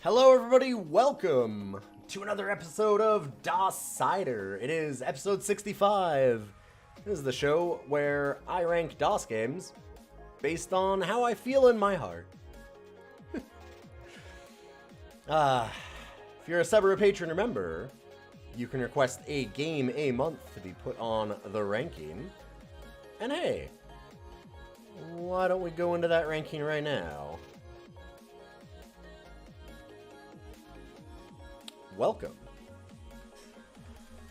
Hello everybody, welcome to another episode of DOScider. It is episode 65. This is the show where I rank DOS games based on how I feel in my heart. If you're a sub or a patron or member, you can request a game a month to be put on the ranking. And hey, why don't we go into that ranking right now? Welcome.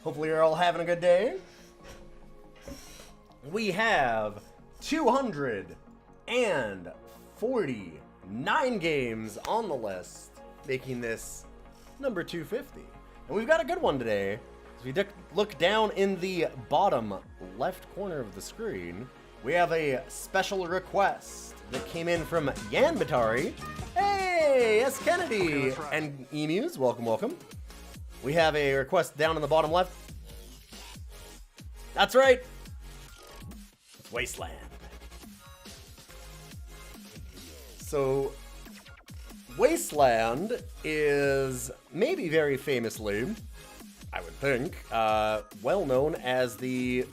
Hopefully you're all having a good day. We have 249 games on the list, making this number 250. And we've got a good one today. As we look down in the bottom left corner of the screen, we have a special request that came in from Yan Batari. Hey, S. Kennedy, and Emus, welcome, welcome. We have a request down in the bottom left. That's right. It's Wasteland. So, Wasteland is maybe very famously, I would think, well known as the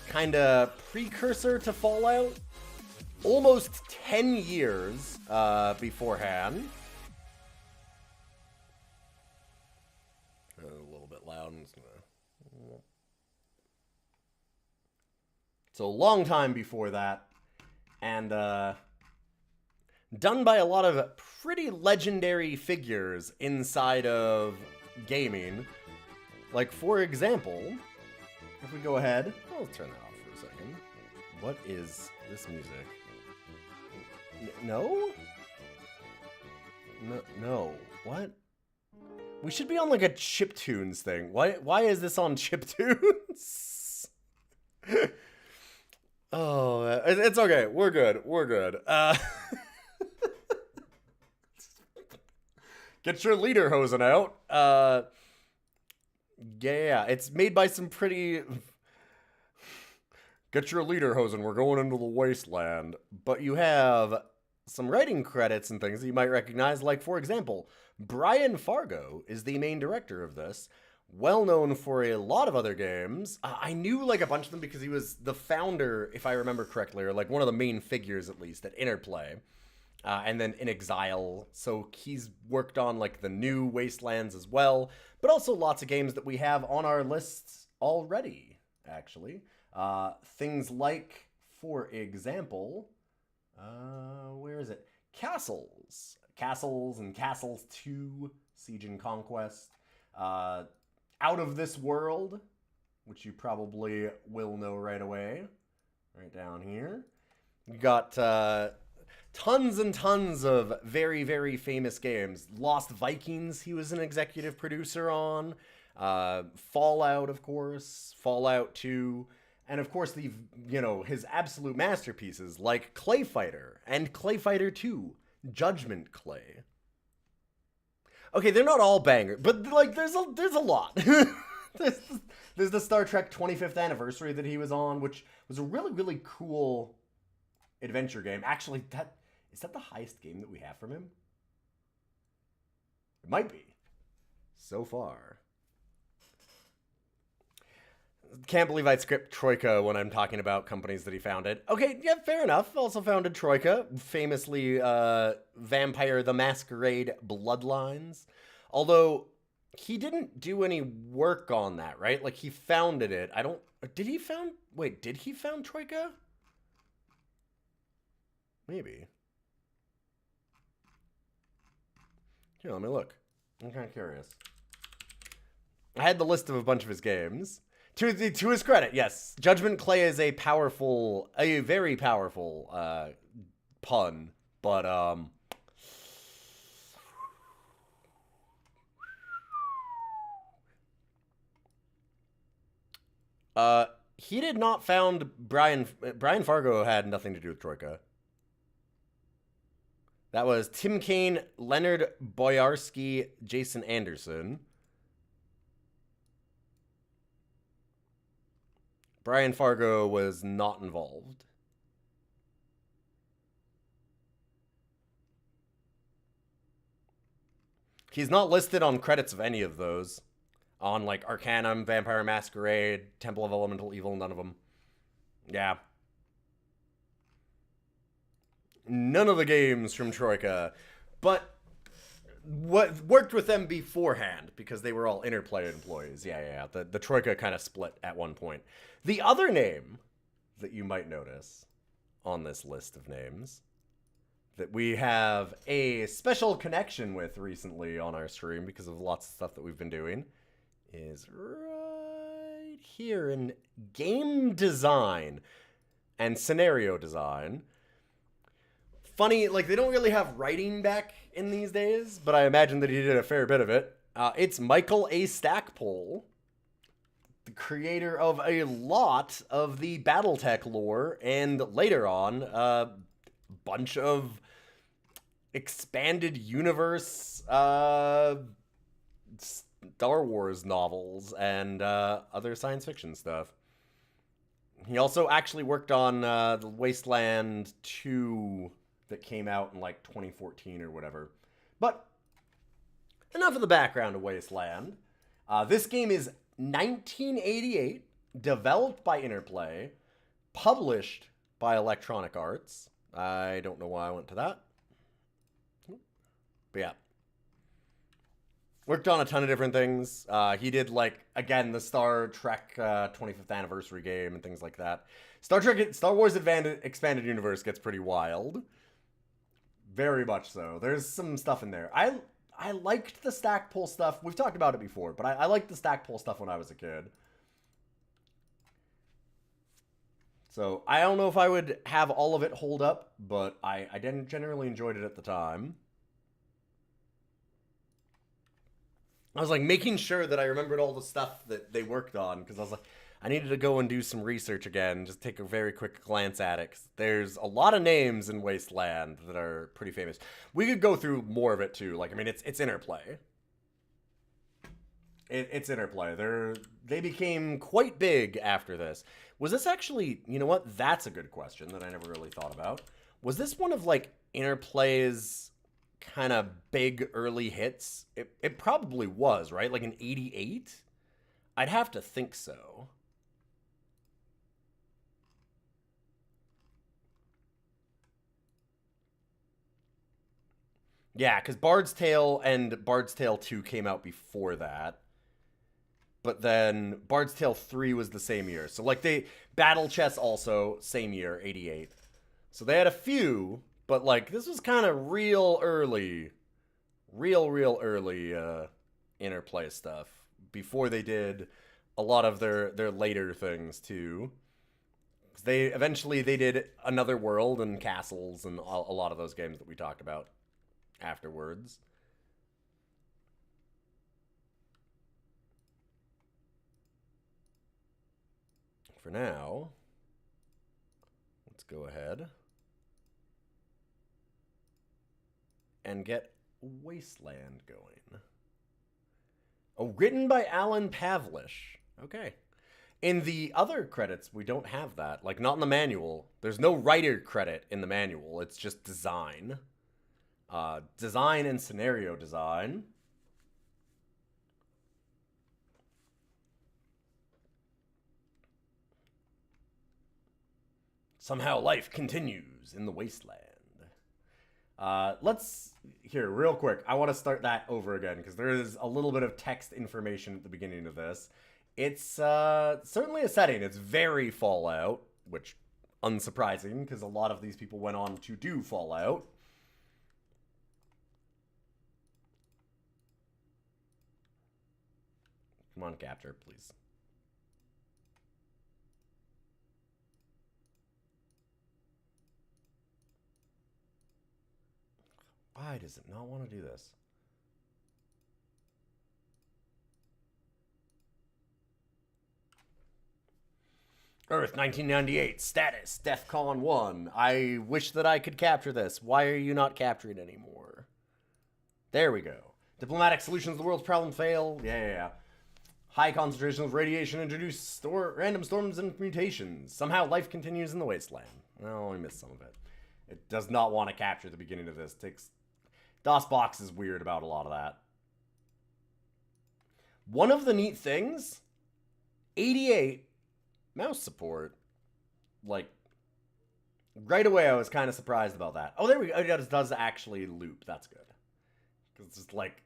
kind of precursor to Fallout. Almost 10 years beforehand. A little bit loud. So a long time before that. And done by a lot of pretty legendary figures inside of gaming. Like, for example, if we go ahead, I'll turn that off for a second. What is this music? No? No. What? We should be on like a chiptunes thing. Why is this on chiptunes? Oh, it's okay. We're good. We're good. Get your lederhosen out. Yeah, it's made by some pretty... Get your lederhosen, we're going into the wasteland. But you have some writing credits and things that you might recognize, like, for example, Brian Fargo is the main director of this, well known for a lot of other games. I knew, like, a bunch of them because he was the founder, if I remember correctly, or, like, one of the main figures, at least, at Interplay. And then In Exile, so he's worked on, like, the new Wastelands as well, but also lots of games that we have on our lists already, actually. Things like, for example, where is it? Castles and Castles 2, Siege and Conquest, Out of This World, which you probably will know right away, right down here. You got, tons and tons of very, very famous games. Lost Vikings, he was an executive producer on. Fallout, of course. Fallout 2. And of course, his absolute masterpieces like Clay Fighter and Clay Fighter 2, Judgment Clay. Okay, they're not all bangers, but like there's a lot. there's the Star Trek 25th anniversary that he was on, which was a really, really cool adventure game. Actually, is that the highest game that we have from him? It might be. So far. Can't believe I'd skip Troika when I'm talking about companies that he founded. Okay, yeah, fair enough. Also founded Troika, famously Vampire the Masquerade Bloodlines. Although, he didn't do any work on that, right? Like, he founded it. Did he found Troika? Maybe. Here, let me look. I'm kind of curious. I had the list of a bunch of his games. To his credit, yes, Judgment Clay is a very powerful pun, but he did not found Brian Fargo had nothing to do with Troika. That was Tim Kaine, Leonard Boyarsky, Jason Anderson. Brian Fargo was not involved. He's not listed on credits of any of those. On, like, Arcanum, Vampire Masquerade, Temple of Elemental Evil, none of them. Yeah. None of the games from Troika. But what worked with them beforehand, because they were all Interplay employees. Yeah. The Troika kind of split at one point. The other name that you might notice on this list of names that we have a special connection with recently on our stream because of lots of stuff that we've been doing is right here in game design and scenario design. Funny, like, they don't really have writing back in these days, but I imagine that he did a fair bit of it. It's Michael A. Stackpole, the creator of a lot of the Battletech lore, and later on, a bunch of expanded universe Star Wars novels and other science fiction stuff. He also actually worked on the Wasteland 2 that came out in like 2014 or whatever. But enough of the background of Wasteland. This game is 1988, developed by Interplay, published by Electronic Arts. I don't know why I went to that. But yeah. Worked on a ton of different things. He did, like, again, the Star Trek 25th anniversary game and things like that. Star Wars Expanded Universe gets pretty wild. Very much so. There's some stuff in there. I liked the Stackpole stuff. We've talked about it before, but I liked the Stackpole stuff when I was a kid. So I don't know if I would have all of it hold up, but I didn't generally enjoyed it at the time. I was, like, making sure that I remembered all the stuff that they worked on, because I was like, I needed to go and do some research again, just take a very quick glance at it. 'Cause there's a lot of names in Wasteland that are pretty famous. We could go through more of it, too. Like, I mean, it's Interplay. It's Interplay. They became quite big after this. Was this actually, you know what? That's a good question that I never really thought about. Was this one of, like, Interplay's kind of big early hits? It probably was, right? Like in 88? I'd have to think so. Yeah, because Bard's Tale and Bard's Tale 2 came out before that. But then Bard's Tale 3 was the same year. So, like, Battle Chess also, same year, 88. So they had a few, but, like, this was kind of real early Interplay stuff before they did a lot of their later things too. They did Another World and Castles and a lot of those games that we talked about afterwards. For now, let's go ahead and get Wasteland going. Oh, written by Alan Pavlish. Okay. In the other credits, we don't have that. Like, not in the manual. There's no writer credit in the manual. It's just design. Design and scenario design. Somehow life continues in the Wasteland. Here, real quick, I want to start that over again, because there is a little bit of text information at the beginning of this. It's certainly a setting. It's very Fallout, which, unsurprising, because a lot of these people went on to do Fallout. Come on, capture, please. Why does it not want to do this? Earth 1998, status, DEFCON 1. I wish that I could capture this. Why are you not capturing anymore? There we go. Diplomatic solutions to the world's problem fail. Yeah. High concentrations of radiation introduce random storms and mutations. Somehow life continues in the wasteland. Oh, I missed some of it. It does not want to capture the beginning of this. DOSBox is weird about a lot of that. One of the neat things, 88 mouse support. Like, right away I was kind of surprised about that. Oh, there we go. It does actually loop. That's good. It's just like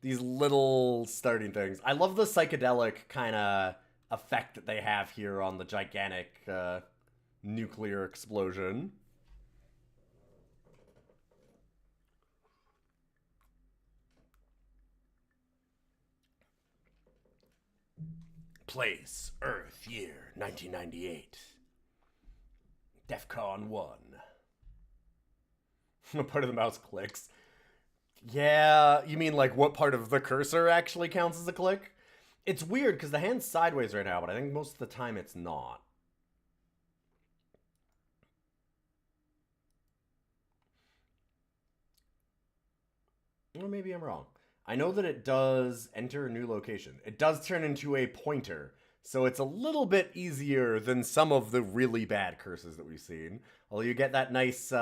these little starting things. I love the psychedelic kind of effect that they have here on the gigantic nuclear explosion. Place, Earth, year 1998. DEFCON 1. What part of the mouse clicks? Yeah, you mean like what part of the cursor actually counts as a click? It's weird because the hand's sideways right now, but I think most of the time it's not. Or maybe I'm wrong. I know that it does enter a new location. It does turn into a pointer, so it's a little bit easier than some of the really bad curses that we've seen. Although you get that nice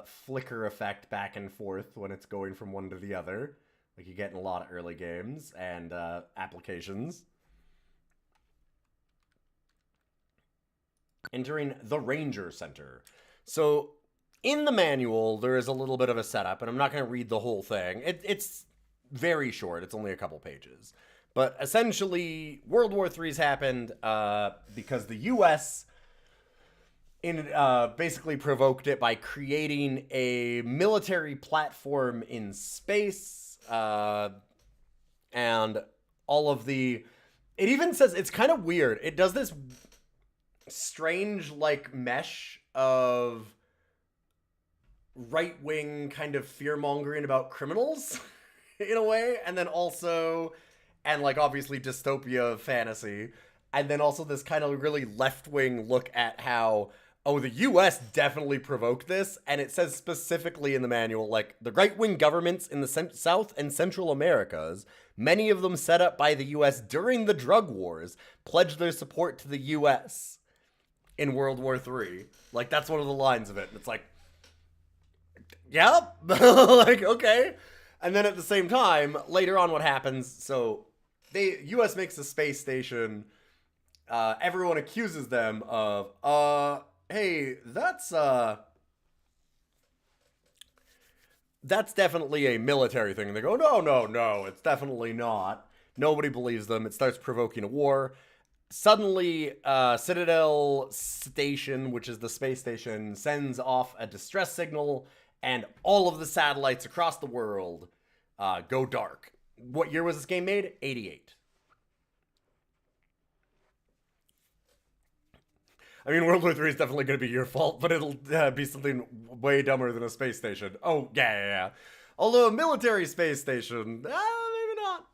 flicker effect back and forth when it's going from one to the other, like you get in a lot of early games and applications. Entering the Ranger Center. So in the manual, there is a little bit of a setup, and I'm not going to read the whole thing. It's very short. It's only a couple pages. But essentially, World War III's happened because the U.S. Basically provoked it by creating a military platform in space, and all of the... It even says, it's kind of weird. It does this strange, like, mesh of right-wing kind of fear-mongering about criminals, in a way, and then also... And, like, obviously dystopia fantasy. And then also this kind of really left-wing look at how, oh, the U.S. definitely provoked this. And it says specifically in the manual, like, the right-wing governments in the South and Central Americas, many of them set up by the U.S. during the drug wars, pledged their support to the U.S. in World War III. Like, that's one of the lines of it. And it's like, yep, like, okay. And then at the same time, later on what happens, so... The U.S. makes a space station. Everyone accuses them of, hey, that's definitely a military thing. And they go, no, it's definitely not. Nobody believes them. It starts provoking a war. Suddenly, Citadel Station, which is the space station, sends off a distress signal, and all of the satellites across the world go dark. What year was this game made? 88. I mean, World War III is definitely going to be your fault, but it'll be something way dumber than a space station. Oh, yeah. Although a military space station, maybe not.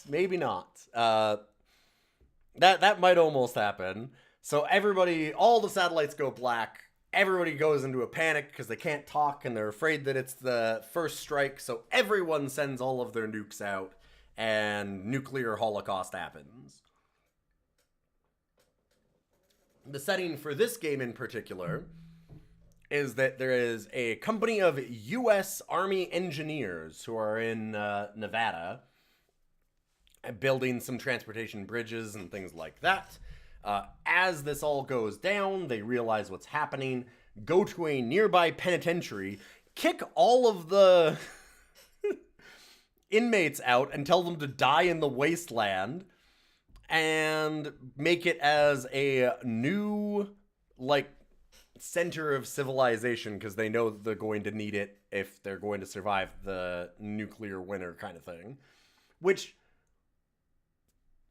Maybe not. That might almost happen. So everybody, all the satellites go black. Everybody goes into a panic because they can't talk and they're afraid that it's the first strike. So everyone sends all of their nukes out and nuclear holocaust happens. The setting for this game in particular is that there is a company of U.S. Army engineers who are in Nevada building some transportation bridges and things like that. As this all goes down, they realize what's happening, go to a nearby penitentiary, kick all of the inmates out and tell them to die in the wasteland, and make it as a new, like, center of civilization because they know they're going to need it if they're going to survive the nuclear winter kind of thing. Which,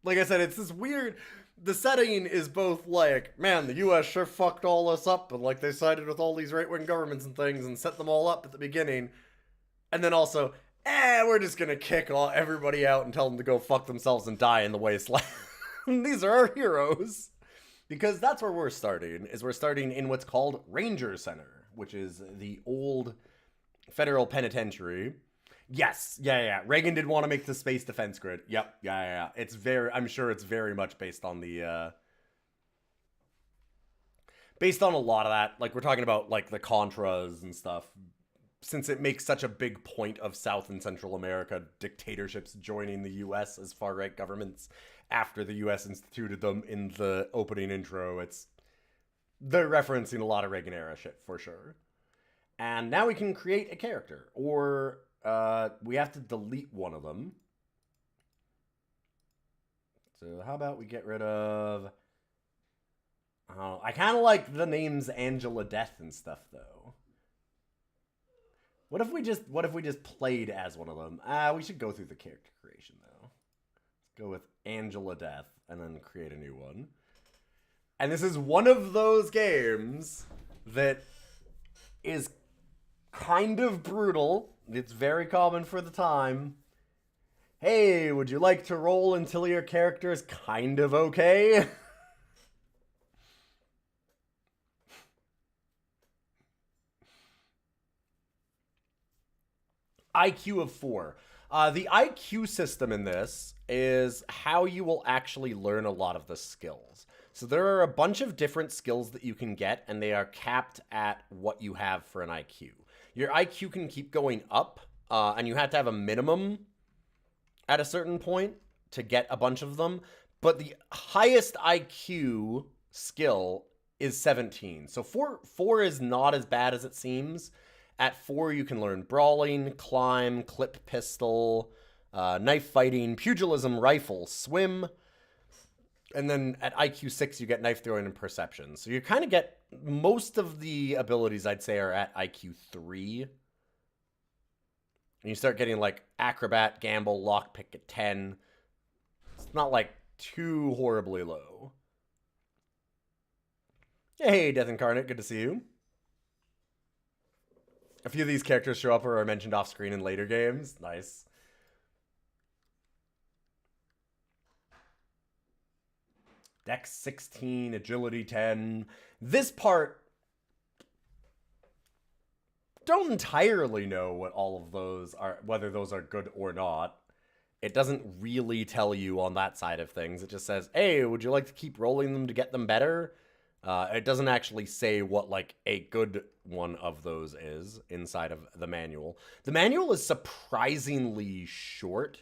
like I said, it's this weird... The setting is both like, man, the U.S. sure fucked all this up, and like they sided with all these right-wing governments and things and set them all up at the beginning. And then also, we're just gonna kick everybody out and tell them to go fuck themselves and die in the wasteland. These are our heroes. Because that's where we're starting, is we're starting in what's called Ranger Center, which is the old federal penitentiary. Yes, yeah. Reagan did want to make the space defense grid. Yep, yeah. I'm sure it's very much based on the, based on a lot of that. Like, we're talking about, like, the Contras and stuff. since it makes such a big point of South and Central America dictatorships joining the U.S. as far-right governments after the U.S. instituted them in the opening intro, they're referencing a lot of Reagan-era shit, for sure. And now we can create a character, or we have to delete one of them. So how about we get rid of... I kind of like the names Angela Death and stuff, though. What if we just played as one of them? We should go through the character creation, though. Let's go with Angela Death, and then create a new one. And this is one of those games that is kind of brutal. It's very common for the time. Hey, would you like to roll until your character is kind of okay? IQ of 4. The IQ system in this is how you will actually learn a lot of the skills. So there are a bunch of different skills that you can get, and they are capped at what you have for an IQ. Your IQ can keep going up, and you have to have a minimum at a certain point to get a bunch of them. But the highest IQ skill is 17. So 4 is not as bad as it seems. At 4, you can learn brawling, climb, clip pistol, knife fighting, pugilism, rifle, swim. And then at IQ 6, you get knife throwing and perception. So you kind of get most of the abilities, I'd say, are at IQ 3. And you start getting like acrobat, gamble, lockpick at 10. It's not like too horribly low. Hey, Death Incarnate, good to see you. A few of these characters show up or are mentioned off screen in later games. Nice. Dex 16, agility 10. This part, don't entirely know what all of those are, whether those are good or not. It doesn't really tell you on that side of things. It just says, hey, would you like to keep rolling them to get them better? It doesn't actually say what, like, a good one of those is inside of the manual. The manual is surprisingly short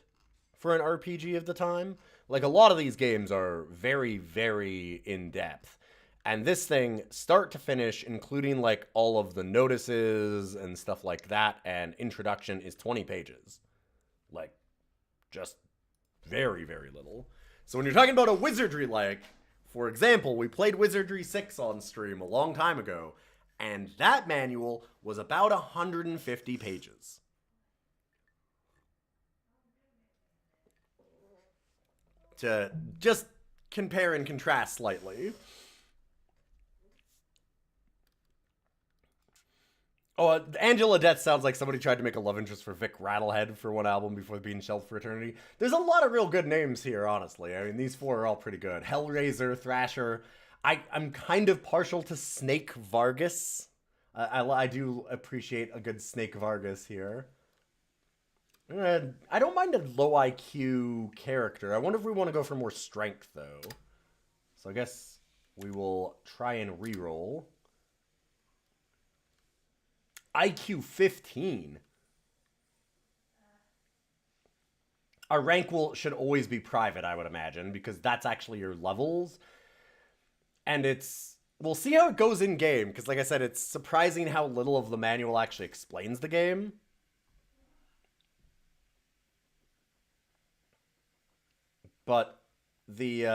for an RPG of the time. Like, a lot of these games are very, very in-depth. And this thing, start to finish, including, like, all of the notices and stuff like that, and introduction, is 20 pages. Like, just very, very little. So when you're talking about a wizardry-like... For example, we played Wizardry 6 on stream a long time ago, and that manual was about 150 pages. To just compare and contrast slightly. Oh, Angela Death sounds like somebody tried to make a love interest for Vic Rattlehead for one album before being shelved for eternity. There's a lot of real good names here, honestly. I mean, these 4 are all pretty good. Hellraiser, Thrasher. I'm kind of partial to Snake Vargas. I do appreciate a good Snake Vargas here. I don't mind a low IQ character. I wonder if we want to go for more strength, though. So I guess we will try and reroll. IQ 15. Our rank should always be private, I would imagine, because that's actually your levels. And we'll see how it goes in game, because like I said, it's surprising how little of the manual actually explains the game. But it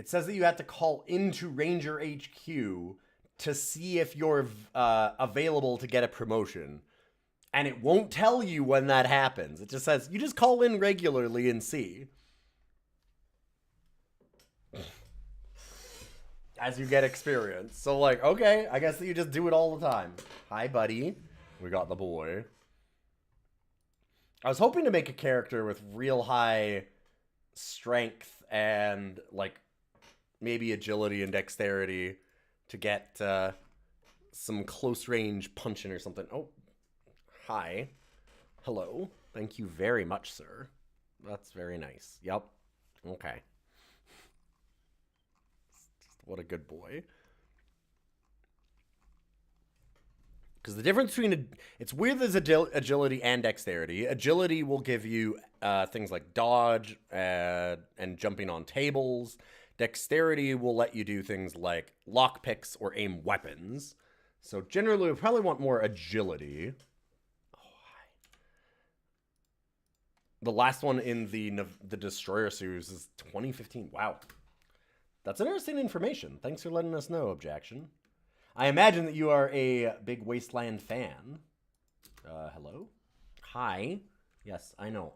says that you have to call into Ranger HQ to see if you're available to get a promotion. And it won't tell you when that happens. It just says, you just call in regularly and see. As you get experience. So, like, okay, I guess that you just do it all the time. Hi, buddy. We got the boy. I was hoping to make a character with real high strength and, like, maybe agility and dexterity to get some close range punching or something. Oh, hi. Hello. Thank you very much, sir. That's very nice. Yep. Okay. What a good boy. Because the difference between it's weird. There's agility and dexterity. Agility will give you things like dodge and jumping on tables. Dexterity will let you do things like lockpicks or aim weapons. So generally, we probably want more agility. The last one in the Destroyer series is 2015. Wow. That's interesting information. Thanks for letting us know, Objection. I imagine that you are a big Wasteland fan. Hello? Hi. Yes, I know.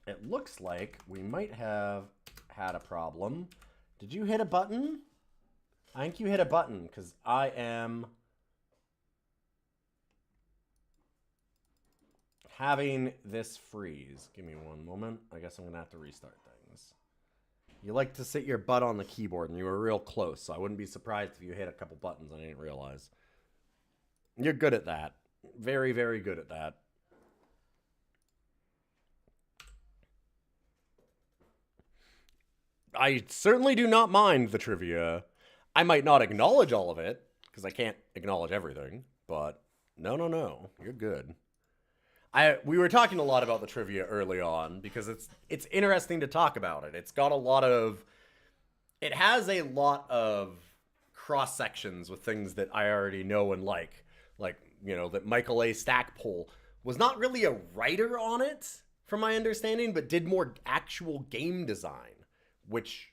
It looks like we might have had a problem. Did you hit a button? I think you hit a button, because I am having this freeze. Give me one moment. I guess I'm going to have to restart things. You like to sit your butt on the keyboard, and you were real close, so I wouldn't be surprised if you hit a couple buttons I didn't realize. You're good at that. Very, very good at that. I certainly do not mind the trivia. I might not acknowledge all of it, because I can't acknowledge everything, but no, you're good. We were talking a lot about the trivia early on, because it's interesting to talk about it. It has a lot of cross-sections with things that I already know and like, that Michael A. Stackpole was not really a writer on it, from my understanding, but did more actual game design, which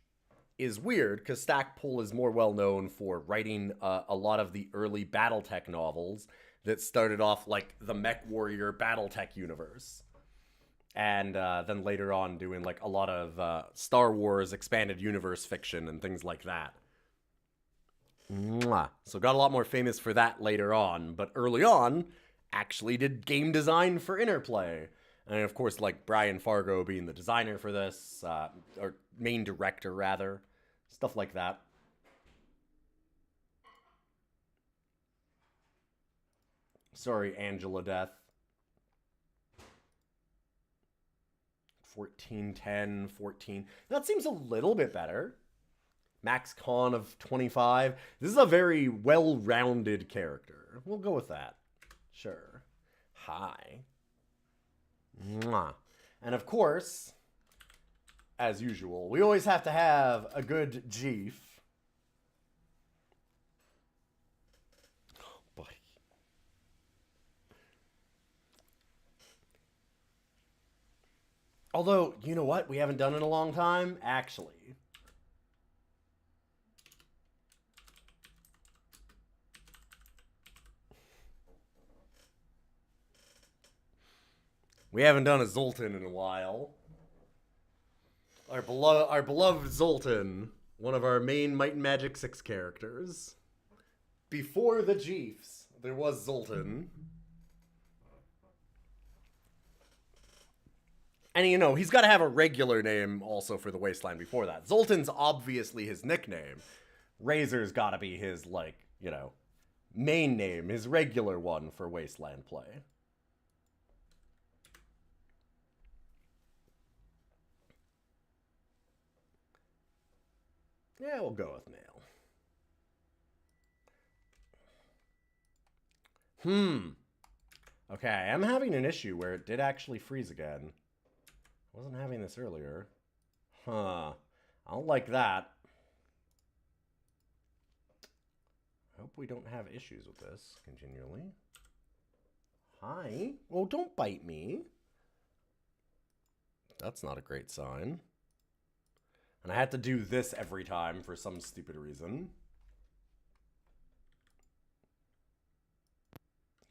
is weird because Stackpole is more well known for writing a lot of the early BattleTech novels that started off like the Mech Warrior BattleTech universe. And then later on doing like a lot of Star Wars expanded universe fiction and things like that. Mwah. So got a lot more famous for that later on, but early on actually did game design for Interplay. And of course, like Brian Fargo being the designer for this, or main director rather, stuff like that. Sorry, Angela Death. 1410, 14. That seems a little bit better. Max Con of 25. This is a very well-rounded character. We'll go with that. Sure. Hi. Mwah. And of course, as usual, we always have to have a good Jeef. Oh, buddy. Although, you know what? We haven't done it in a long time, actually. We haven't done a Zoltan in a while. Our beloved Zoltan, one of our main Might and Magic 6 characters. Before the Jeefs, there was Zoltan. And you know, he's got to have a regular name also for the Wasteland before that. Zoltan's obviously his nickname. Razor's got to be his, like, you know, main name, his regular one for Wasteland play. Yeah, we'll go with male. Okay, I am having an issue where it did actually freeze again. I wasn't having this earlier. I don't like that. I hope we don't have issues with this continually. Hi. Oh, don't bite me. That's not a great sign. And I had to do this every time for some stupid reason.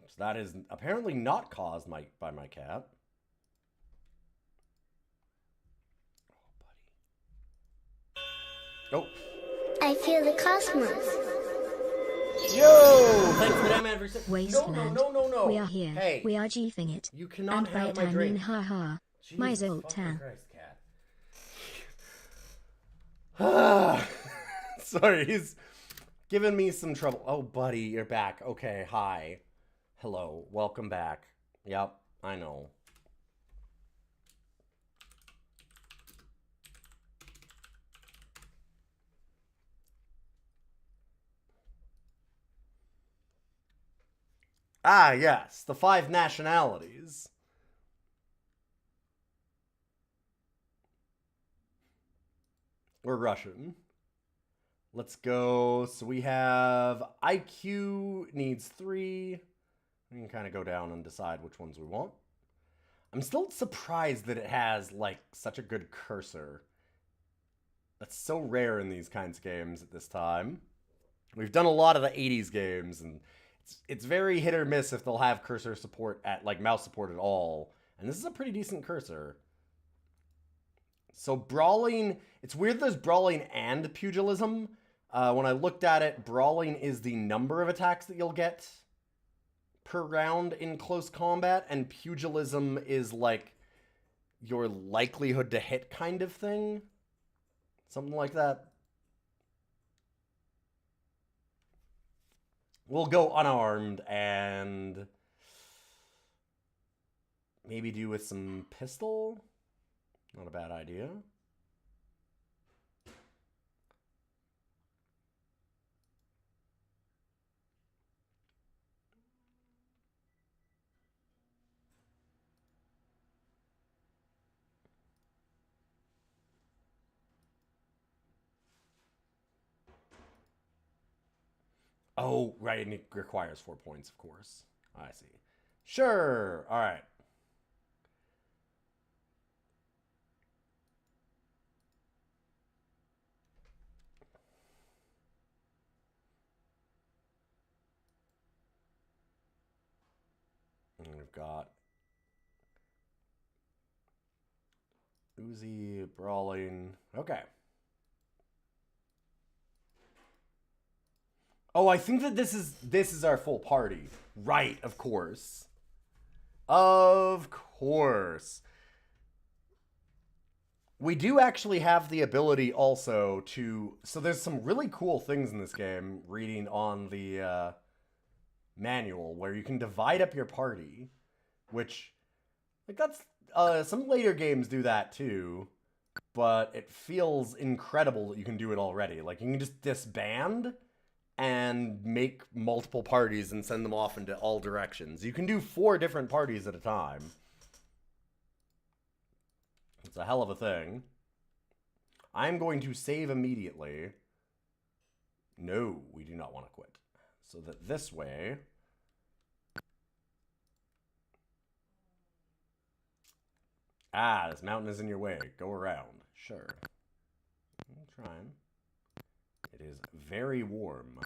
So that is apparently not caused by my cat. Oh, buddy. Oh. I feel the cosmos. Yo! Thanks for that, man. For Wasteland. No. We are here. Hey. We are Jeefing it. You cannot and by have it my I drink. mean ha. My Zoltan. Sorry, he's giving me some trouble. Oh, buddy, you're back. Okay, hi. Hello, welcome back. Yep, I know. Ah, yes, the 5 nationalities. We're Russian. Let's go. So we have IQ needs 3. We can kind of go down and decide which ones we want. I'm still surprised that it has, like, such a good cursor. That's so rare in these kinds of games at this time. We've done a lot of the 80s games, and it's very hit or miss if they'll have cursor support at, like, mouse support at all. And this is a pretty decent cursor. So brawling, it's weird there's brawling and pugilism. When I looked at it, brawling is the number of attacks that you'll get per round in close combat, and pugilism is like your likelihood to hit kind of thing. Something like that. We'll go unarmed and maybe do with some pistol. Not a bad idea. Oh, right, and it requires 4 points, of course. I see. Sure, all right. And we've got Uzi, brawling. Okay. Oh, I think that this is our full party. Right, of course. Of course. We do actually have the ability also to... So there's some really cool things in this game, reading on the manual, where you can divide up your party, which... Like, that's... some later games do that, too. But it feels incredible that you can do it already. Like, you can just disband and make multiple parties and send them off into all directions. You can do 4 different parties at a time. It's a hell of a thing. I'm going to save immediately. No, we do not want to quit. So that this way... Ah, this mountain is in your way. Go around. Sure. I'm trying. It is very warm.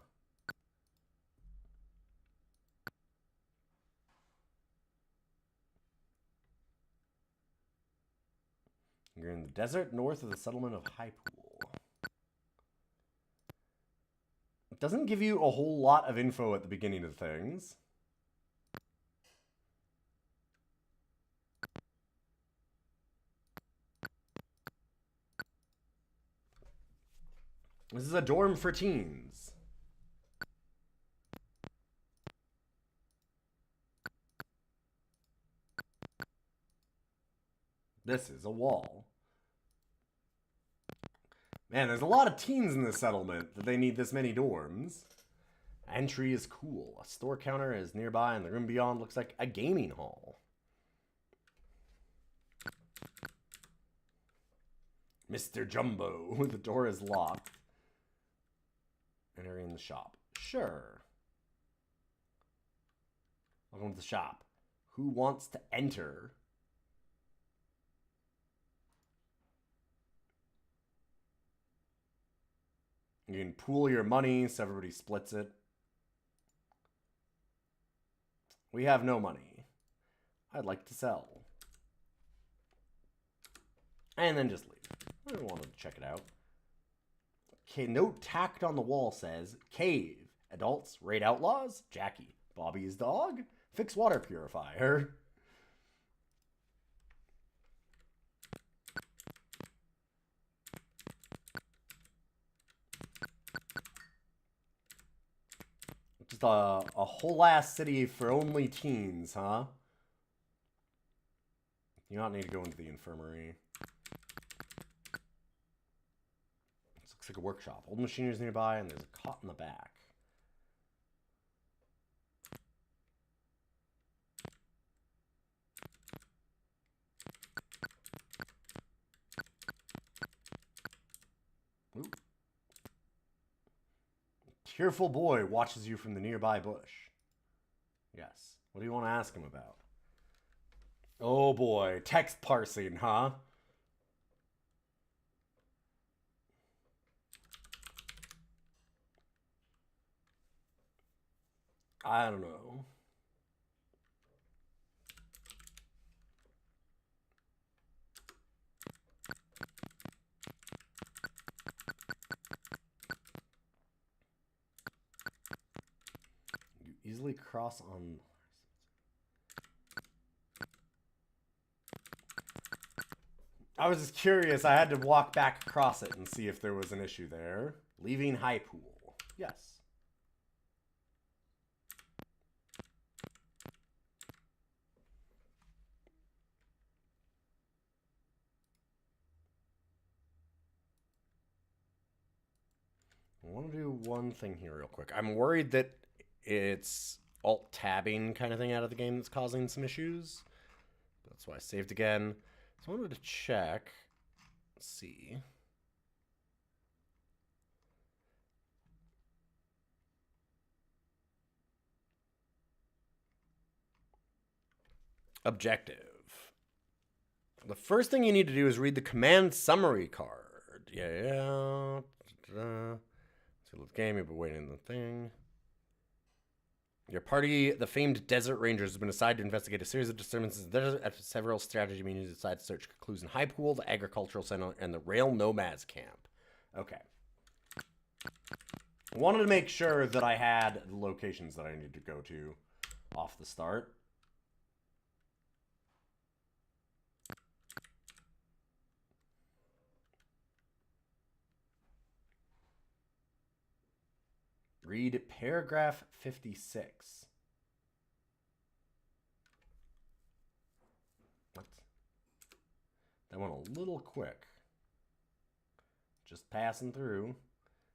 You're in the desert north of the settlement of High Pool. It doesn't give you a whole lot of info at the beginning of things. This is a dorm for teens. This is a wall. Man, there's a lot of teens in this settlement that they need this many dorms. Entry is cool. A store counter is nearby, and the room beyond looks like a gaming hall. Mr. Jumbo. The door is locked. Entering the shop. Sure. Welcome to the shop. Who wants to enter? You can pool your money so everybody splits it. We have no money. I'd like to sell. And then just leave. I wanted to check it out. Okay, note tacked on the wall says, Cave. Adults raid outlaws. Jackie. Bobby's dog. Fix water purifier. Just a whole ass city for only teens, huh? You don't need to go into the infirmary. This looks like a workshop. Old machinery is nearby, and there's a cot in the back. cheerful boy watches you from the nearby bush. Yes. What do you want to ask him about? Oh boy, text parsing, huh? I don't know. You easily cross on... I was just curious. I had to walk back across it and see if there was an issue there. Leaving high pool. Yes. I want to do one thing here real quick. I'm worried that it's alt-tabbing kind of thing out of the game that's causing some issues. That's why I saved again. So I wanted to check. Let's see. Objective. The first thing you need to do is read the command summary card. Yeah. So the game, you've been waiting in the thing. Your party, the famed Desert Rangers, has been assigned to investigate a series of disturbances in the desert. After several strategy meetings, you decide to search clues in High Pool, the Agricultural Center, and the Rail Nomads Camp. Okay. I wanted to make sure that I had the locations that I needed to go to off the start. Read paragraph 56. What? That went a little quick. Just passing through.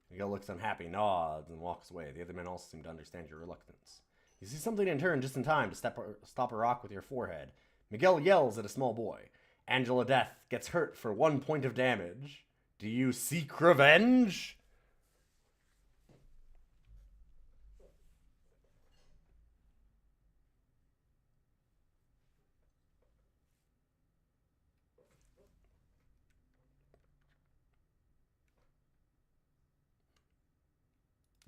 Miguel looks unhappy, nods, and walks away. The other men also seem to understand your reluctance. You see something in turn just in time to stop a rock with your forehead. Miguel yells at a small boy. Angela Death gets hurt for 1 point of damage. Do you seek revenge?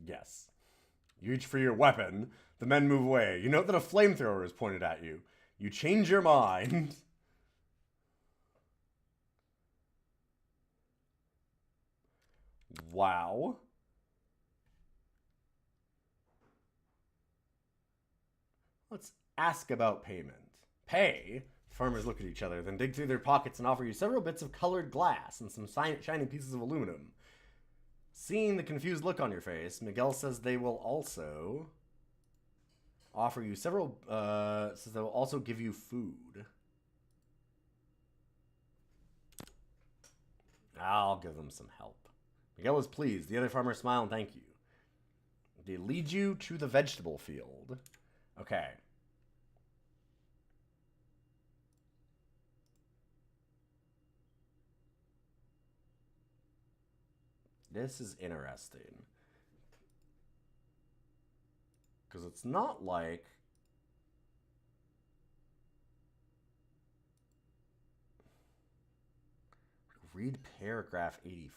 Yes. You reach for your weapon. The men move away. You note that a flamethrower is pointed at you. You change your mind. Wow. Let's ask about payment. Pay? Farmers look at each other, then dig through their pockets and offer you several bits of colored glass and some shiny pieces of aluminum. Seeing the confused look on your face, Miguel says they will also offer you several, says they will also give you food. I'll give them some help. Miguel is pleased. The other farmers smile and thank you. They lead you to the vegetable field. Okay. This is interesting. Because it's not like... Read paragraph 84.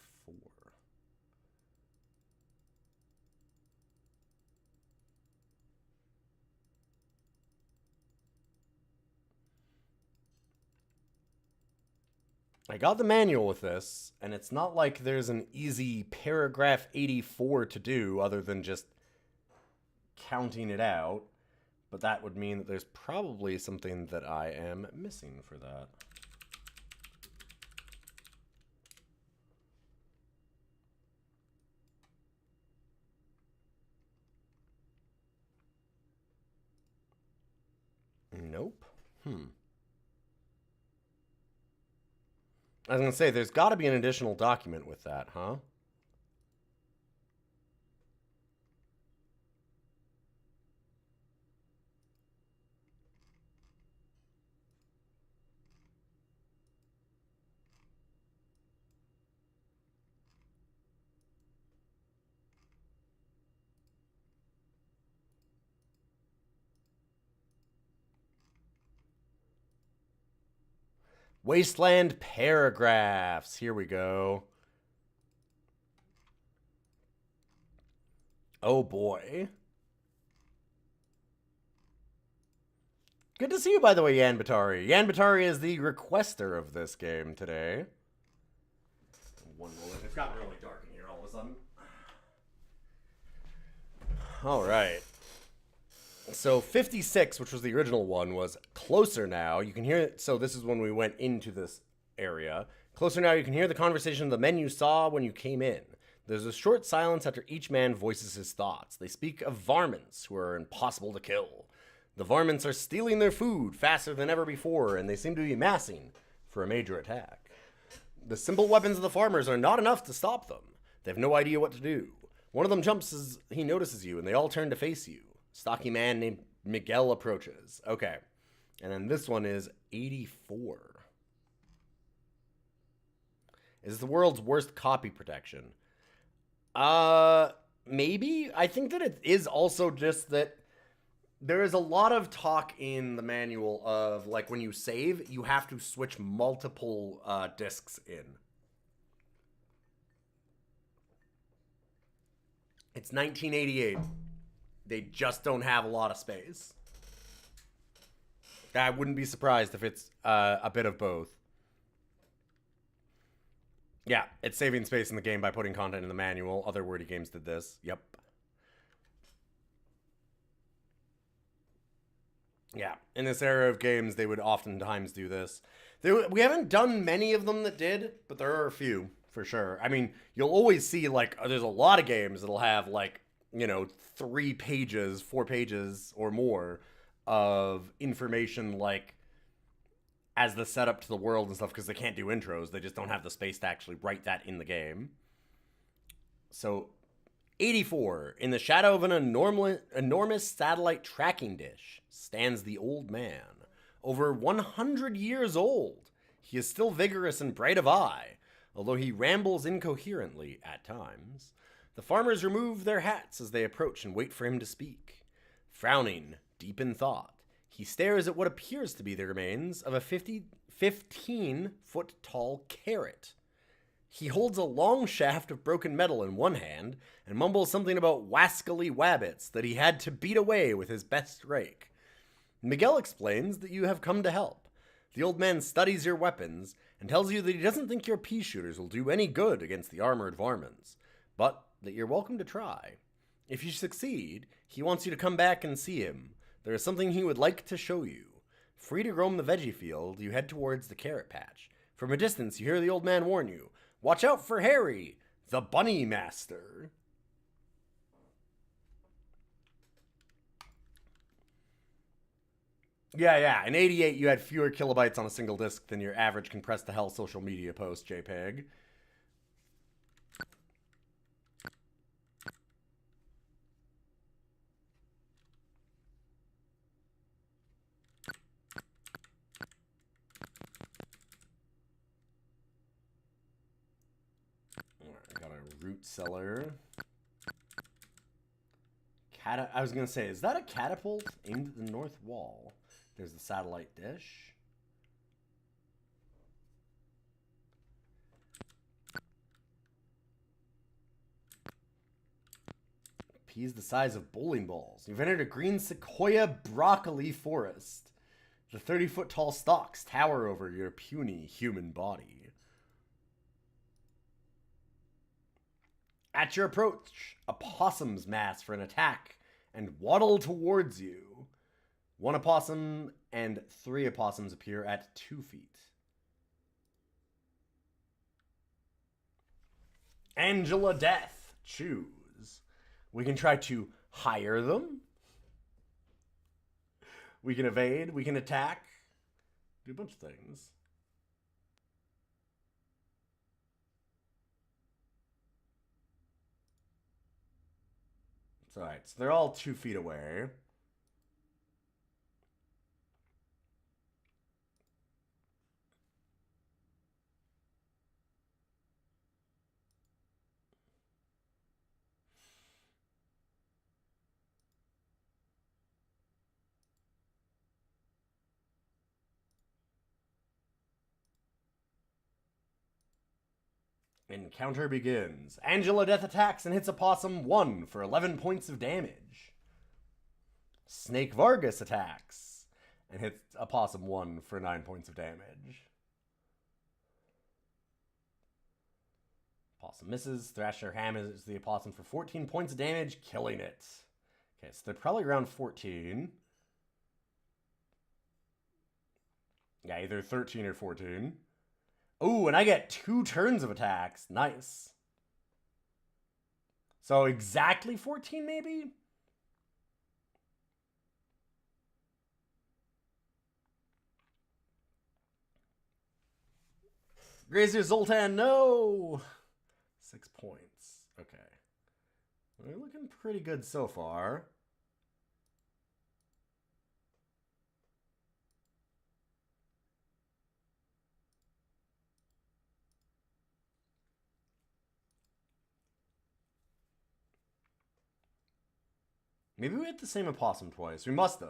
I got the manual with this, and it's not like there's an easy paragraph 84 to do other than just counting it out. But that would mean that there's probably something that I am missing for that. Nope. I was going to say, there's got to be an additional document with that, huh? Wasteland paragraphs. Here we go. Oh boy. Good to see you, by the way, Yan Batari. Yan Batari is the requester of this game today. One moment. It's gotten really dark in here all of a sudden. All right. So 56, which was the original one, was Closer Now. You can hear it. So this is when we went into this area. Closer Now, you can hear the conversation the men you saw when you came in. There's a short silence after each man voices his thoughts. They speak of varmints who are impossible to kill. The varmints are stealing their food faster than ever before, and they seem to be massing for a major attack. The simple weapons of the farmers are not enough to stop them. They have no idea what to do. One of them jumps as he notices you, and they all turn to face you. Stocky man named Miguel approaches. Okay. And then this one is 84. Is the world's worst copy protection? Maybe? I think that it is also just that there is a lot of talk in the manual of, like, when you save, you have to switch multiple discs in. It's 1988. They just don't have a lot of space. I wouldn't be surprised if it's a bit of both. Yeah, it's saving space in the game by putting content in the manual. Other wordy games did this. Yep. Yeah, in this era of games, they would oftentimes do this. We haven't done many of them that did, but there are a few, for sure. I mean, you'll always see, like, there's a lot of games that'll have, like, 3 pages, 4 pages, or more of information, like, as the setup to the world and stuff, because they can't do intros. They just don't have the space to actually write that in the game. So, 84. In the shadow of an enormous satellite tracking dish stands the old man. Over 100 years old, he is still vigorous and bright of eye, although he rambles incoherently at times. The farmers remove their hats as they approach and wait for him to speak. Frowning, deep in thought, he stares at what appears to be the remains of a 15-foot-tall carrot. He holds a long shaft of broken metal in one hand and mumbles something about wascally wabbits that he had to beat away with his best rake. Miguel explains that you have come to help. The old man studies your weapons and tells you that he doesn't think your pea shooters will do any good against the armored varmints, but that you're welcome to try. If you succeed, he wants you to come back and see him. There is something he would like to show you. Free to roam the veggie field, you head towards the carrot patch. From a distance, you hear the old man warn you, "Watch out for Harry, the bunny master." Yeah. In 88, you had fewer kilobytes on a single disc than your average compressed to hell social media post JPEG. Got a root cellar. I was going to say, is that a catapult aimed at the north wall? There's the satellite dish. Peas the size of bowling balls. You've entered a green sequoia broccoli forest. The 30-foot tall stalks tower over your puny human body. At your approach, opossums mass for an attack and waddle towards you. 1 opossum and 3 opossums appear at 2 feet. Angela Death. Choose. We can try to hire them. We can evade. We can attack. Do a bunch of things. It's alright. So they're all 2 feet away. Encounter begins. Angela Death attacks and hits a possum 1 for 11 points of damage. Snake Vargas attacks and hits a possum 1 for 9 points of damage. Possum misses. Thrasher hammers the opossum for 14 points of damage, killing it. Okay, so they're probably around 14. Yeah, either 13 or 14. Ooh, and I get 2 turns of attacks. Nice. So exactly 14, maybe? Grazier Zoltan, no! 6 points. Okay. We're looking pretty good so far. Maybe we hit the same opossum twice. We must have.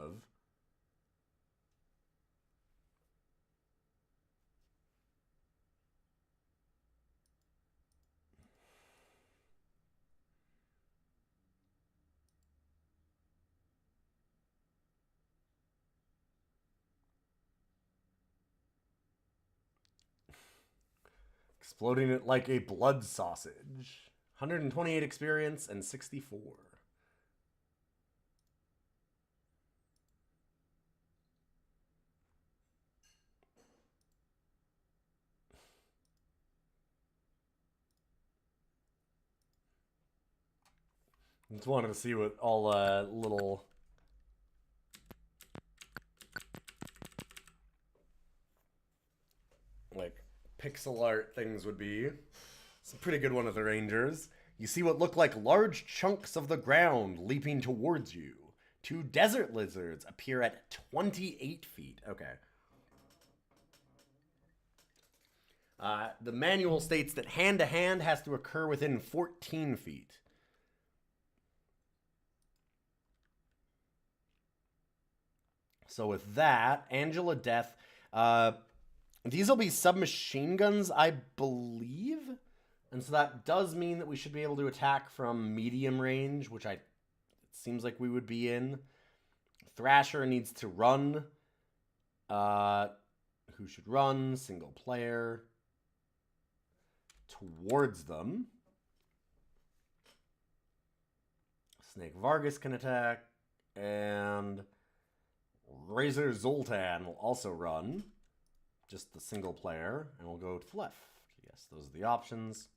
Exploding it like a blood sausage. 128 experience and 64. Just wanted to see what all little like pixel art things would be. It's a pretty good one of the Rangers. You see what look like large chunks of the ground leaping towards you. 2 desert lizards appear at 28 feet. Okay. The manual states that hand-to-hand has to occur within 14 feet. So with that, Angela Death, these will be submachine guns, I believe. And so that does mean that we should be able to attack from medium range, which it seems like we would be in. Thrasher needs to run. Who should run? Single player. Towards them. Snake Vargas can attack. And Razor Zoltan will also run. Just the single player. And we'll go to the left. Yes, those are the options.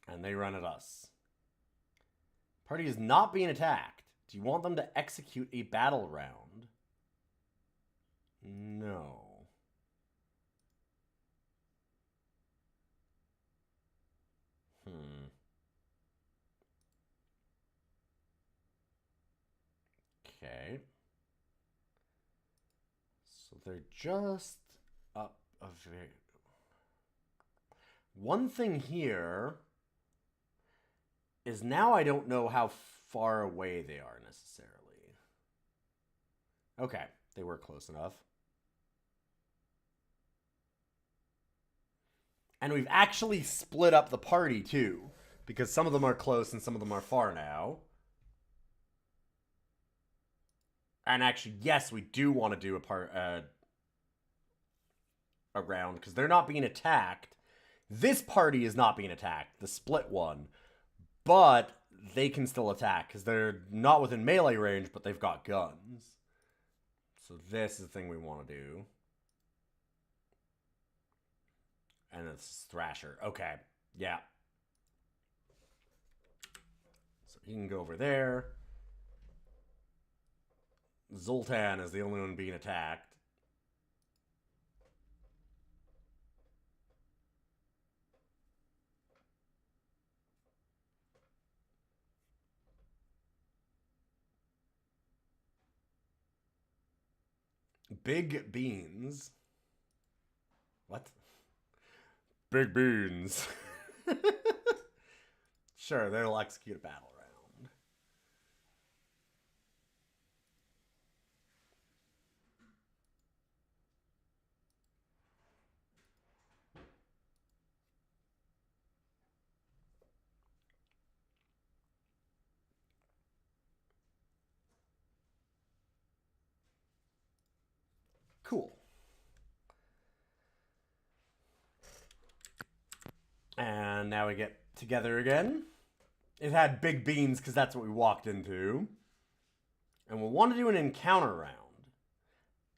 And they run at us. Party is not being attacked. Do you want them to execute a battle round? No. Okay. So they're just up a very... One thing here is now I don't know how far away they are necessarily. Okay, they were close enough. And we've actually split up the party too, because some of them are close and some of them are far now. And actually, yes, we do want to do a round because they're not being attacked. This party is not being attacked, the split one, but they can still attack because they're not within melee range, but they've got guns. So this is the thing we want to do. And it's Thrasher. Okay, yeah. So he can go over there. Zoltan is the only one being attacked. Big beans. What? Big beans. Sure, they'll execute a battle round. Cool. And now we get together again. It had big beans because that's what we walked into. And we want to do an encounter round.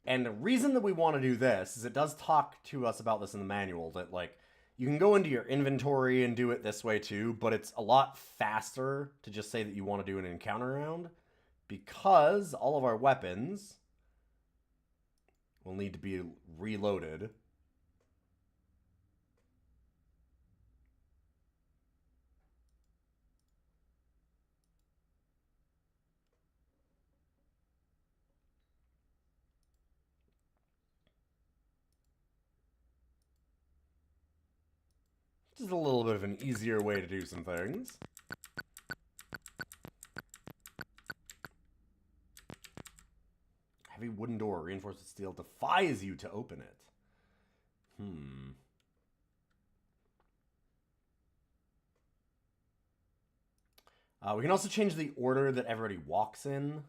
And the reason that we want to do this is it does talk to us about this in the manual that, like, you can go into your inventory and do it this way too, but it's a lot faster to just say that you want to do an encounter round because all of our weapons will need to be reloaded. Just a little bit of an easier way to do some things. Heavy wooden door, reinforced with steel, defies you to open it. We can also change the order that everybody walks in.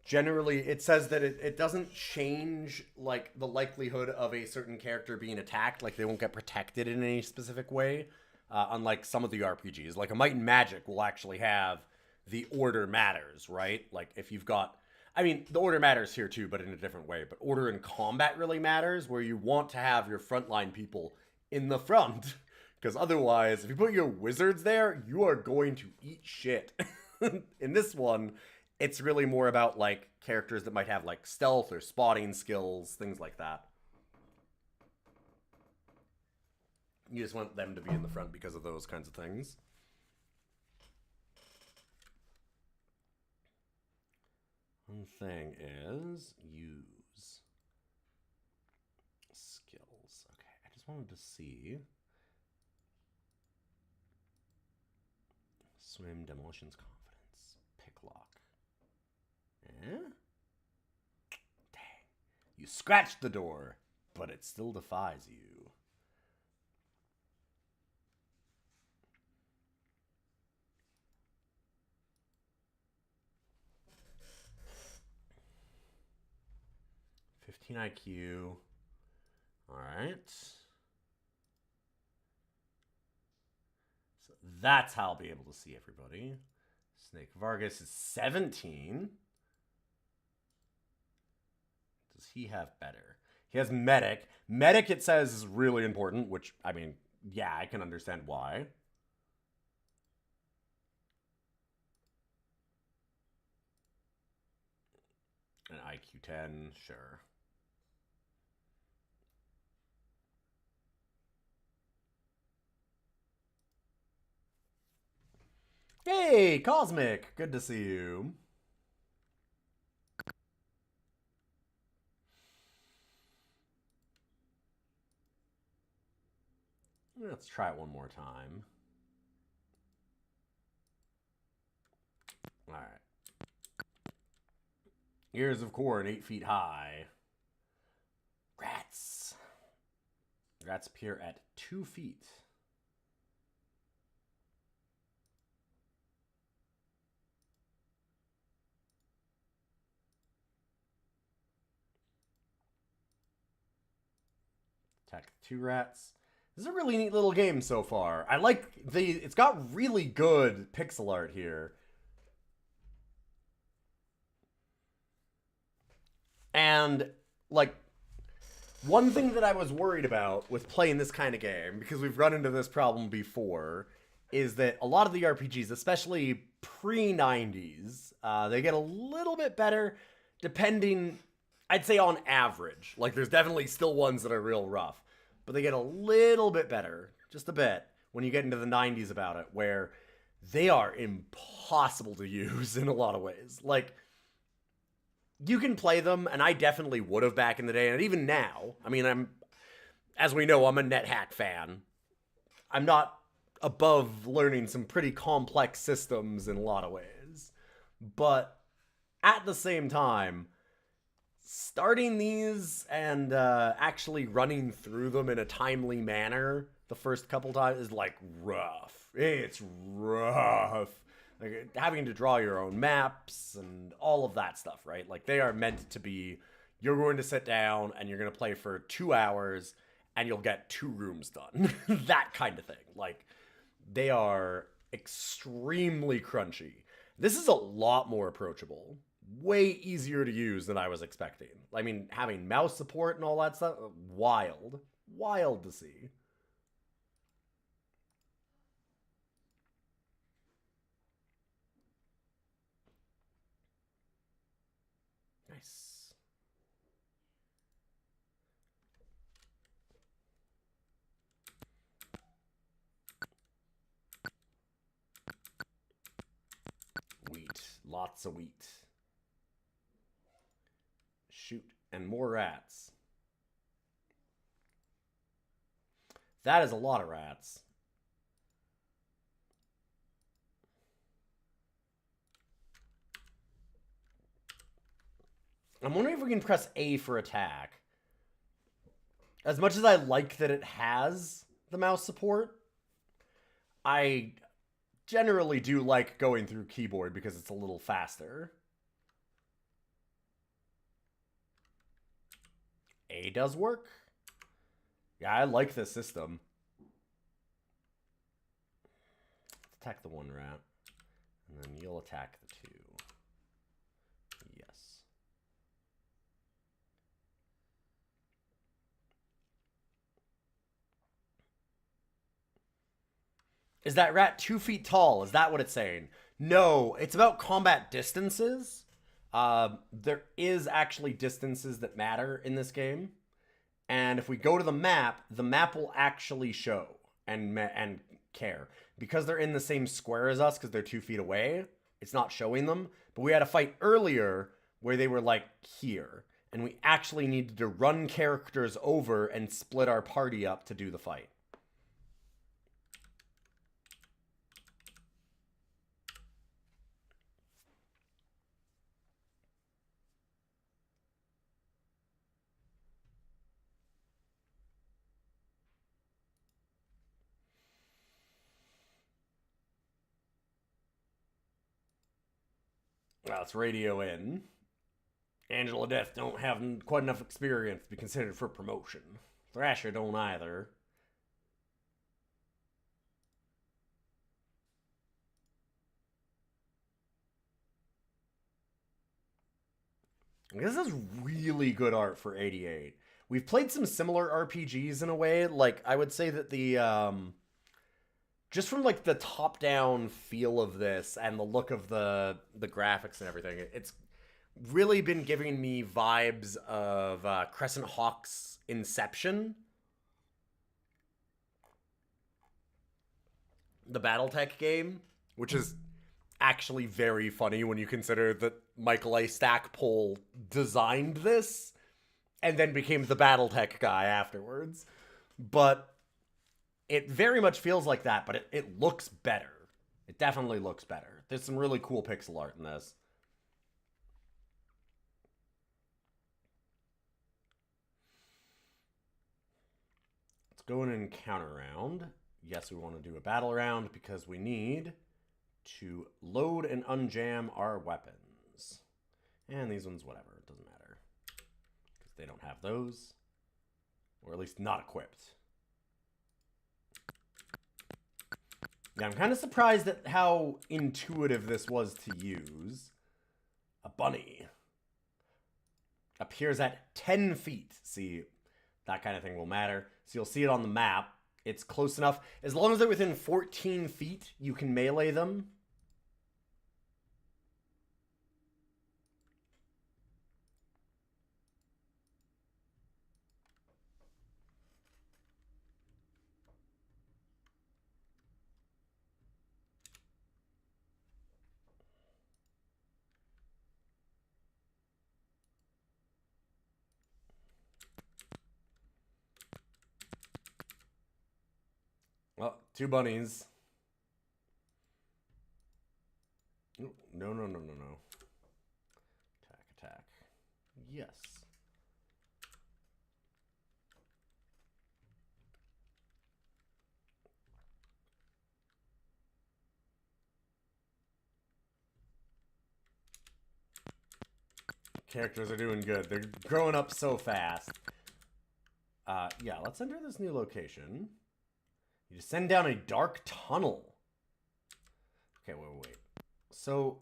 Generally, it says that it doesn't change, like, the likelihood of a certain character being attacked. Like, they won't get protected in any specific way. Unlike some of the RPGs. Like, a Might and Magic will actually have the order matters, right? Like, if you've got... I mean, the order matters here too, but in a different way. But order in combat really matters, where you want to have your frontline people in the front. Because otherwise, if you put your wizards there, you are going to eat shit. In this one... It's really more about, like, characters that might have, like, stealth or spotting skills, things like that. You just want them to be in the front because of those kinds of things. One thing is use skills. Okay, I just wanted to see. Swim, demolitions, confidence, pick lock. Eh? Dang. You scratched the door, but it still defies you. IQ. Alright. So that's how I'll be able to see everybody. Snake Vargas is 17. Does he have better? He has Medic. Medic, it says, is really important, which, I mean, yeah, I can understand why. An IQ 10, sure. Hey, Cosmic! Good to see you. Let's try it one more time. Alright. Ears of corn, 8 feet high. Rats. Rats appear at 2 feet. Attack 2 rats. This is a really neat little game so far. I like it's got really good pixel art here. And, like, one thing that I was worried about with playing this kind of game, because we've run into this problem before, is that a lot of the RPGs, especially pre-90s, they get a little bit better depending, I'd say on average. Like, there's definitely still ones that are real rough. But they get a little bit better, just a bit, when you get into the 90s about it, where they are impossible to use in a lot of ways. Like, you can play them, and I definitely would have back in the day, and even now. I mean, as we know, I'm a NetHack fan. I'm not above learning some pretty complex systems in a lot of ways. But at the same time, starting these and actually running through them in a timely manner the first couple times is, like, rough. It's rough. Like, having to draw your own maps and all of that stuff, right? Like, they are meant to be, you're going to sit down and you're going to play for 2 hours and you'll get 2 rooms done. That kind of thing. Like, they are extremely crunchy. This is a lot more approachable. Way easier to use than I was expecting. I mean, having mouse support and all that stuff, wild. Wild to see. Nice. Wheat. Lots of wheat. Shoot. And more rats. That is a lot of rats. I'm wondering if we can press A for attack. As much as I like that it has the mouse support, I generally do like going through keyboard because it's a little faster. A does work. Yeah, I like this system. Let's attack the 1 rat. And then you'll attack the 2. Yes. Is that rat 2 feet tall? Is that what it's saying? No, it's about combat distances. There is actually distances that matter in this game. And if we go to the map will actually show and care. Because they're in the same square as us, because they're 2 feet away, it's not showing them. But we had a fight earlier where they were like here. And we actually needed to run characters over and split our party up to do the fight. Well, it's radio in. Angela Death don't have quite enough experience to be considered for promotion. Thrasher don't either. This is really good art for 88. We've played some similar RPGs in a way. Like, I would say that the, just from, like, the top-down feel of this and the look of the graphics and everything, it's really been giving me vibes of Crescent Hawk's Inception. The Battletech game, which is actually very funny when you consider that Michael A. Stackpole designed this and then became the Battletech guy afterwards. But it very much feels like that, but it looks better. It definitely looks better. There's some really cool pixel art in this. Let's go in an encounter round. Yes, we want to do a battle round because we need to load and unjam our weapons. And these ones, whatever, it doesn't matter. Because they don't have those. Or at least not equipped. Yeah, I'm kind of surprised at how intuitive this was to use. A bunny appears at 10 feet. See, that kind of thing will matter. So you'll see it on the map. It's close enough. As long as they're within 14 feet, you can melee them. Well, 2 bunnies. No, no, no, no, no. Attack, attack. Yes. Characters are doing good. They're growing up so fast. Yeah, let's enter this new location. You descend down a dark tunnel. Okay, wait. So,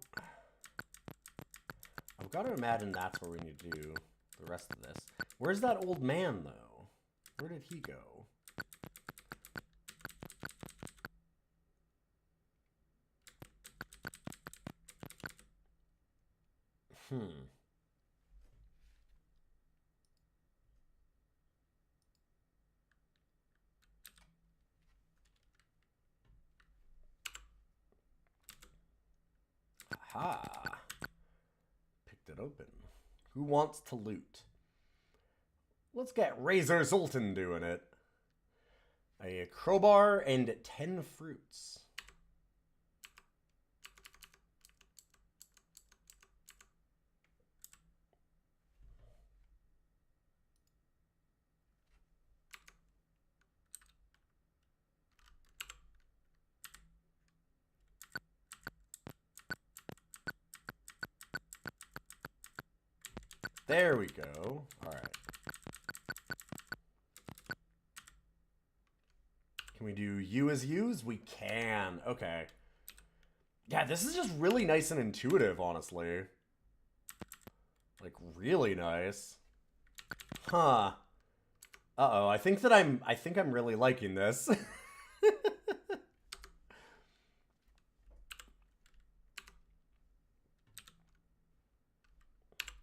I've got to imagine that's where we need to do the rest of this. Where's that old man, though? Where did he go? Aha. Picked it open. Who wants to loot? Let's get Razor Zoltan doing it. A crowbar and 10 fruits. There we go. All right. Can we do you as use? We can. Okay. Yeah, this is just really nice and intuitive, honestly. Like, really nice. Huh. Uh-oh, I think I'm really liking this.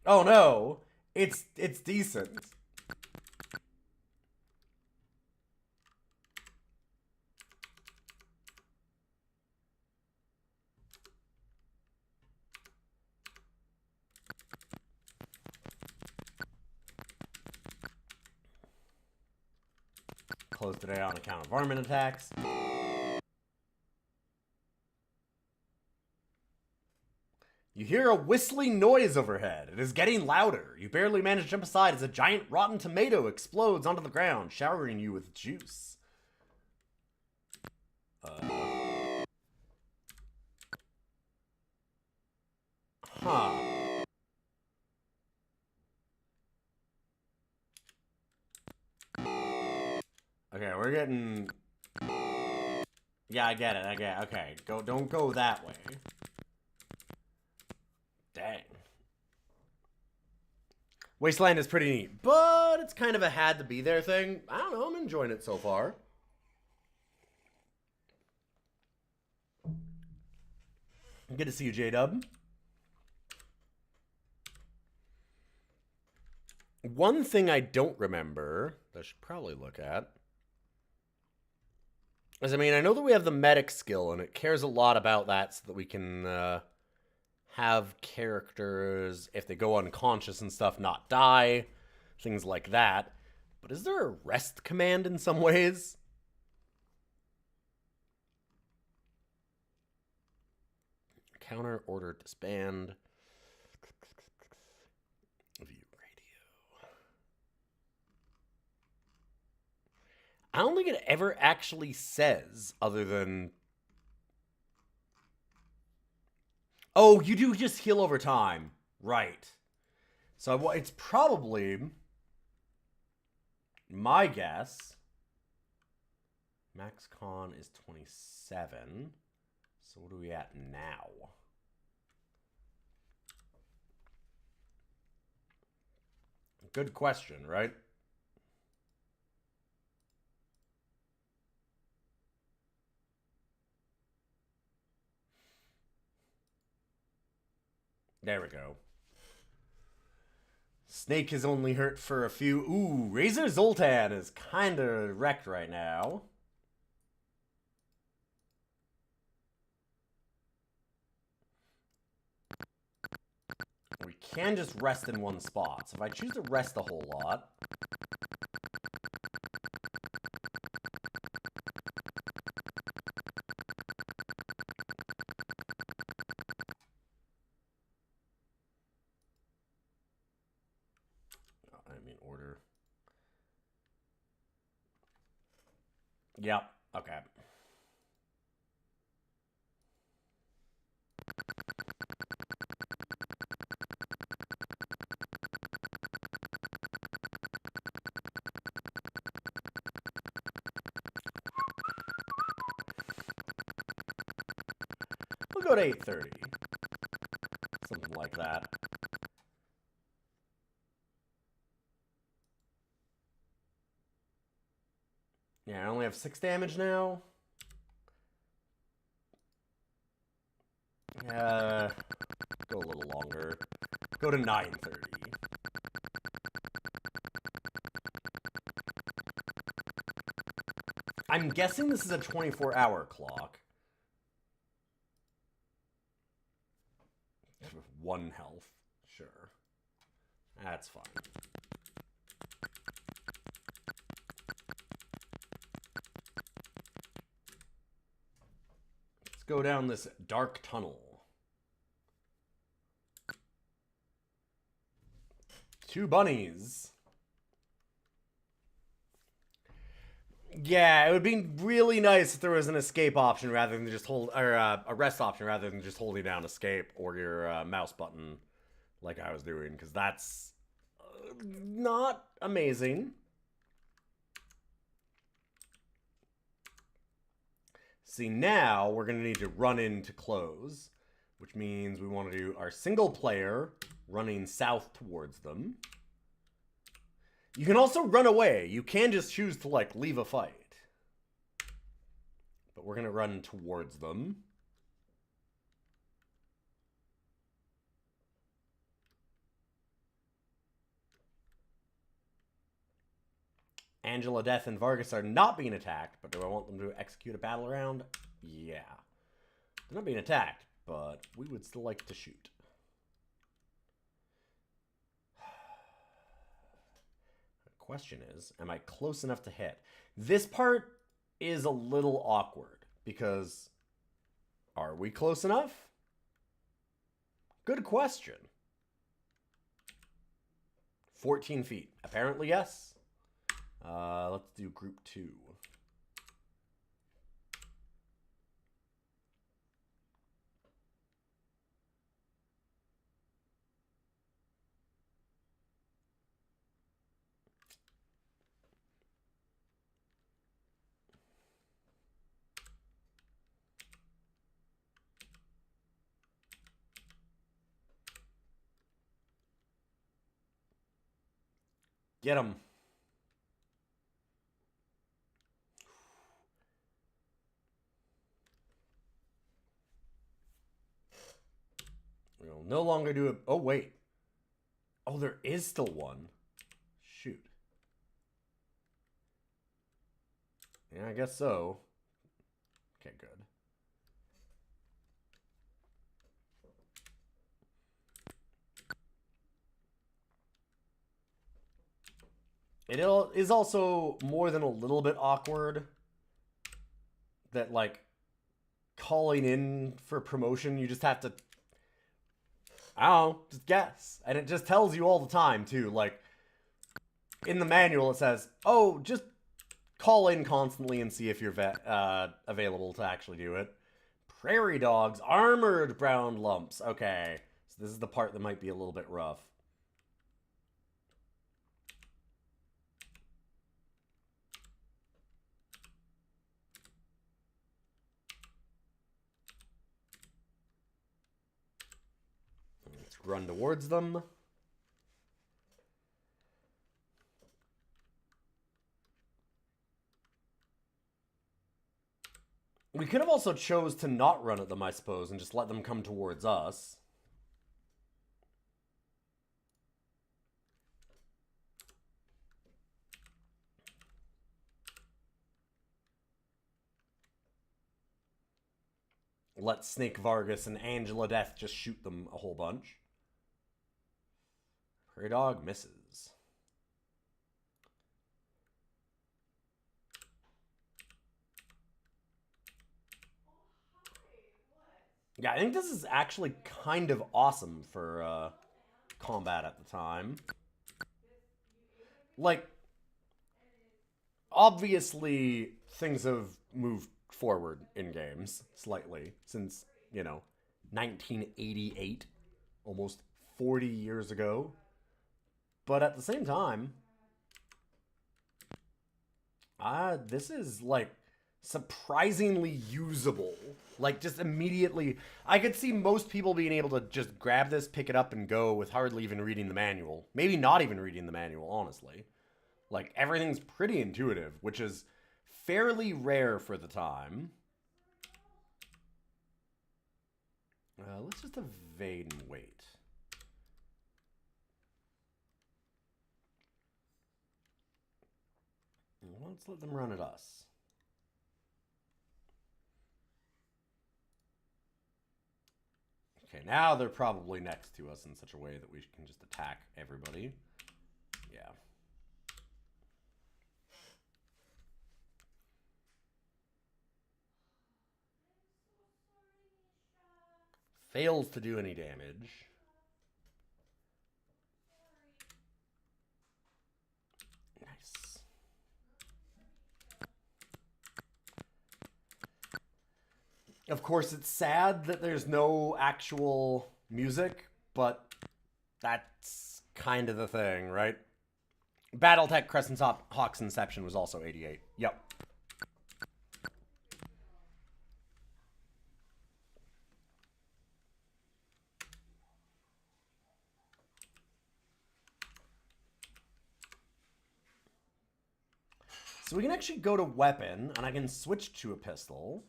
Oh no. It's decent. Closed today on account of varmint attacks. You hear a whistling noise overhead. It is getting louder. You barely manage to jump aside as a giant rotten tomato explodes onto the ground, showering you with juice. Huh. Okay, we're getting... Yeah, I get it. Okay, don't go that way. Dang. Wasteland is pretty neat, but it's kind of a had to be there thing. I don't know, I'm enjoying it so far. Good to see you, J-Dub. One thing I don't remember that I should probably look at is, I mean, I know that we have the medic skill, and it cares a lot about that so that we can have characters, if they go unconscious and stuff, not die. Things like that. But is there a rest command in some ways? Counter, order, disband. View radio. I don't think it ever actually says, other than... Oh, you do just heal over time. Right. So it's probably... My guess... Max con is 27. So what are we at now? Good question, right? There we go. Snake is only hurt for a few. Ooh, Razor Zoltan is kind of wrecked right now. We can just rest in one spot. So if I choose to rest a whole lot... I mean, order. Yep, okay. go to 8:30. Something like that. Yeah, I only have 6 damage now. Go a little longer. Go to 9:30. I'm guessing this is a 24-hour clock. 1 health. Sure. That's fine. Let's go down this dark tunnel. 2 bunnies. Yeah, it would be really nice if there was an escape option rather than just a rest option rather than just holding down escape or your mouse button like I was doing, because that's not amazing. See, now we're going to need to run in to close, which means we want to do our single player running south towards them. You can also run away. You can just choose to, like, leave a fight. But we're going to run towards them. Angela, Death, and Vargas are not being attacked, but do I want them to execute a battle round? Yeah. They're not being attacked, but we would still like to shoot. Question is, am I close enough to hit? This part is a little awkward because are we close enough? Good question. 14 feet. Apparently, yes. Let's do group 2. Get him. We'll no longer do it. Oh, wait. Oh, there is still one. Shoot. Yeah, I guess so. Okay, good. It is also more than a little bit awkward that, like, calling in for promotion, you just have to, I don't know, just guess. And it just tells you all the time, too. Like, in the manual, it says, oh, just call in constantly and see if you're available to actually do it. Prairie dogs, armored brown lumps. Okay, so this is the part that might be a little bit rough. Let's run towards them. We could have also chose to not run at them, I suppose, and just let them come towards us. Let Snake Vargas and Angela Death just shoot them a whole bunch. Prairie Dog misses. Yeah, I think this is actually kind of awesome for combat at the time. Like, obviously, things have moved forward in games slightly since, 1988, almost 40 years ago. But at the same time, this is, like, surprisingly usable. Like, just immediately, I could see most people being able to just grab this, pick it up, and go with hardly even reading the manual. Maybe not even reading the manual, honestly. Like, everything's pretty intuitive, which is fairly rare for the time. Let's just evade and wait. Let's let them run at us. Okay, now they're probably next to us in such a way that we can just attack everybody. Yeah. Fails to do any damage. Nice. Of course, it's sad that there's no actual music, but that's kind of the thing, right? Battletech Crescent Hawk's Inception was also 88. Yep. So we can actually go to weapon, and I can switch to a pistol.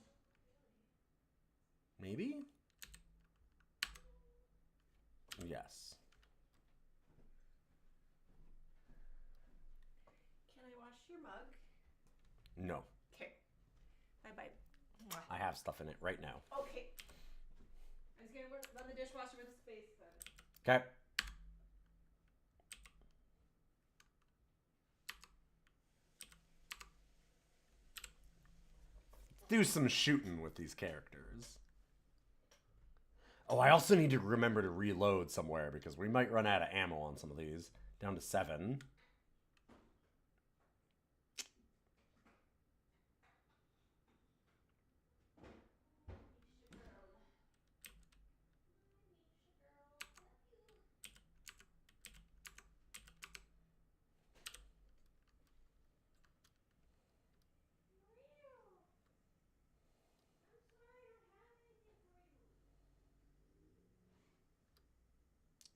Maybe? Yes. Can I wash your mug? No. Okay. Bye-bye. I have stuff in it right now. Okay. I was going to run the dishwasher with a space then. Okay. Do some shooting with these characters. Oh, I also need to remember to reload somewhere because we might run out of ammo on some of these. Down to 7.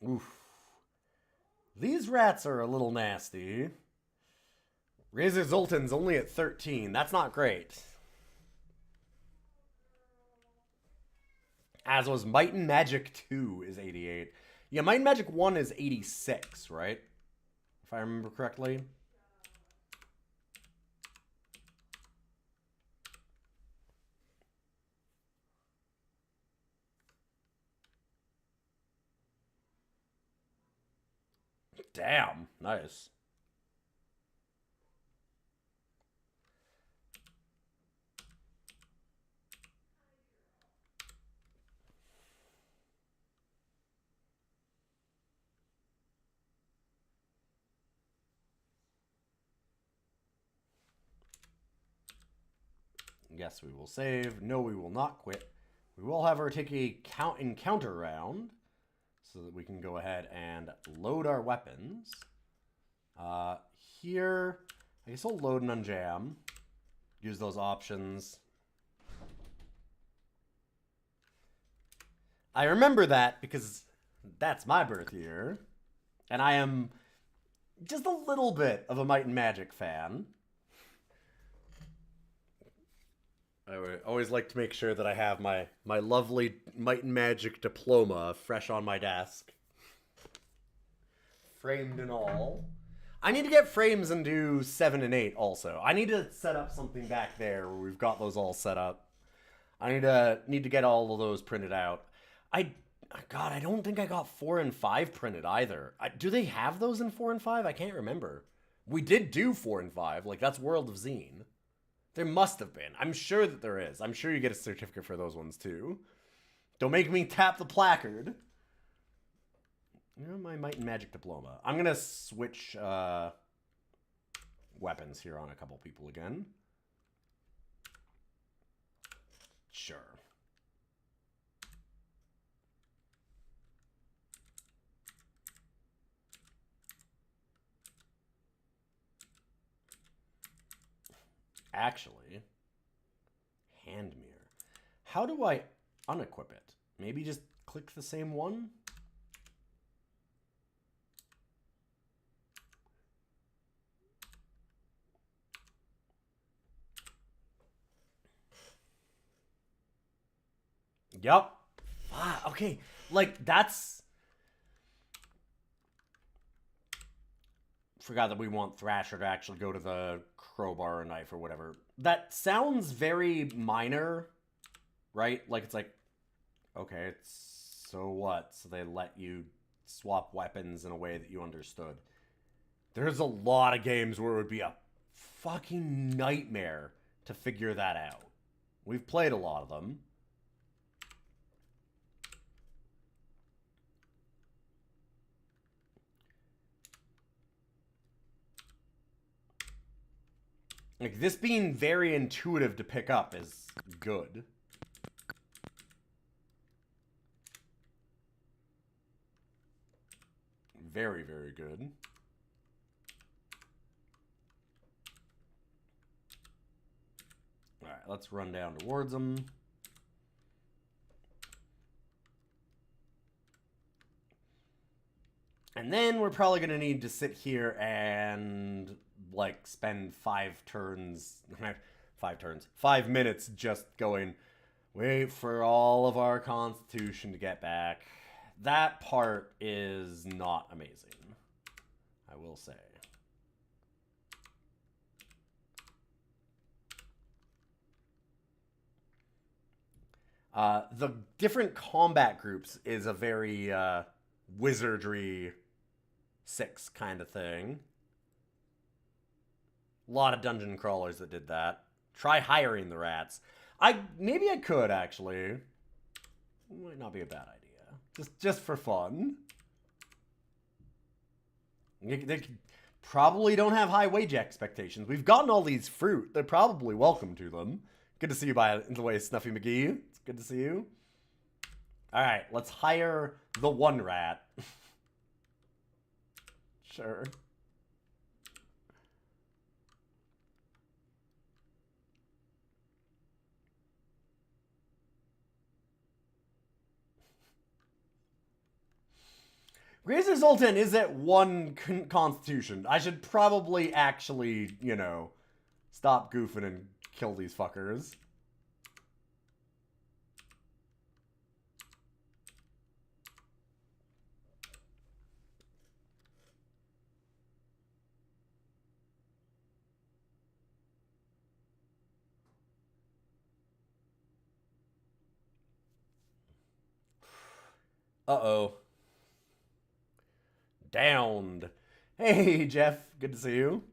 Oof. These rats are a little nasty. Razor Zoltan's only at 13. That's not great. As was Might and Magic 2 is 88. Yeah, Might and Magic 1 is 86, right? If I remember correctly. Damn, nice. Yes, we will save. No, we will not quit. We will have her take a encounter round so that we can go ahead and load our weapons. Here, I guess I'll load and unjam. Use those options. I remember that because that's my birth year. And I am just a little bit of a Might and Magic fan. I would always like to make sure that I have my lovely Might and Magic diploma fresh on my desk. Framed and all. I need to get frames and do 7 and 8 also. I need to set up something back there where we've got those all set up. I need to get all of those printed out. God, I don't think I got 4 and 5 printed either. Do they have those in 4 and 5? I can't remember. We did do 4 and 5. Like, that's World of Zine. There must have been. I'm sure that there is. I'm sure you get a certificate for those ones too. Don't make me tap the placard. You know, my Might and Magic diploma. I'm going to switch weapons here on a couple people again. Sure. Actually, hand mirror. How do I unequip it? Maybe just click the same one? Yup. Ah, okay. Like, that's... Forgot that we want Thrasher to actually go to the crowbar or knife or whatever. That sounds very minor, right? Like, it's like, okay, it's... So what? So they let you swap weapons in a way that you understood. There's a lot of games where it would be a fucking nightmare to figure that out. We've played a lot of them. Like, this being very intuitive to pick up is good. Very, very good. Alright, let's run down towards them. And then we're probably going to need to sit here and, like, spend 5 minutes just going, wait for all of our constitution to get back. That part is not amazing, I will say. The different combat groups is a very wizardry 6 kind of thing. A lot of dungeon crawlers that did that. Try hiring the rats. Maybe I could, actually. Might not be a bad idea. Just for fun. They probably don't have high wage expectations. We've gotten all these fruit. They're probably welcome to them. Good to see you, by the way, Snuffy McGee. It's good to see you. All right, let's hire the one rat. Sure. Grazer Zoltan is at 1 constitution. I should probably actually, you know, stop goofing and kill these fuckers. Uh-oh. Downed. Hey, Jeff. Good to see you.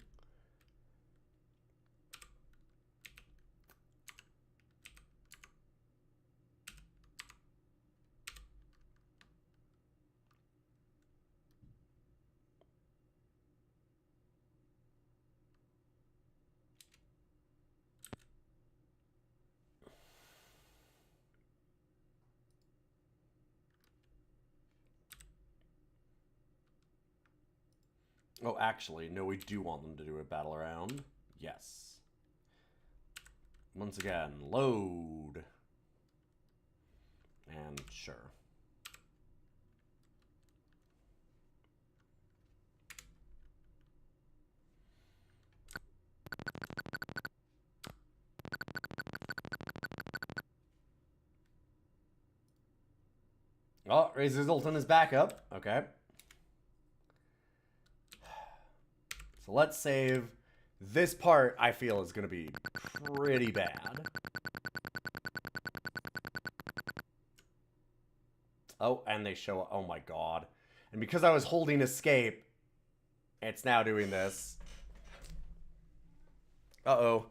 Oh, actually, no, we do want them to do a battle round. Yes. Once again, load. And sure. Oh, Razor Zoltan is back up. Okay. So let's save. This part, I feel, is going to be pretty bad. Oh, and they show up. Oh my god. And because I was holding escape, it's now doing this. Uh-oh.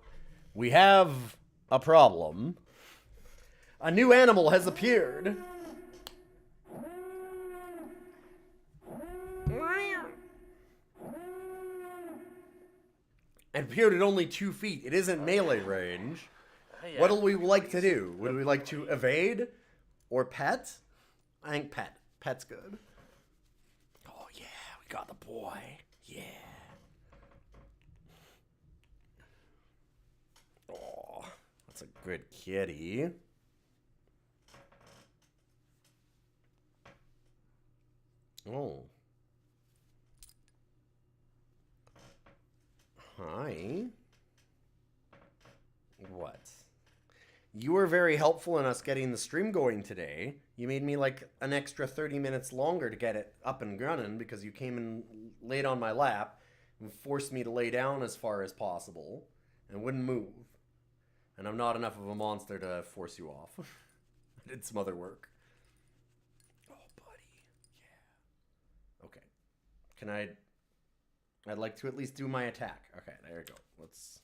We have a problem. A new animal has appeared. It appeared at only 2 feet. It isn't melee range. Yeah. What do we like to do? Would we like to evade? Or pet? I think pet. Pet's good. Oh yeah, we got the boy. Yeah. Oh, That's a good kitty. Oh. Hi. What? You were very helpful in us getting the stream going today. You made me like an extra 30 minutes longer to get it up and running because you came and laid on my lap and forced me to lay down as far as possible and wouldn't move. And I'm not enough of a monster to force you off. I did some other work. Oh, buddy. Yeah. Okay. Can I'd like to at least do my attack. Okay, there we go. Let's...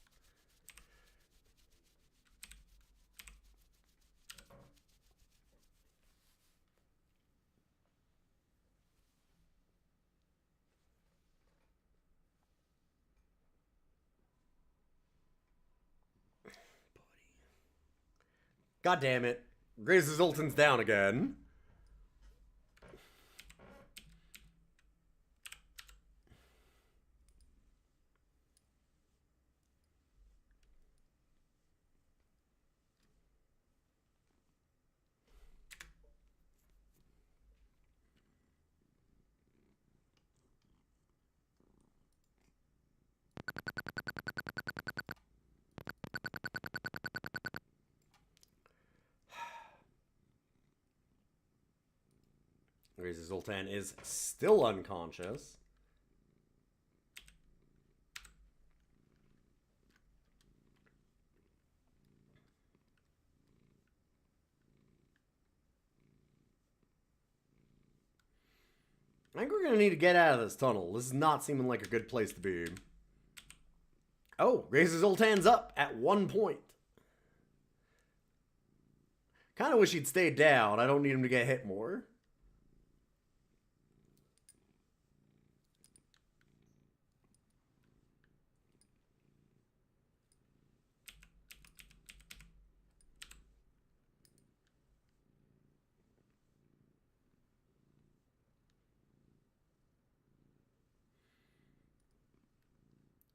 God damn it. Grazes Zoltan's down again. Grazes Zoltan is still unconscious. I think we're going to need to get out of this tunnel. This is not seeming like a good place to be. Oh, Grazes Zoltan's up at 1 point. Kind of wish he'd stayed down. I don't need him to get hit more.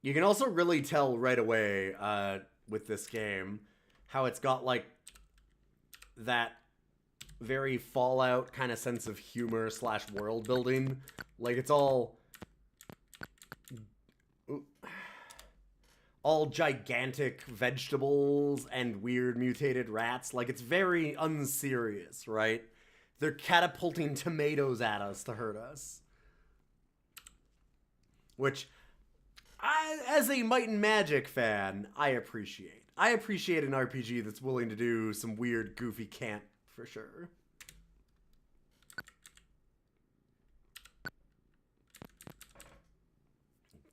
You can also really tell right away with this game how it's got like that very Fallout kind of sense of humor / world building. Like it's all gigantic vegetables and weird mutated rats. Like it's very unserious, right? They're catapulting tomatoes at us to hurt us. Which, as a Might and Magic fan, I appreciate. I appreciate an RPG that's willing to do some weird, goofy cant, for sure.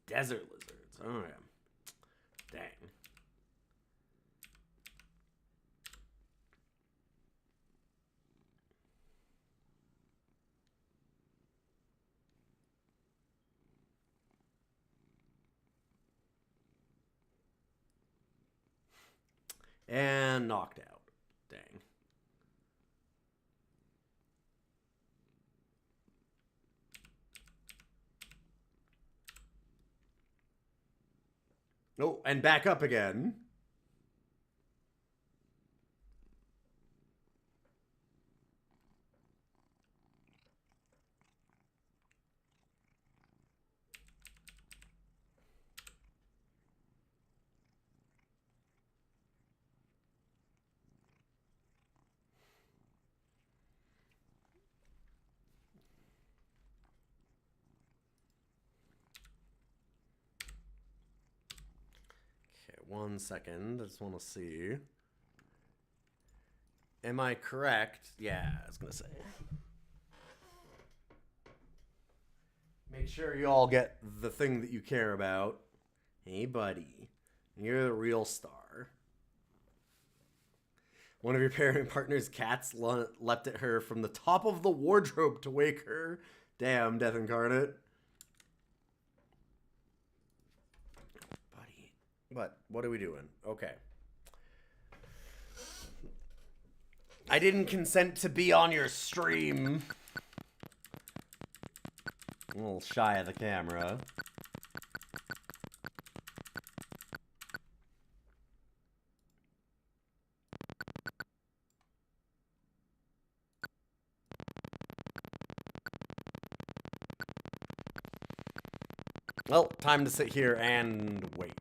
Desert lizards. Oh, yeah. Dang. And knocked out. Dang. Oh, and back up again. Okay, 1 second. I just want to see. Am I correct? Yeah, I was going to say. Make sure you all get the thing that you care about. Hey, buddy. You're the real star. One of your pairing partner's cats leapt at her from the top of the wardrobe to wake her. Damn, Death Incarnate. Buddy. What are we doing? Okay. I didn't consent to be on your stream. A little shy of the camera. Well, time to sit here and wait.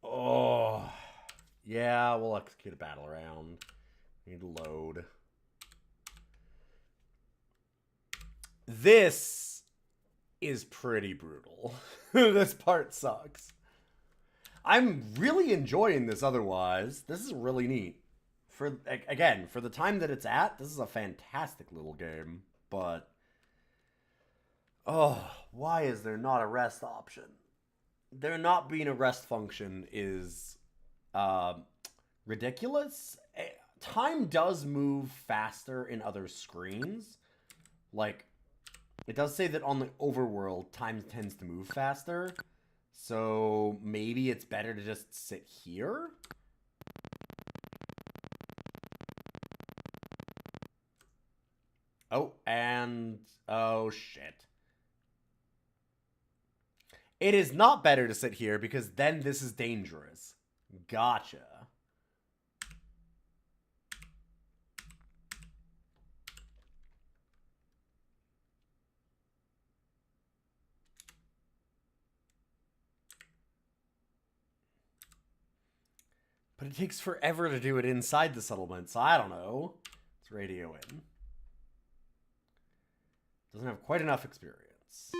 Oh, yeah, we'll execute a battle round. Need to load. This is pretty brutal. This part sucks. I'm really enjoying this otherwise. This is really neat. Again, for the time that it's at, this is a fantastic little game. But, oh, why is there not a rest option? There not being a rest function is ridiculous. Time does move faster in other screens. Like, it does say that on the overworld, time tends to move faster. So maybe it's better to just sit here? Oh, and... oh, shit. It is not better to sit here because then this is dangerous. Gotcha. But it takes forever to do it inside the settlement, so I don't know. Let's radio in. Doesn't have quite enough experience.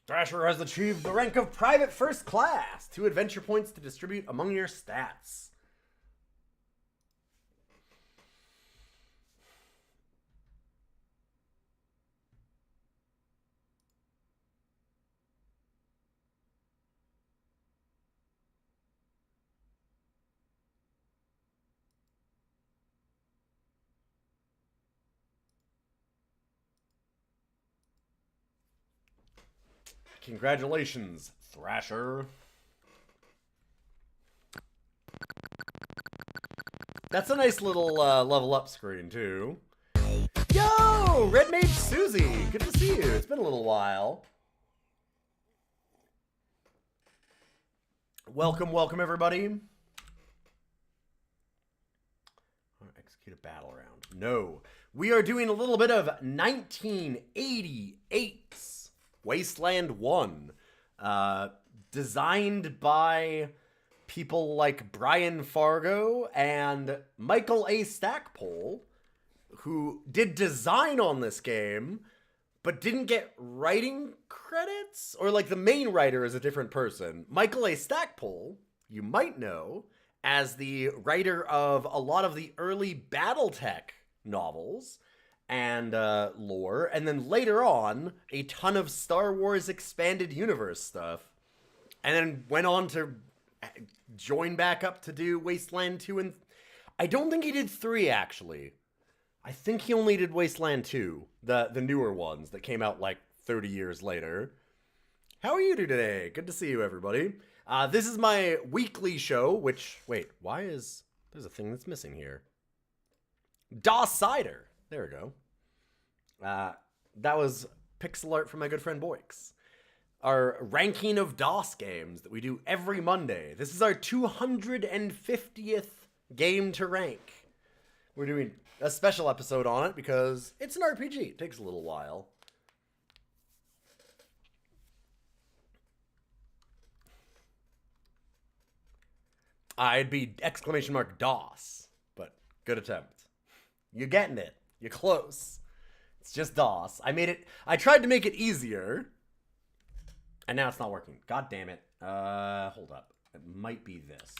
Thrasher has achieved the rank of Private First Class. 2 adventure points to distribute among your stats. Congratulations, Thrasher. That's a nice little level up screen, too. Yo! Red Mage Susie! Good to see you. It's been a little while. Welcome, welcome, everybody. Execute a battle round. No. We are doing a little bit of 1988's Wasteland 1. Designed by people like Brian Fargo and Michael A. Stackpole, who did design on this game, but didn't get writing credits? Or, like, the main writer is a different person. Michael A. Stackpole, you might know, as the writer of a lot of the early BattleTech novels and lore, and then later on, a ton of Star Wars Expanded Universe stuff, and then went on to join back up to do Wasteland 2, and I don't think he did 3, actually. I think he only did Wasteland 2, the newer ones that came out like 30 years later. How are you today? Good to see you, everybody. This is my weekly show, which, wait, there's a thing that's missing here. DOScider. There we go. That was pixel art from my good friend Boix. Our ranking of DOS games that we do every Monday. This is our 250th game to rank. We're doing a special episode on it because it's an RPG. It takes a little while. I'd be !DOS, but good attempt. You're getting it. You're close. It's just DOS. I tried to make it easier, and now it's not working. God damn it. Hold up. It might be this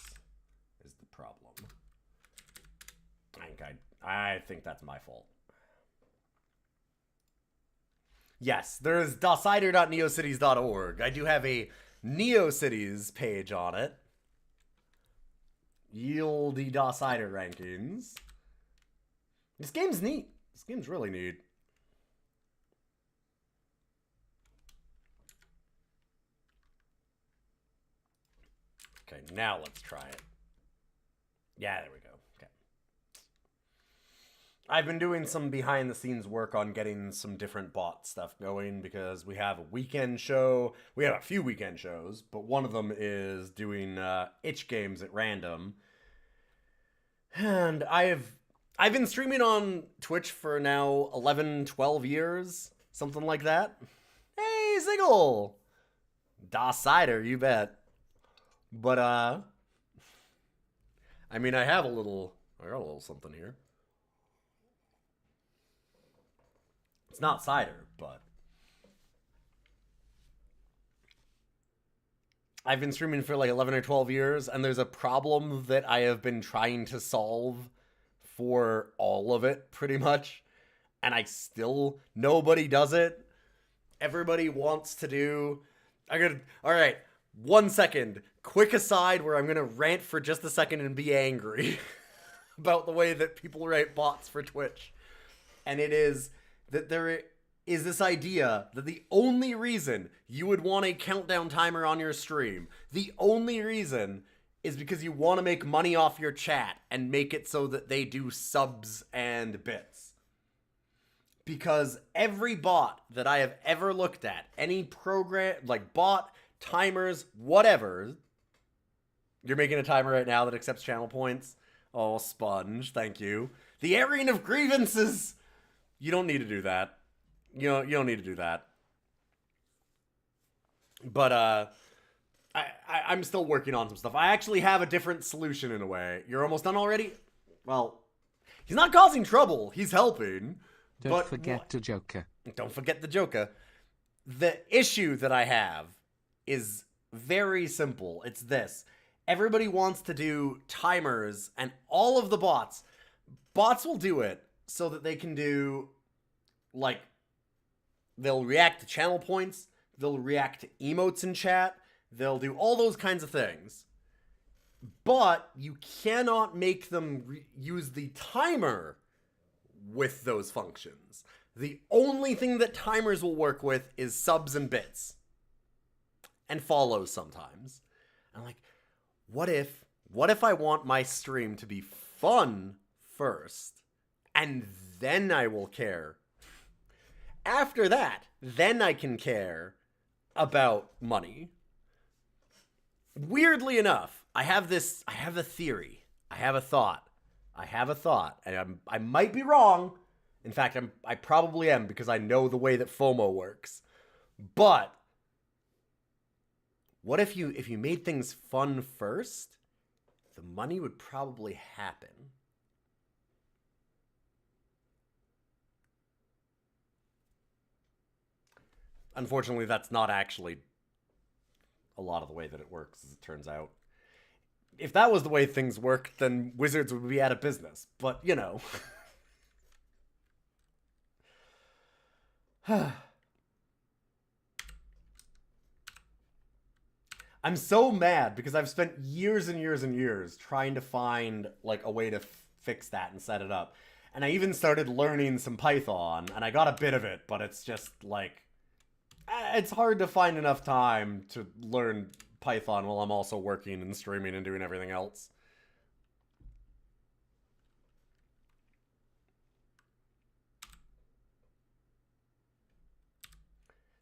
is the problem. I think that's my fault. Yes, there's DOScider.neocities.org. I do have a NeoCities page on it. Yieldy DOScider rankings. This game's neat. This game's really neat. Okay, now let's try it. Yeah, there we go. Okay. I've been doing some behind-the-scenes work on getting some different bot stuff going because we have a weekend show. We have a few weekend shows, but one of them is doing itch games at random. And I've been streaming on Twitch for now 11, 12 years, something like that. Hey, Ziggle! DOScider, you bet. But, I mean, I got a little something here. It's not cider, but I've been streaming for like 11 or 12 years, and there's a problem that I have been trying to solve for all of it, pretty much. And nobody does it. Everybody wants to do... Alright, 1 second. Quick aside where I'm gonna rant for just a second and be angry about the way that people write bots for Twitch. And it is that there is this idea that the only reason you would want a countdown timer on your stream, the only reason is because you want to make money off your chat and make it so that they do subs and bits. Because every bot that I have ever looked at, any program, like bot, timers, whatever. You're making a timer right now that accepts channel points. Oh, Sponge, thank you. The airing of grievances! You don't need to do that. You don't need to do that. But, I'm still working on some stuff. I actually have a different solution in a way. You're almost done already? Well, he's not causing trouble. He's helping. Don't forget the Joker. Don't forget the Joker. The issue that I have is very simple. It's this. Everybody wants to do timers, and all of the bots will do it so that they can do, like, they'll react to channel points, they'll react to emotes in chat, they'll do all those kinds of things. But you cannot make them use the timer with those functions. The only thing that timers will work with is subs and bits. And follows sometimes. I'm like, what if I want my stream to be fun first, and then I will care? After that, then I can care about money. Weirdly enough, I have a theory. I have a thought, and I might be wrong. In fact, I probably am, because I know the way that FOMO works. But what if you made things fun first? The money would probably happen. Unfortunately, that's not actually a lot of the way that it works, as it turns out. If that was the way things worked, then Wizards would be out of business. But, you know. I'm so mad because I've spent years and years and years trying to find, like, a way to fix that and set it up. And I even started learning some Python, and I got a bit of it, but it's just, like, it's hard to find enough time to learn Python while I'm also working and streaming and doing everything else.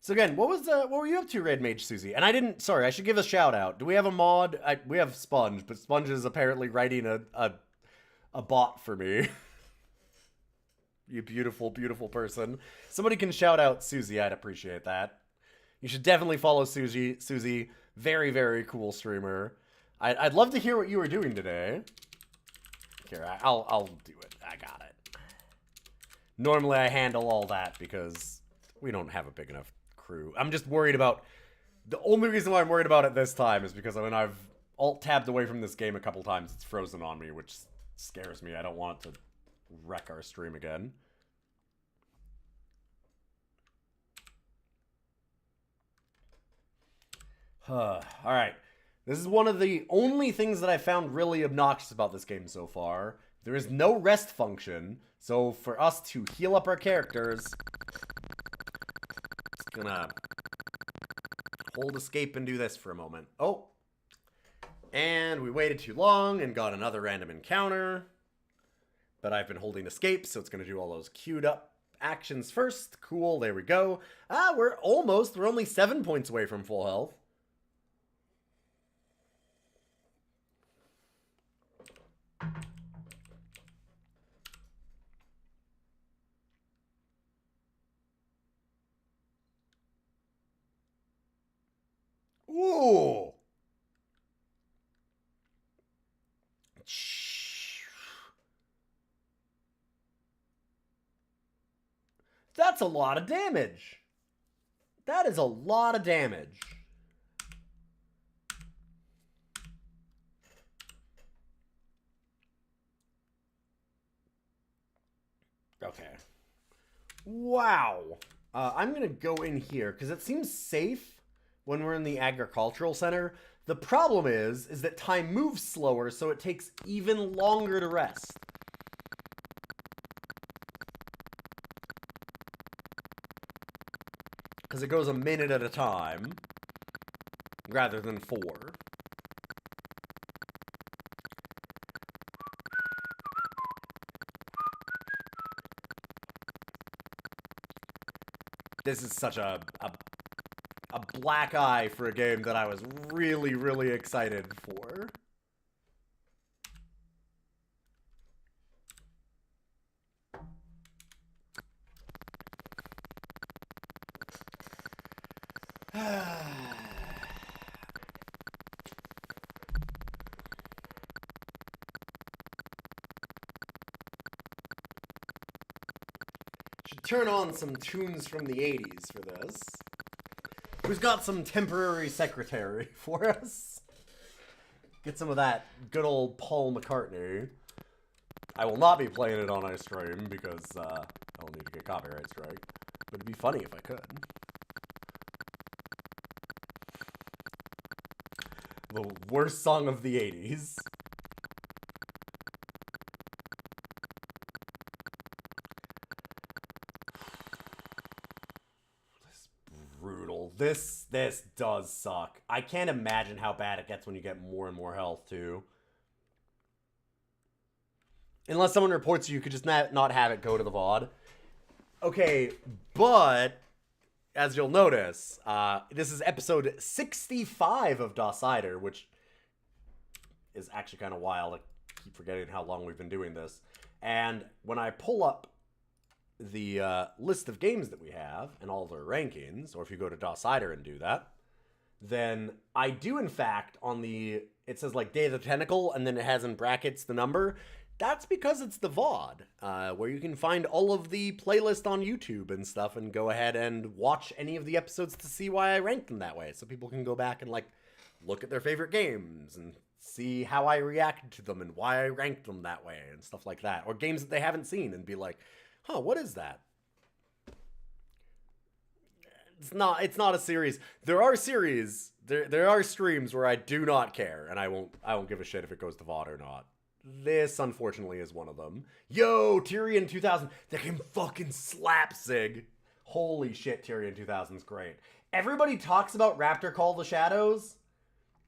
So again, what were you up to, Red Mage Susie? And I should give a shout out. Do we have a mod? We have Sponge, but Sponge is apparently writing a bot for me. You beautiful, beautiful person. Somebody can shout out Susie, I'd appreciate that. You should definitely follow Susie. Susie, very, very cool streamer. I'd love to hear what you were doing today. Here, I'll do it. I got it. Normally I handle all that because we don't have a big enough crew. I'm just worried about... The only reason why I'm worried about it this time is because when I've alt-tabbed away from this game a couple times, it's frozen on me, which scares me. I don't want it to wreck our stream again. Alright. This is one of the only things that I found really obnoxious about this game so far. There is no rest function, so for us to heal up our characters, it's gonna hold escape and do this for a moment. Oh! And we waited too long and got another random encounter. But I've been holding escape, so it's going to do all those queued up actions first. Cool, there we go. We're only 7 points away from full health. Ooh. That's a lot of damage. That is a lot of damage. Okay. Wow. I'm going to go in here because it seems safe when we're in the agricultural center. The problem is that time moves slower, so it takes even longer to rest. Because it goes a minute at a time, rather than 4. This is such a black eye for a game that I was really, really excited for. Should turn on some tunes from the 80s for this. Who's got some temporary secretary for us? Get some of that good old Paul McCartney. I will not be playing it on my stream because I'll need to get copyright strike. But it'd be funny if I could. The worst song of the 80s. This does suck. I can't imagine how bad it gets when you get more and more health, too. Unless someone reports you could just not have it go to the VOD. Okay, but, as you'll notice, this is episode 65 of DOScider, which is actually kind of wild. I keep forgetting how long we've been doing this. And when I pull up the list of games that we have and all their rankings, or if you go to DOScider and do that, then I do in fact it says like Day of the Tentacle and then it has in brackets the number. That's because it's the VOD, where you can find all of the playlist on YouTube and stuff and go ahead and watch any of the episodes to see why I ranked them that way. So people can go back and like look at their favorite games and see how I reacted to them and why I ranked them that way and stuff like that. Or games that they haven't seen and be like, huh, what is that? It's not a series. There are streams where I do not care, and I won't give a shit if it goes to VOD or not. This, unfortunately, is one of them. Yo, Tyrion 2000. That game fucking slaps, Sig. Holy shit, Tyrion 2000 is great. Everybody talks about Raptor Call of the Shadows,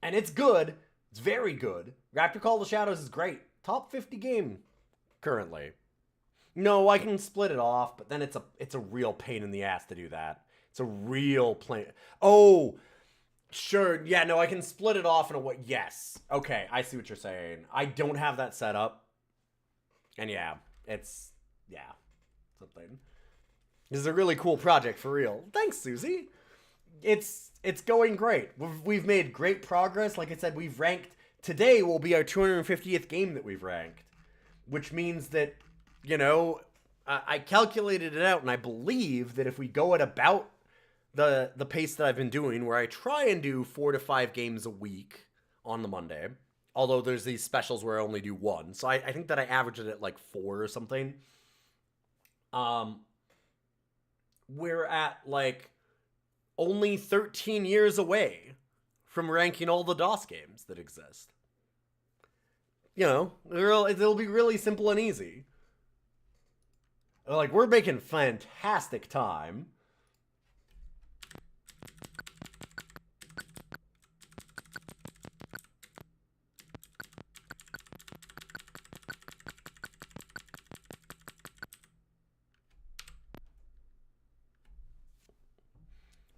and it's good. It's very good. Raptor Call of the Shadows is great. Top 50 game currently. No, I can split it off, but then it's a real pain in the ass to do that. It's a real pain. Oh, sure. Yeah, no, I can split it off in a way. Yes. Okay, I see what you're saying. I don't have that set up. And yeah, it's something. This is a really cool project for real. Thanks, Susie. It's going great. We've made great progress. Like I said, we've ranked. Today will be our 250th game that we've ranked, which means that, you know, I calculated it out, and I believe that if we go at about the pace that I've been doing, where I try and do 4 to 5 games a week on the Monday, although there's these specials where I only do 1, so I think that I average it at like 4 or something. We're at like only 13 years away from ranking all the DOS games that exist. You know, it'll be really simple and easy. Like, we're making fantastic time.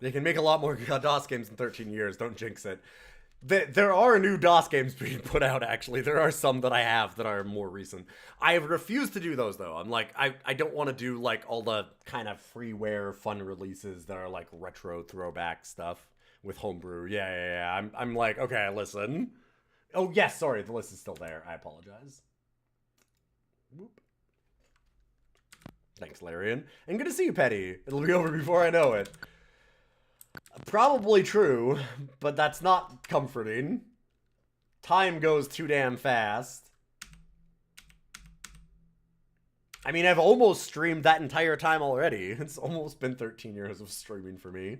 They can make a lot more DOS games in 13 years. Don't jinx it. There are new DOS games being put out, actually. There are some that I have that are more recent. I have refused to do those, though. I'm like, I don't want to do, like, all the kind of freeware fun releases that are, like, retro throwback stuff with homebrew. Yeah. I'm like, okay, listen. Oh, yes, sorry, the list is still there. I apologize. Whoop. Thanks, Larian. And good to see you, Petty. It'll be over before I know it. Probably true, but that's not comforting. Time goes too damn fast. I mean, I've almost streamed that entire time already. It's almost been 13 years of streaming for me.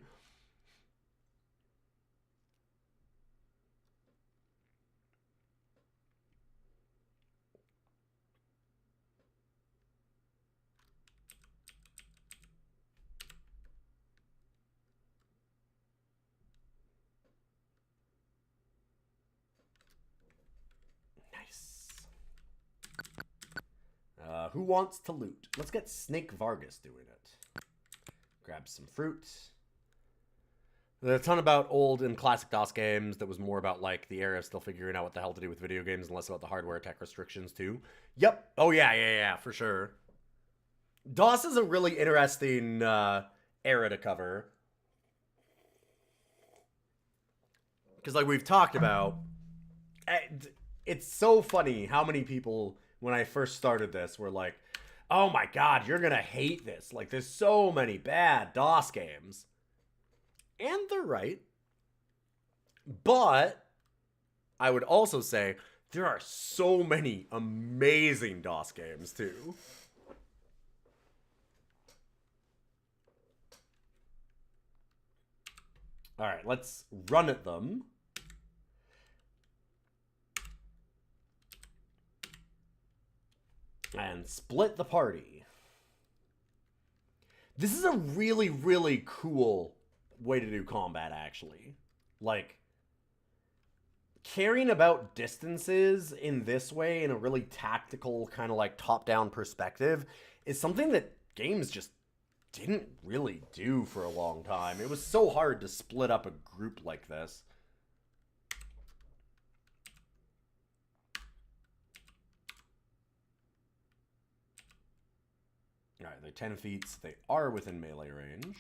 Who wants to loot? Let's get Snake Vargas doing it. Grab some fruit. There's a ton about old and classic DOS games that was more about, like, the era of still figuring out what the hell to do with video games and less about the hardware tech restrictions, too. Yep. Oh, yeah, for sure. DOS is a really interesting era to cover. Because, like we've talked about, it's so funny how many people, when I first started this, were like, oh my god, you're gonna hate this. Like, there's so many bad DOS games. And they're right. But I would also say there are so many amazing DOS games, too. Alright, let's run at them. And split the party. This is a really, really cool way to do combat, actually. Like, caring about distances in this way, in a really tactical, kind of like top-down perspective, is something that games just didn't really do for a long time. It was so hard to split up a group like this. Alright, they're 10 feet. So they are within melee range.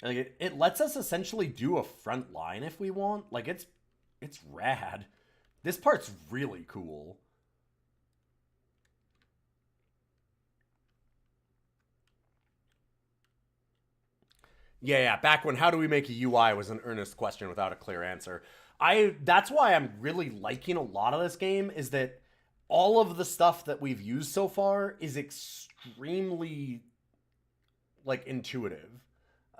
Like, it lets us essentially do a front line if we want. Like, it's rad. This part's really cool. Yeah, back when how do we make a UI was an earnest question without a clear answer. That's why I'm really liking a lot of this game, is that all of the stuff that we've used so far is extremely, like, intuitive.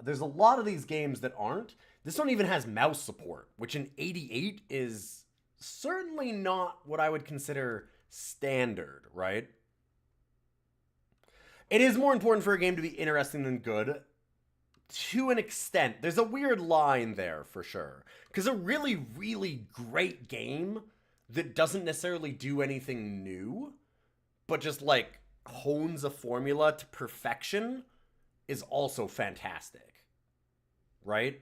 There's a lot of these games that aren't. This one even has mouse support, which in 88 is certainly not what I would consider standard, right? It is more important for a game to be interesting than good, to an extent. There's a weird line there, for sure. Because a really, really great game that doesn't necessarily do anything new, but just, like, hones a formula to perfection, is also fantastic. Right?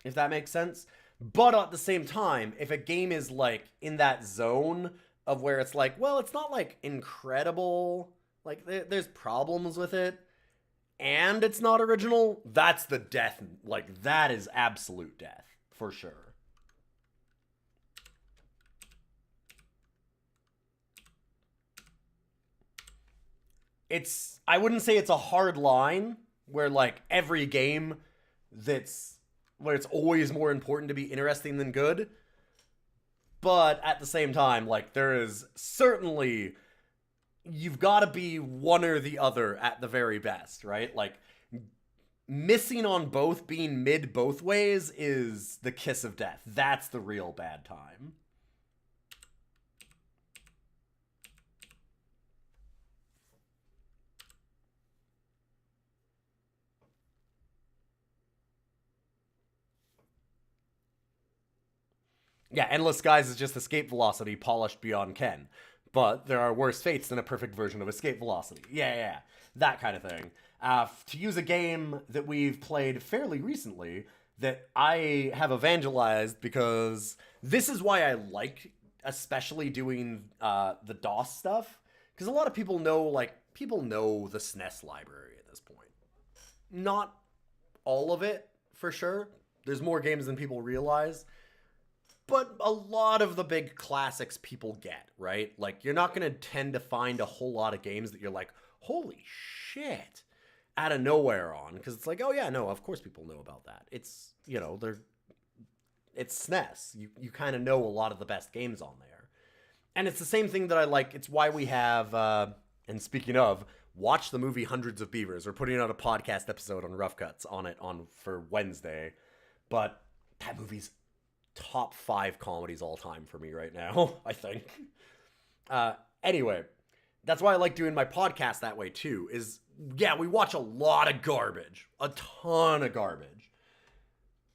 If that makes sense. But at the same time, if a game is, like, in that zone of where it's like, well, it's not, like, incredible, like, there's problems with it, and it's not original, that's the death. Like, that is absolute death, for sure. I wouldn't say it's a hard line where, like, every game where it's always more important to be interesting than good. But at the same time, like, there is certainly, you've got to be one or the other at the very best, right? Like, missing on both, being mid both ways, is the kiss of death. That's the real bad time. Yeah, Endless Skies is just escape velocity polished beyond Ken. but there are worse fates than a perfect version of escape velocity. Yeah. That kind of thing. To use a game that we've played fairly recently that I have evangelized, because this is why I like especially doing the DOS stuff, because a lot of people know the SNES library at this point. Not all of it, for sure. There's more games than people realize. But a lot of the big classics people get, right? Like, you're not going to tend to find a whole lot of games that you're like, holy shit, out of nowhere on. Because it's like, oh yeah, no, of course people know about that. It's, it's SNES. You kind of know a lot of the best games on there. And it's the same thing that I like. It's why we have, and speaking of, watch the movie Hundreds of Beavers. We're putting out a podcast episode on Rough Cuts for Wednesday. But that movie's top 5 comedies all time for me right now, I think. Anyway, that's why I like doing my podcast that way too, is, yeah, we watch a lot of garbage. A ton of garbage.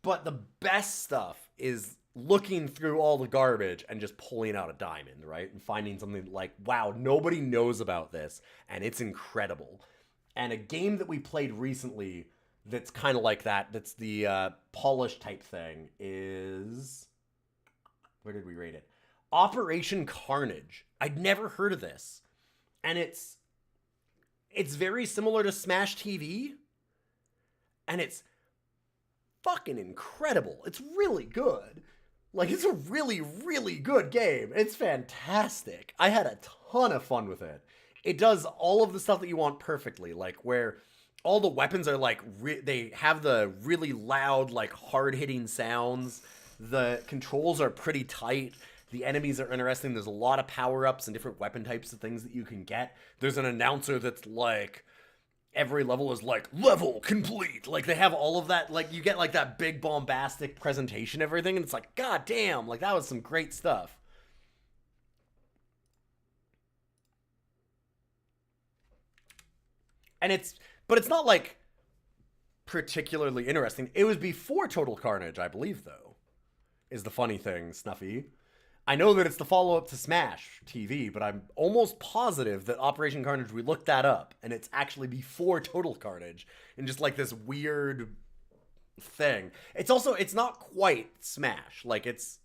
But the best stuff is looking through all the garbage and just pulling out a diamond, right? And finding something like, wow, nobody knows about this, and it's incredible. And a game that we played recently that's kind of like that, that's the polish type thing, is... Where did we rate it? Operation Carnage. I'd never heard of this. And it's very similar to Smash TV. And it's fucking incredible. It's really good. Like, it's a really, really good game. It's fantastic. I had a ton of fun with it. It does all of the stuff that you want perfectly, like where all the weapons are like, they have the really loud, like hard-hitting sounds. The controls are pretty tight. The enemies are interesting. There's a lot of power-ups and different weapon types of things that you can get. There's an announcer that's like, every level is like, level complete. Like, they have all of that. Like, you get like that big bombastic presentation, everything. And it's like, god damn, like that was some great stuff. And but it's not like particularly interesting. It was before Total Carnage, I believe, though, is the funny thing, Snuffy. I know that it's the follow-up to Smash TV, but I'm almost positive that Operation Carnage, we looked that up, and it's actually before Total Carnage, and just like this weird thing. It's not quite Smash. Like, it's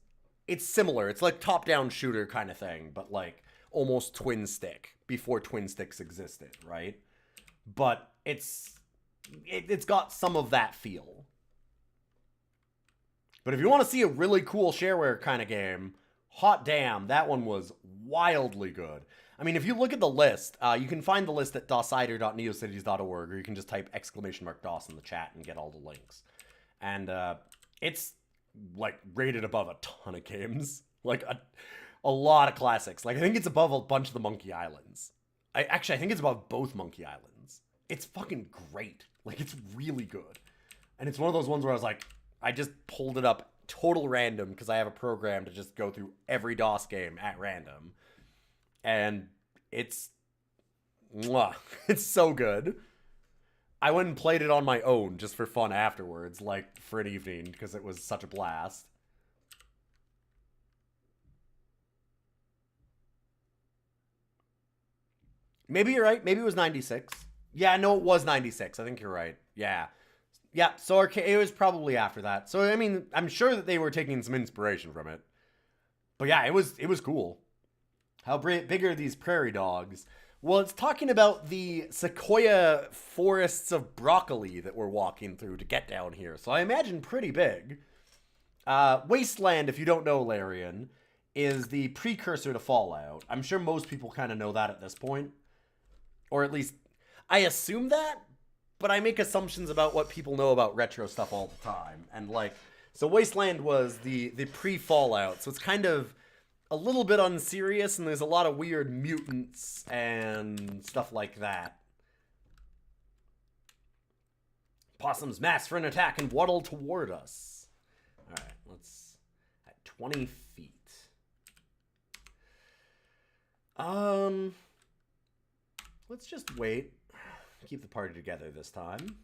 similar. It's like top-down shooter kind of thing, but like almost twin stick, before twin sticks existed, right? But it's got some of that feel. But if you want to see a really cool shareware kind of game, hot damn, that one was wildly good. I mean, if you look at the list, you can find the list at DOScider.neocities.org, or you can just type !DOS in the chat and get all the links. And it's like rated above a ton of games, like a lot of classics. Like, I think it's above a bunch of the Monkey Islands. I think it's above both Monkey Islands. It's fucking great. Like, it's really good. And it's one of those ones where I was like, I just pulled it up total random because I have a program to just go through every DOS game at random. And it's so good. I went and played it on my own just for fun afterwards, like for an evening, because it was such a blast. Maybe you're right. Maybe it was 96. Yeah, no, it was 96. I think you're right. Yeah. Yeah, so it was probably after that. So, I mean, I'm sure that they were taking some inspiration from it. But yeah, it was cool. How big are these prairie dogs? Well, it's talking about the sequoia forests of broccoli that we're walking through to get down here. So I imagine pretty big. Wasteland, if you don't know, Larian, is the precursor to Fallout. I'm sure most people kind of know that at this point. Or at least, I assume that, but I make assumptions about what people know about retro stuff all the time. And like, so Wasteland was the pre-Fallout, so it's kind of a little bit unserious, and there's a lot of weird mutants and stuff like that. Possums mass for an attack and waddle toward us. Alright, let's... at 20 feet. Let's just wait. Keep the party together this time.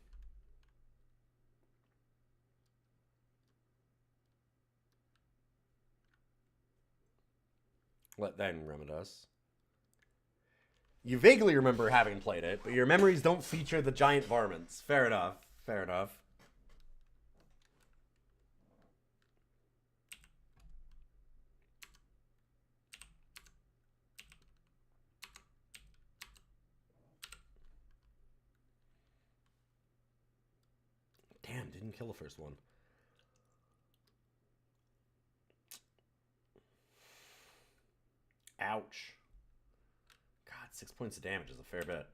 Let them remedy us. You vaguely remember having played it, but your memories don't feature the giant varmints. Fair enough. Fair enough. Damn, didn't kill the first one. Ouch. God, 6 points of damage is a fair bit.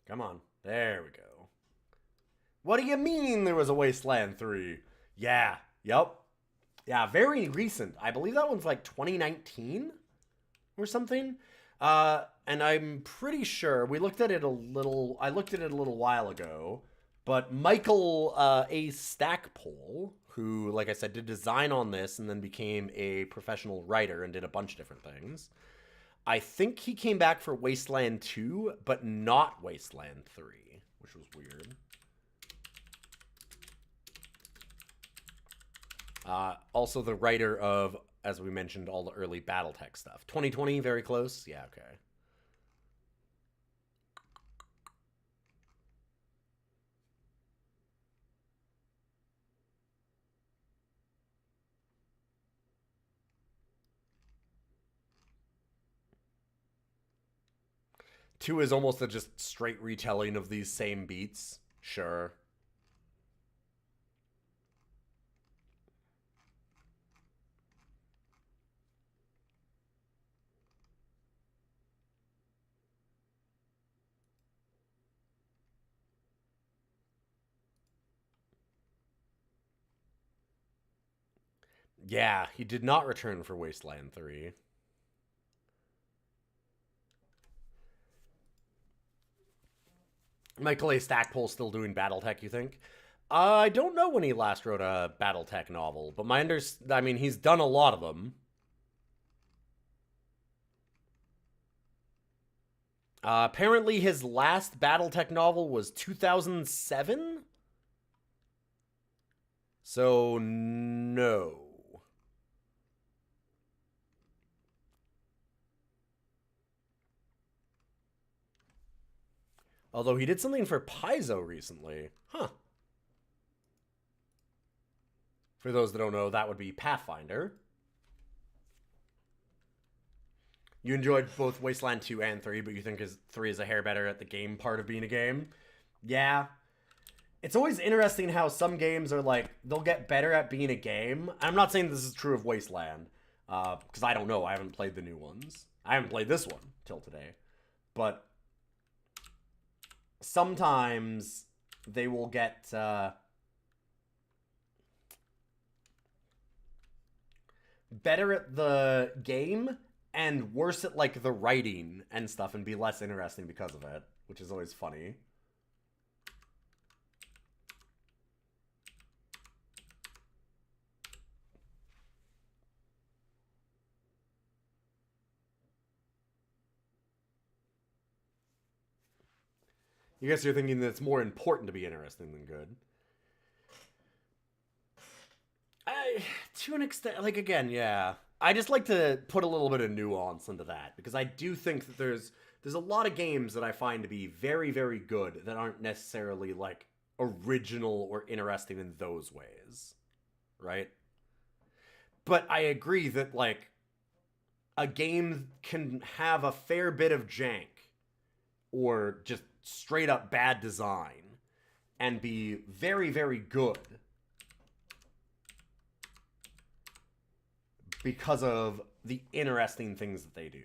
Come on. There we go. What do you mean there was a Wasteland 3? Yeah. Yep. Yeah, very recent. I believe that one's like 2019 or something. And I'm pretty sure we looked at it a little. I looked at it a little while ago, but Michael A. Stackpole, who, like I said, did design on this and then became a professional writer and did a bunch of different things. I think he came back for Wasteland 2, but not Wasteland 3, which was weird. Also the writer of, as we mentioned, all the early Battletech stuff. 2020, very close? Yeah, okay. Two is almost a just straight retelling of these same beats. Sure. Yeah, he did not return for Wasteland 3. Michael A. Stackpole's still doing Battletech, you think? I don't know when he last wrote a Battletech novel, but I mean, he's done a lot of them. Apparently his last Battletech novel was 2007? So, no. Although he did something for Paizo recently. Huh. For those that don't know, that would be Pathfinder. You enjoyed both Wasteland 2 and 3, but you think 3 is a hair better at the game part of being a game? Yeah. It's always interesting how some games are like, they'll get better at being a game. I'm not saying this is true of Wasteland, because I don't know. I haven't played the new ones. I haven't played this one till today. But sometimes they will get better at the game and worse at like the writing and stuff and be less interesting because of it, which is always funny. You guess you're thinking that it's more important to be interesting than good. To an extent, like, again, yeah. I just like to put a little bit of nuance into that, because I do think that there's a lot of games that I find to be very, very good that aren't necessarily, like, original or interesting in those ways, right? But I agree that, like, a game can have a fair bit of jank or just straight up bad design and be very, very good because of the interesting things that they do.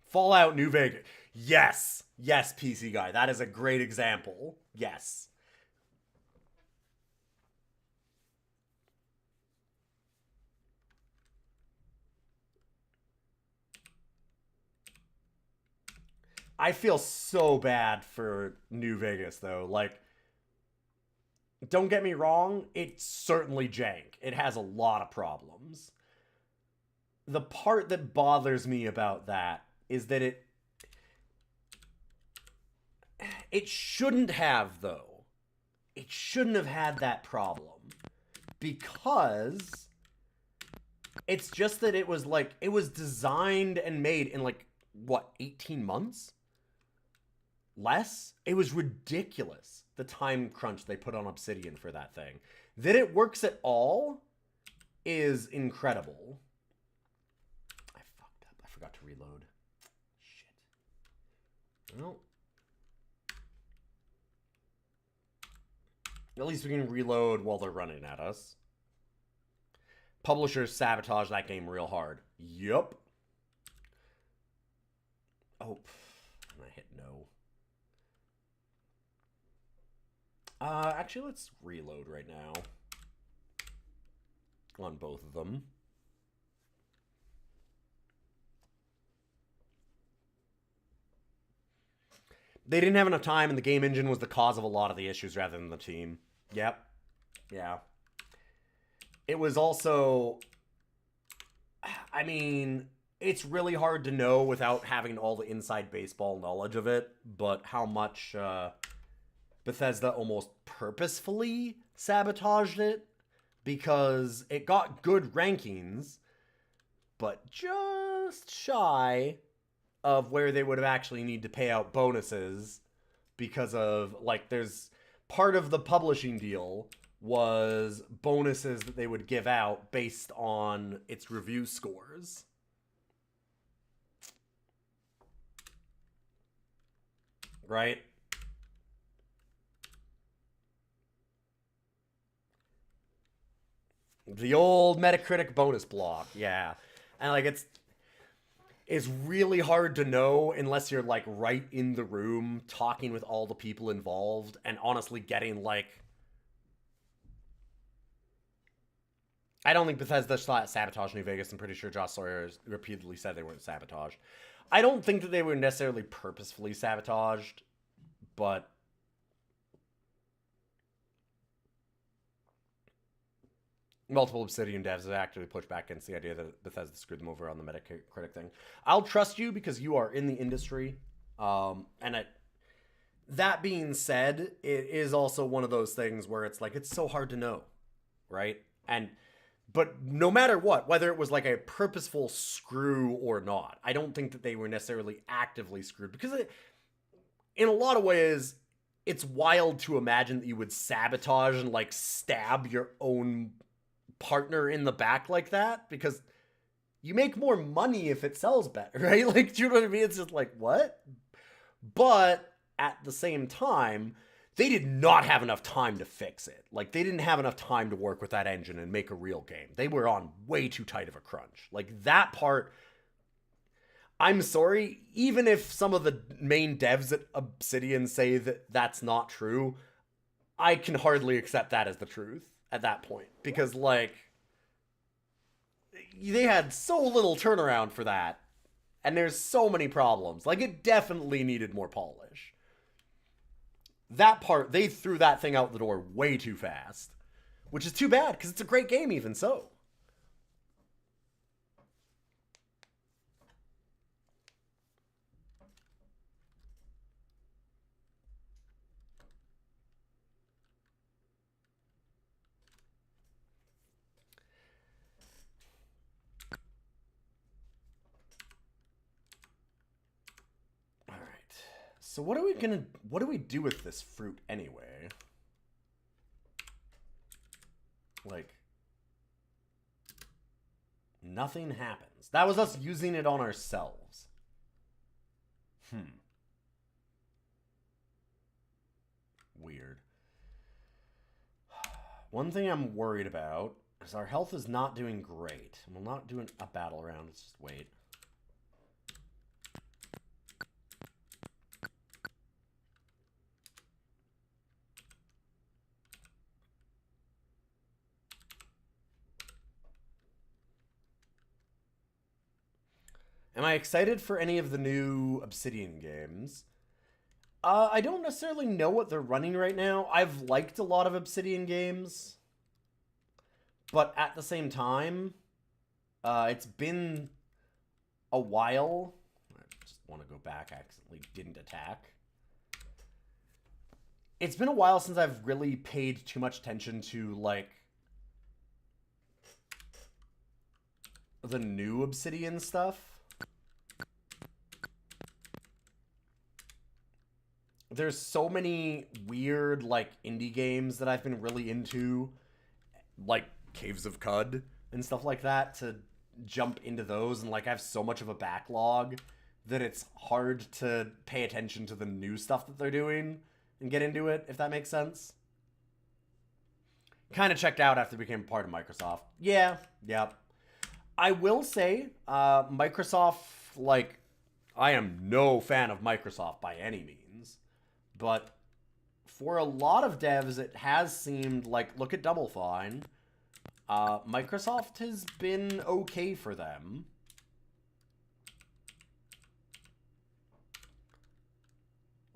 Fallout New Vegas. Yes. Yes, PC Guy. That is a great example. Yes. I feel so bad for New Vegas, though. Like, don't get me wrong, it's certainly jank. It has a lot of problems. The part that bothers me about that is that It shouldn't have, though. It shouldn't have had that problem. Because it's just that it was like, it was designed and made in like, what, 18 months? Less? It was ridiculous, the time crunch they put on Obsidian for that thing. That it works at all is incredible. I fucked up. I forgot to reload. Shit. Well. At least we can reload while they're running at us. Publishers sabotage that game real hard. Yup. Oh, and I hit no. Actually, let's reload right now. On both of them. They didn't have enough time, and the game engine was the cause of a lot of the issues rather than the team. Yep. Yeah. It was also... I mean, it's really hard to know without having all the inside baseball knowledge of it, but how much Bethesda almost purposefully sabotaged it, because it got good rankings, but just shy of where they would have actually need to pay out bonuses, because of, like, there's part of the publishing deal was bonuses that they would give out based on its review scores. Right? The old Metacritic bonus block, yeah. And, like, it's really hard to know unless you're, like, right in the room talking with all the people involved and honestly getting, like... I don't think Bethesda sabotaged New Vegas. I'm pretty sure Josh Sawyer repeatedly said they weren't sabotaged. I don't think that they were necessarily purposefully sabotaged, but... multiple Obsidian devs have actually pushed back against the idea that Bethesda screwed them over on the Metacritic thing. I'll trust you because you are in the industry. That being said, it is also one of those things where it's like, it's so hard to know, right? But no matter what, whether it was like a purposeful screw or not, I don't think that they were necessarily actively screwed, because in a lot of ways, it's wild to imagine that you would sabotage and like stab your own partner in the back like that, because you make more money if it sells better, right? Like, do you know what I mean? It's just like, what? But at the same time, they did not have enough time to fix it. Like, they didn't have enough time to work with that engine and make a real game. They were on way too tight of a crunch. Like, that part, I'm sorry, even if some of the main devs at Obsidian say that that's not true, I can hardly accept that as the truth at that point. Because, like, they had so little turnaround for that, and there's so many problems. Like, it definitely needed more polish. That part, they threw that thing out the door way too fast. Which is too bad, because it's a great game even so. So what do we do with this fruit anyway? Like, nothing happens. That was us using it on ourselves. Weird. One thing I'm worried about is our health is not doing great. We'll not do a battle round. Let's just wait. Am I excited for any of the new Obsidian games? I don't necessarily know what they're running right now. I've liked a lot of Obsidian games. But at the same time, it's been a while. I just want to go back. I accidentally didn't attack. it's been a while since I've really paid too much attention to, like, the new Obsidian stuff. There's so many weird, like, indie games that I've been really into, like Caves of Cud and stuff like that, to jump into those, and, like, I have so much of a backlog that it's hard to pay attention to the new stuff that they're doing and get into it, if that makes sense. Kind of checked out after it became part of Microsoft. Yeah. I will say, Microsoft, like, I am no fan of Microsoft by any means, but for a lot of devs, it has seemed like, look at Double Fine, Microsoft has been okay for them.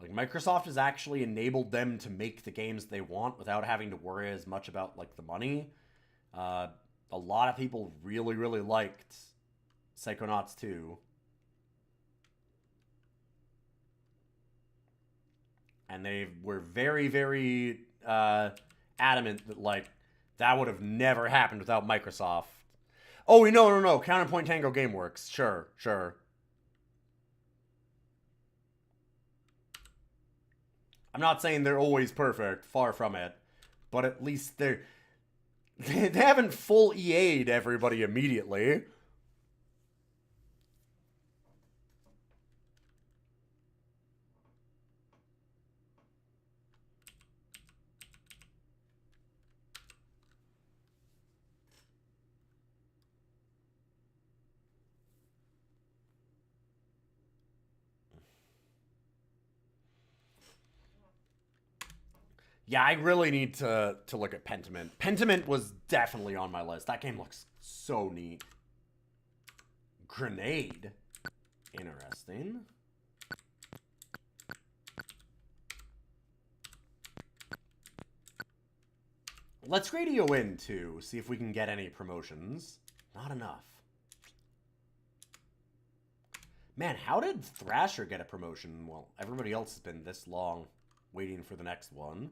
Like, Microsoft has actually enabled them to make the games they want without having to worry as much about, like, the money. A lot of people really, really liked Psychonauts 2. And they were very, very adamant that, like, that would have never happened without Microsoft. Oh, no. Counterpoint Tango Gameworks. Sure. I'm not saying they're always perfect. Far from it. But at least they haven't full EA'd everybody immediately. Yeah, I really need to look at Pentiment. Pentiment was definitely on my list. That game looks so neat. Grenade. Interesting. Let's radio in, too. See if we can get any promotions. Not enough. Man, how did Thrasher get a promotion? Well, everybody else has been this long waiting for the next one.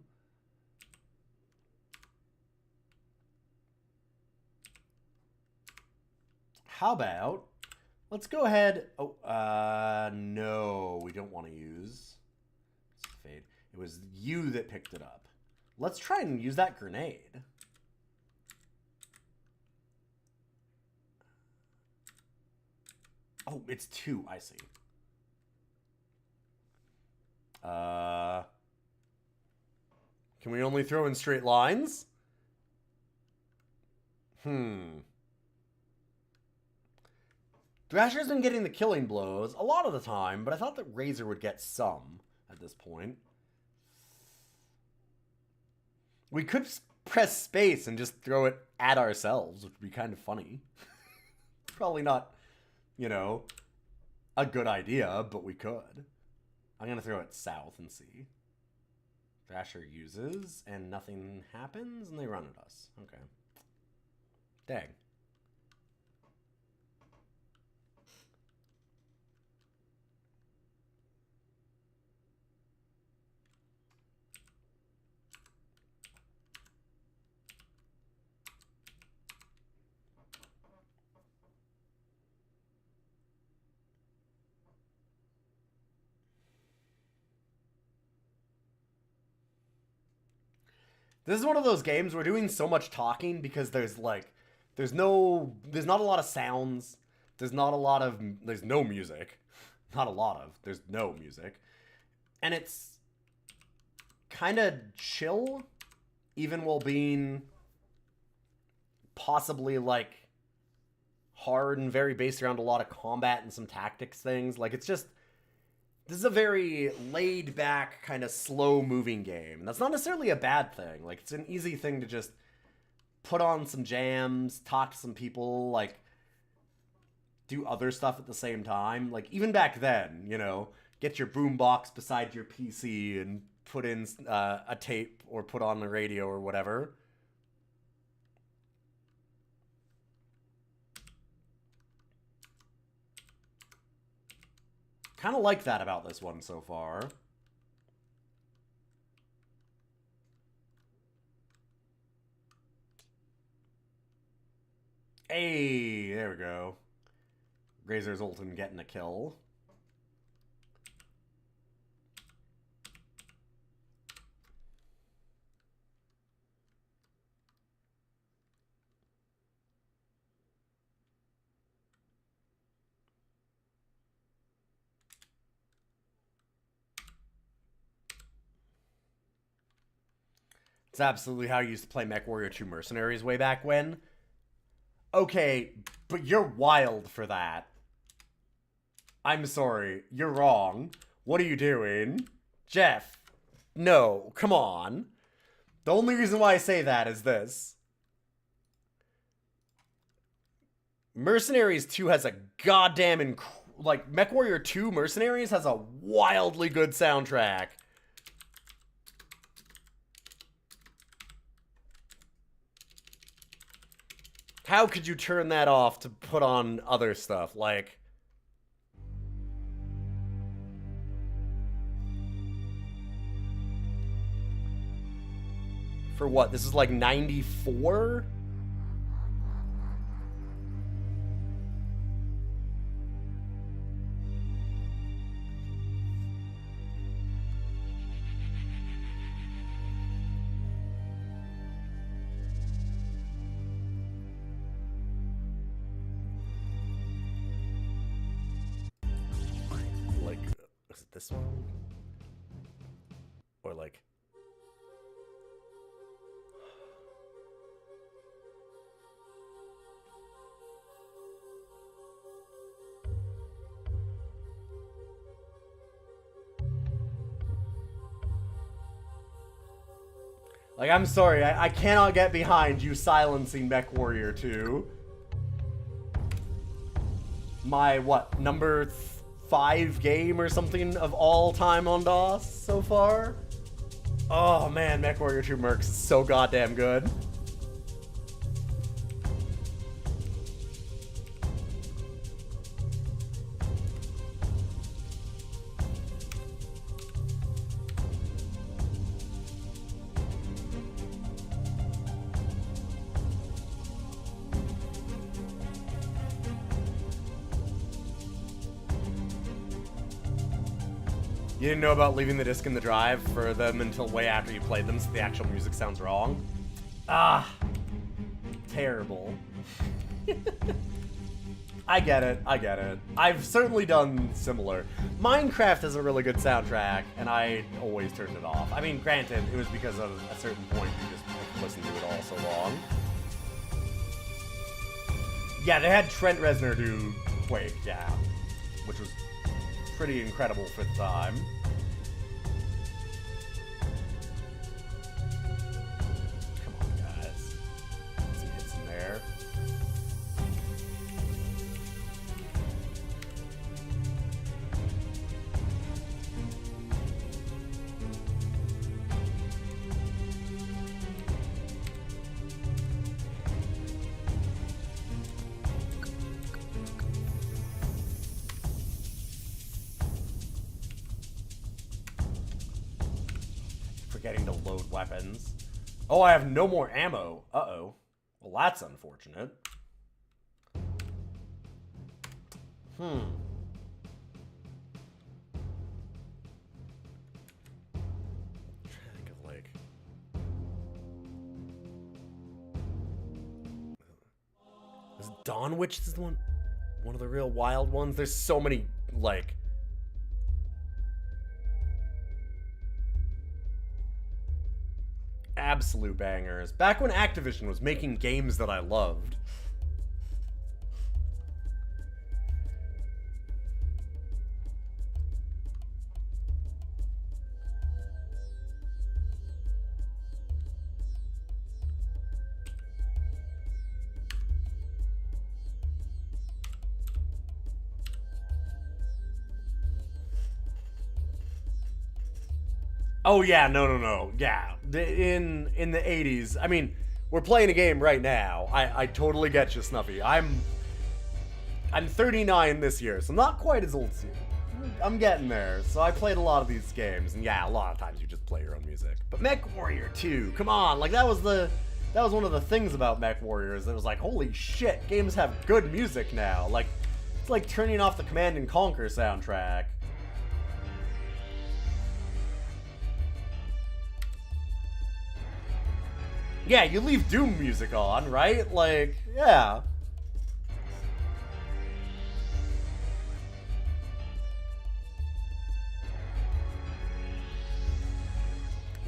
How about, let's go ahead. Oh, no, we don't want to use Fade. It was you that picked it up. Let's try and use that grenade. Oh, it's 2, I see. Can we only throw in straight lines? Thrasher's been getting the killing blows a lot of the time, but I thought that Razor would get some at this point. We could press space and just throw it at ourselves, which would be kind of funny. Probably not, you know, a good idea, but we could. I'm going to throw it south and see. Thrasher uses, and nothing happens, and they run at us. Okay. Dang. This is one of those games we're doing so much talking because there's not a lot of sounds. There's no music. Not a lot of. There's no music. And it's kind of chill, even while being possibly, like, hard and very based around a lot of combat and some tactics things. Like, it's just, this is a very laid-back, kind of slow-moving game. And that's not necessarily a bad thing. Like, it's an easy thing to just put on some jams, talk to some people, like, do other stuff at the same time. Like, even back then, you know, get your boombox beside your PC and put in a tape or put on the radio or whatever. Kind of like that about this one so far. Hey, there we go. Razor Zoltan getting a kill. It's absolutely how I used to play MechWarrior 2 Mercenaries way back when. Okay, but you're wild for that. I'm sorry, you're wrong. What are you doing? Jeff, no, come on. The only reason why I say that is this. Mercenaries 2 has a goddamn like, MechWarrior 2 Mercenaries has a wildly good soundtrack. How could you turn that off to put on other stuff? Like... For what? This is like 94? Like, is it this one? Or like... Like, I'm sorry, I cannot get behind you silencing MechWarrior 2. My, what, number 5 game or something of all time on DOS so far? Oh man, MechWarrior 2 Mercs is so goddamn good. You didn't know about leaving the disc in the drive for them until way after you played them, so the actual music sounds wrong? Ah, terrible. I get it, I get it. I've certainly done similar. Minecraft has a really good soundtrack, and I always turned it off. I mean, granted, it was because of a certain point you just listened to it all so long. Yeah, they had Trent Reznor do Quake, yeah, which was pretty incredible for the time. Come on, guys. Some hits in there. Forgetting to load weapons. Oh, I have no more ammo. Uh-oh. Well, that's unfortunate. I'm trying to think of, like... Is Dawn Witch is the one of the real wild ones? There's so many, like... absolute bangers. Back when Activision was making games that I loved. Oh yeah, no. Yeah, in the 80s. I mean, we're playing a game right now. I totally get you, Snuffy. I'm 39 this year, so I'm not quite as old as you. I'm getting there. So I played a lot of these games, and yeah, a lot of times you just play your own music. But MechWarrior 2, come on, like that was the that was one of the things about Mech Warriors. It was like, holy shit, games have good music now. Like, it's like turning off the Command and Conquer soundtrack. Yeah, you leave Doom music on, right? Like, yeah.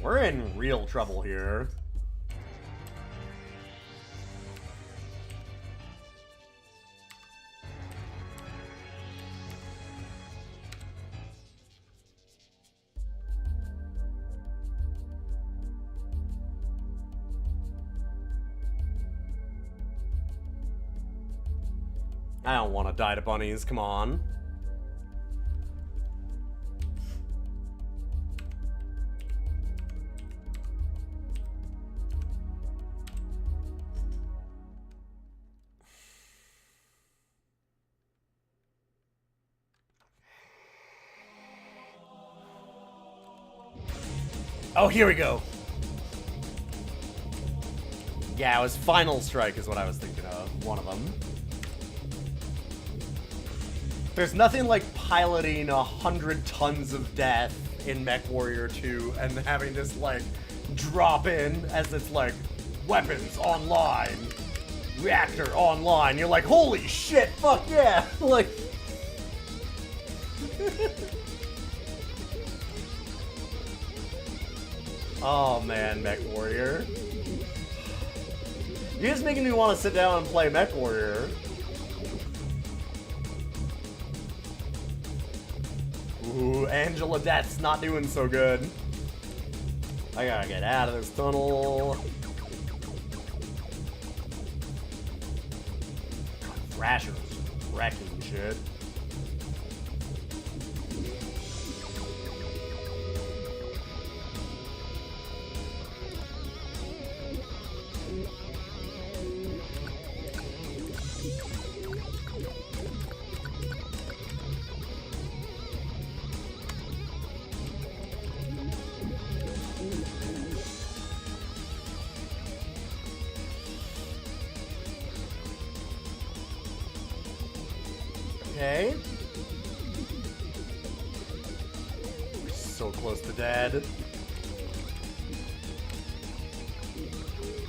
We're in real trouble here. I don't want to die to bunnies, come on. Oh, here we go. Yeah, it was Final Strike is what I was thinking of. One of them. There's nothing like piloting 100 tons of death in Mech Warrior 2 and having this, like, drop in as it's like, weapons online, reactor online. You're like, holy shit, fuck yeah! Like... Oh man, Mech Warrior. You're just making me want to sit down and play Mech Warrior. Ooh, Angela Death's not doing so good. I gotta get out of this tunnel. Thrasher's wrecking shit. Okay. So close to dead.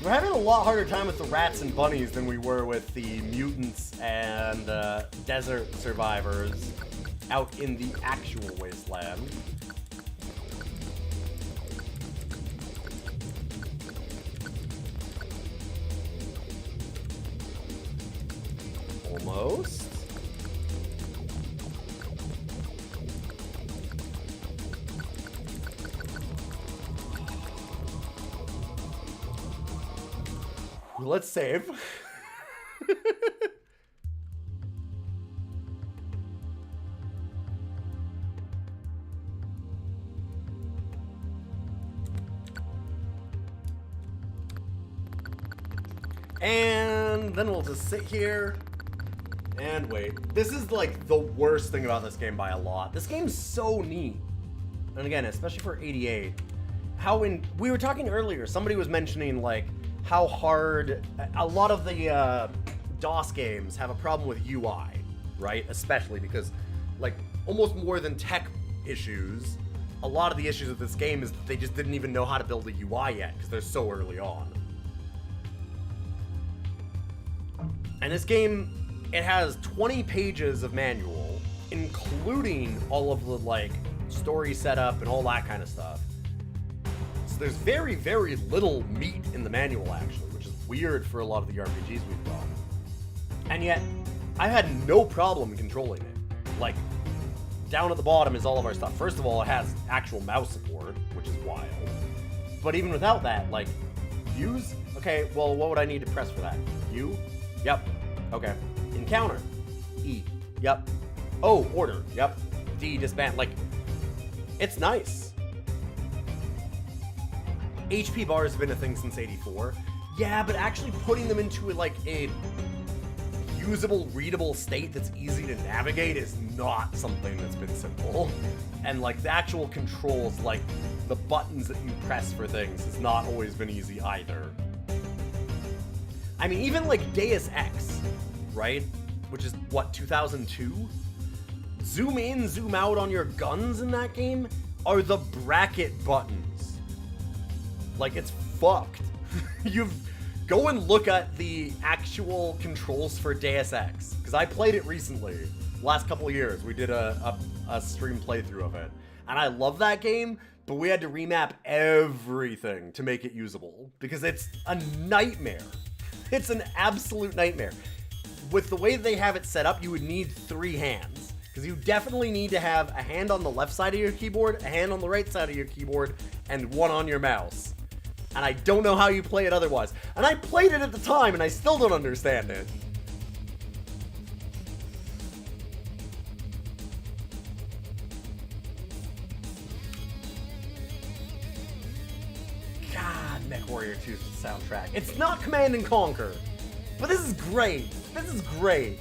We're having a lot harder time with the rats and bunnies than we were with the mutants and desert survivors out in the actual wasteland. Almost. Let's save. And then we'll just sit here and wait. This is like the worst thing about this game by a lot. This game's so neat. And again, especially for 88. We were talking earlier, somebody was mentioning like how hard a lot of the DOS games have a problem with UI, right? Especially because, like, almost more than tech issues, a lot of the issues of this game is that they just didn't even know how to build a UI yet because they're so early on. And this game, it has 20 pages of manual, including all of the, like, story setup and all that kind of stuff. So there's very, very little meat in the manual, actually, which is weird for a lot of the RPGs we've done. And yet, I had no problem controlling it. Like, down at the bottom is all of our stuff. First of all, it has actual mouse support, which is wild. But even without that, like, use? Okay, well, what would I need to press for that? U? Yep. Okay. Encounter. E. Yep. Oh, order. Yep. D, disband. Like, it's nice. HP bars have been a thing since 84. Yeah, but actually putting them into like a usable, readable state that's easy to navigate is not something that's been simple. And like the actual controls, like the buttons that you press for things, has not always been easy either. I mean, even like Deus Ex, right? Which is, what, 2002? Zoom in, zoom out on your guns in that game are the bracket buttons. Like, it's fucked. Go and look at the actual controls for Deus Ex, because I played it recently. Last couple of years, we did a stream playthrough of it. And I love that game, but we had to remap everything to make it usable, because it's a nightmare. It's an absolute nightmare. With the way they have it set up, you would need 3 hands. Because you definitely need to have a hand on the left side of your keyboard, a hand on the right side of your keyboard, and one on your mouse. And I don't know how you play it otherwise. And I played it at the time, and I still don't understand it. God, MechWarrior 2's soundtrack. It's not Command & Conquer, but this is great. This is great.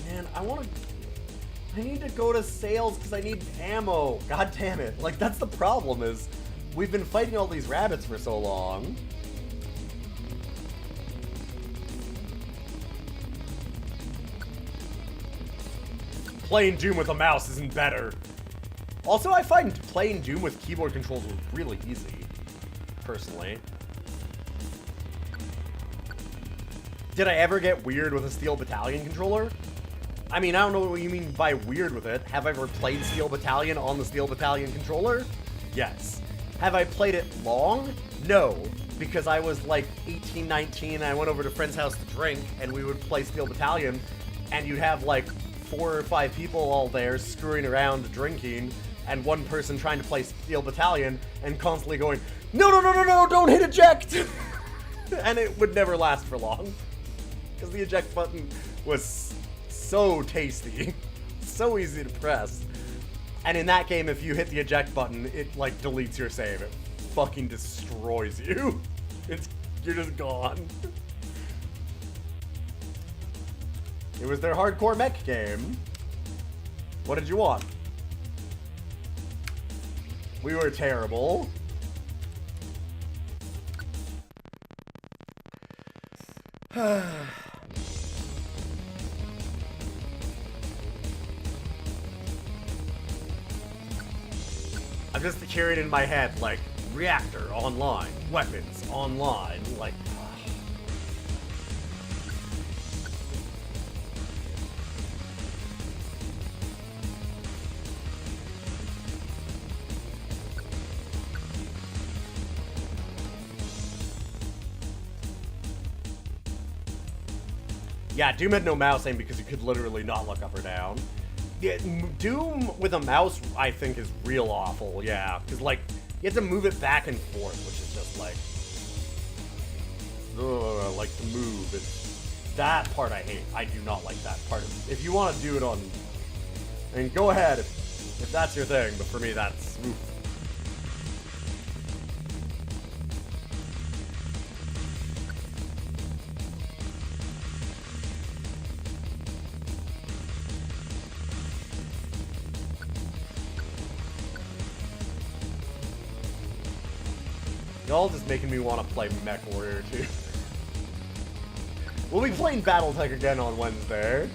Man, I need to go to sales because I need ammo. God damn it. Like, that's the problem, is we've been fighting all these rabbits for so long. Playing Doom with a mouse isn't better. Also, I find playing Doom with keyboard controls really easy, personally. Did I ever get weird with a Steel Battalion controller? I mean, I don't know what you mean by weird with it. Have I ever played Steel Battalion on the Steel Battalion controller? Yes. Have I played it long? No, because I was like 18, 19, I went over to a friend's house to drink, and we would play Steel Battalion, and you'd have like 4 or 5 people all there screwing around drinking, and one person trying to play Steel Battalion, and constantly going, no, no, no, no, no, don't hit eject! And it would never last for long, because the eject button was so tasty, so easy to press. And in that game, if you hit the eject button, it like deletes your save. It fucking destroys you. You're just gone. It was their hardcore mech game. What did you want? We were terrible. I'm just hearing in my head, like, reactor online, weapons online, like... Yeah, Doom had no mouse aim because you could literally not look up or down. Yeah, Doom with a mouse, I think, is real awful, yeah. Because, like, you have to move it back and forth, which is just, like... Ugh, like, to move. That part I hate. I do not like that part. If you want to do it on... I mean, go ahead if that's your thing, but for me, that's... Oof. Y'all just making me want to play MechWarrior 2. We'll be playing Battletech again on Wednesday.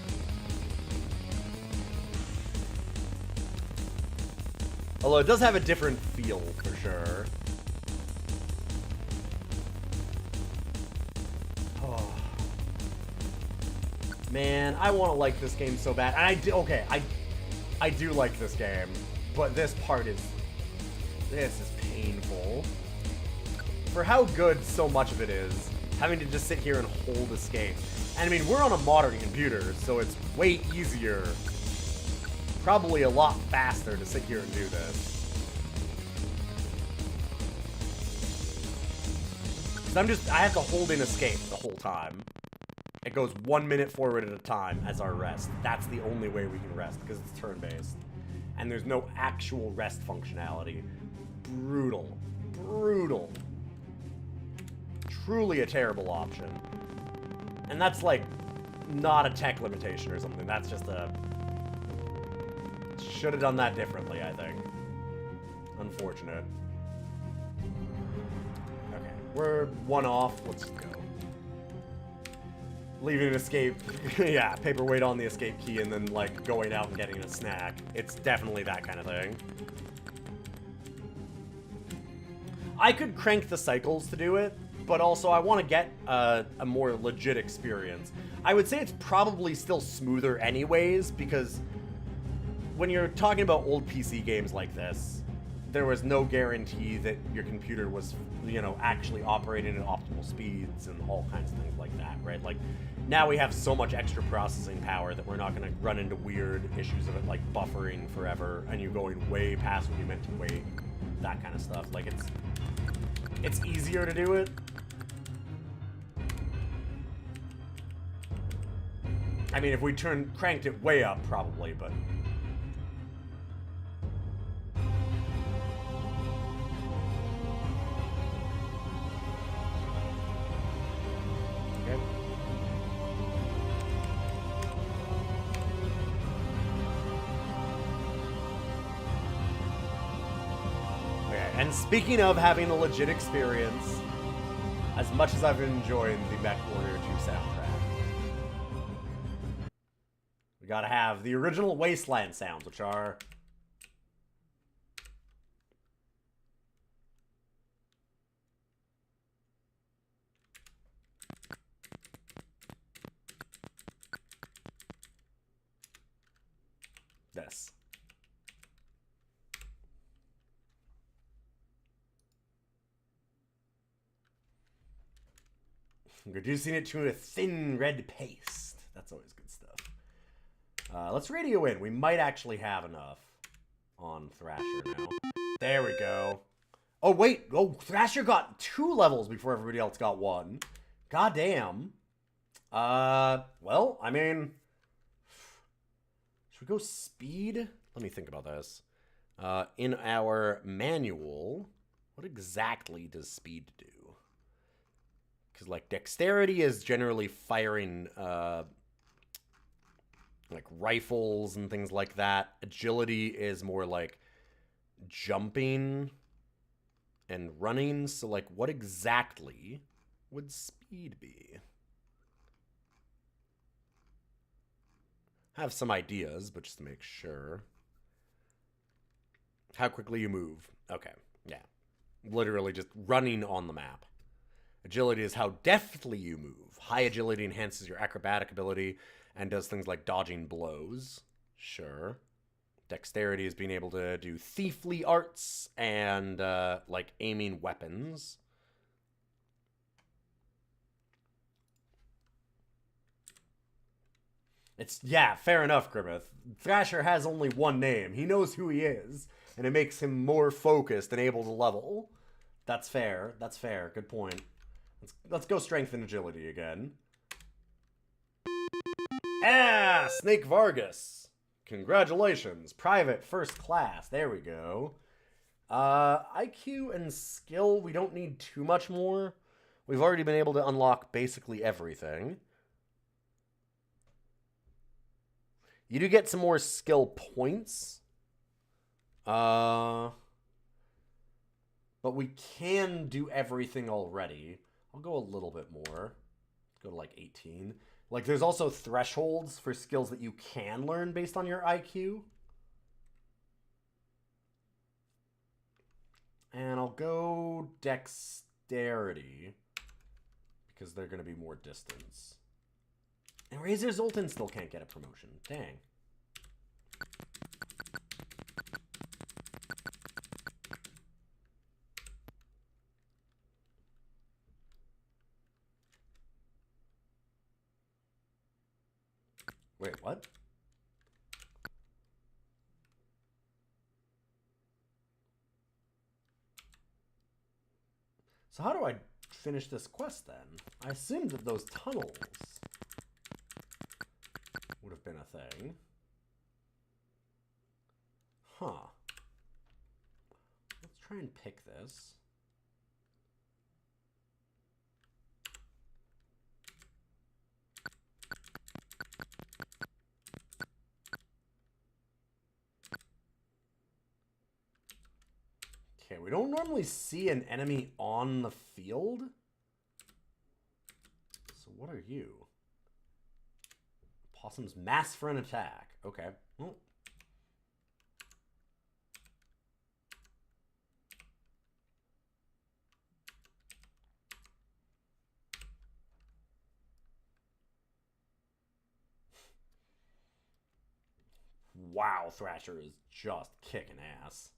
Although it does have a different feel, for sure. Oh. Man, I want to like this game so bad. And I do like this game. But this part is... This is painful. For how good so much of it is, having to just sit here and hold escape. And I mean, we're on a modern computer, so it's way easier, probably a lot faster to sit here and do this. I have to hold in escape the whole time. It goes 1 minute forward at a time as our rest. That's the only way we can rest, because it's turn-based. And there's no actual rest functionality. Brutal. Brutal. Truly a terrible option. And that's like not a tech limitation or something. That's just a Should have done that differently, I think. Unfortunate. Okay, we're one off. Let's go. Leaving an escape. Yeah, paperweight on the escape key and then, like, going out and getting a snack. It's definitely that kind of thing. I could crank the cycles to do it, but also I want to get a more legit experience. I would say it's probably still smoother anyways, because when you're talking about old PC games like this, there was no guarantee that your computer was, you know, actually operating at optimal speeds and all kinds of things like that, right? Like, now we have so much extra processing power that we're not going to run into weird issues of it, like buffering forever and you going way past when you meant to wait, that kind of stuff. Like, it's easier to do it. I mean, if we cranked it way up, probably, but... Okay. Okay, and speaking of having a legit experience, as much as I've been enjoying the MechWarrior 2 soundtrack, we gotta have the original Wasteland sounds, which are... this. Reducing it to a thin red paste. That's always good stuff. Let's radio in. We might actually have enough on Thrasher now. There we go. Oh, wait. Oh, Thrasher got 2 levels before everybody else got 1. God damn. Well, I mean... Should we go speed? Let me think about this. In our manual, what exactly does speed do? Because, like, dexterity is generally firing, like, rifles and things like that. Agility is more, like, jumping and running. So, like, what exactly would speed be? I have some ideas, but just to make sure. How quickly you move. Okay, yeah. Literally just running on the map. Agility is how deftly you move. High agility enhances your acrobatic ability and does things like dodging blows. Sure. Dexterity is being able to do thiefly arts and, like, aiming weapons. It's, yeah, fair enough, Grimmeth. Thrasher has only one name. He knows who he is, and it makes him more focused and able to level. That's fair. That's fair. Good point. Let's go strength and agility again. Ah, Snake Vargas. Congratulations. Private first class. There we go. IQ and skill, we don't need too much more. We've already been able to unlock basically everything. You do get some more skill points. But we can do everything already. I'll go a little bit more. Go to like 18. Like, there's also thresholds for skills that you can learn based on your IQ. And I'll go dexterity, because they're going to be more distance. And Razor Zoltan still can't get a promotion. Dang. Wait, what? So how do I finish this quest then? I assumed that those tunnels would have been a thing. Huh. Let's try and pick this. we don't normally see an enemy on the field. So what are you? Possums mass for an attack. Okay. Well. Wow, Thrasher is just kicking ass.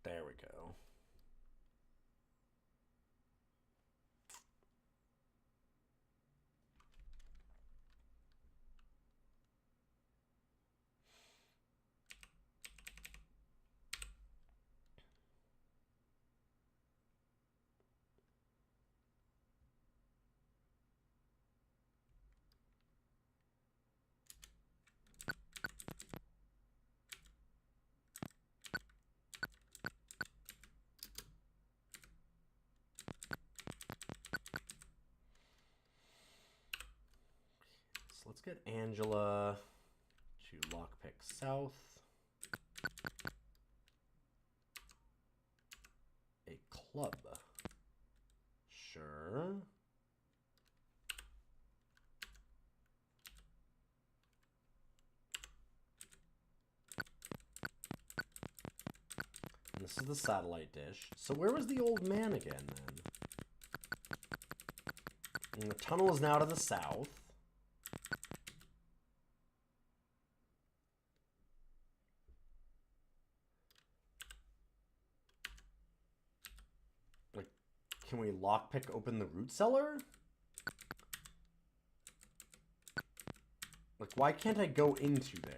There we go. So let's get Angela to lockpick south. A club. Sure. And this is the satellite dish. So where was the old man again, then? And the tunnel is now to the south. Like, can we lockpick open the root cellar? Like, why can't I go into there?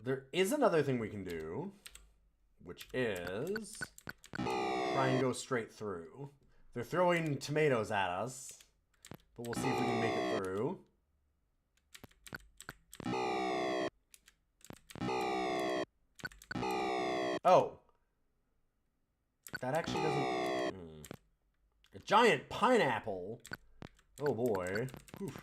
There is another thing we can do, which is try and go straight through. They're throwing tomatoes at us, but we'll see if we can make it through. Oh. That actually doesn't... A giant pineapple! Oh boy. Whew.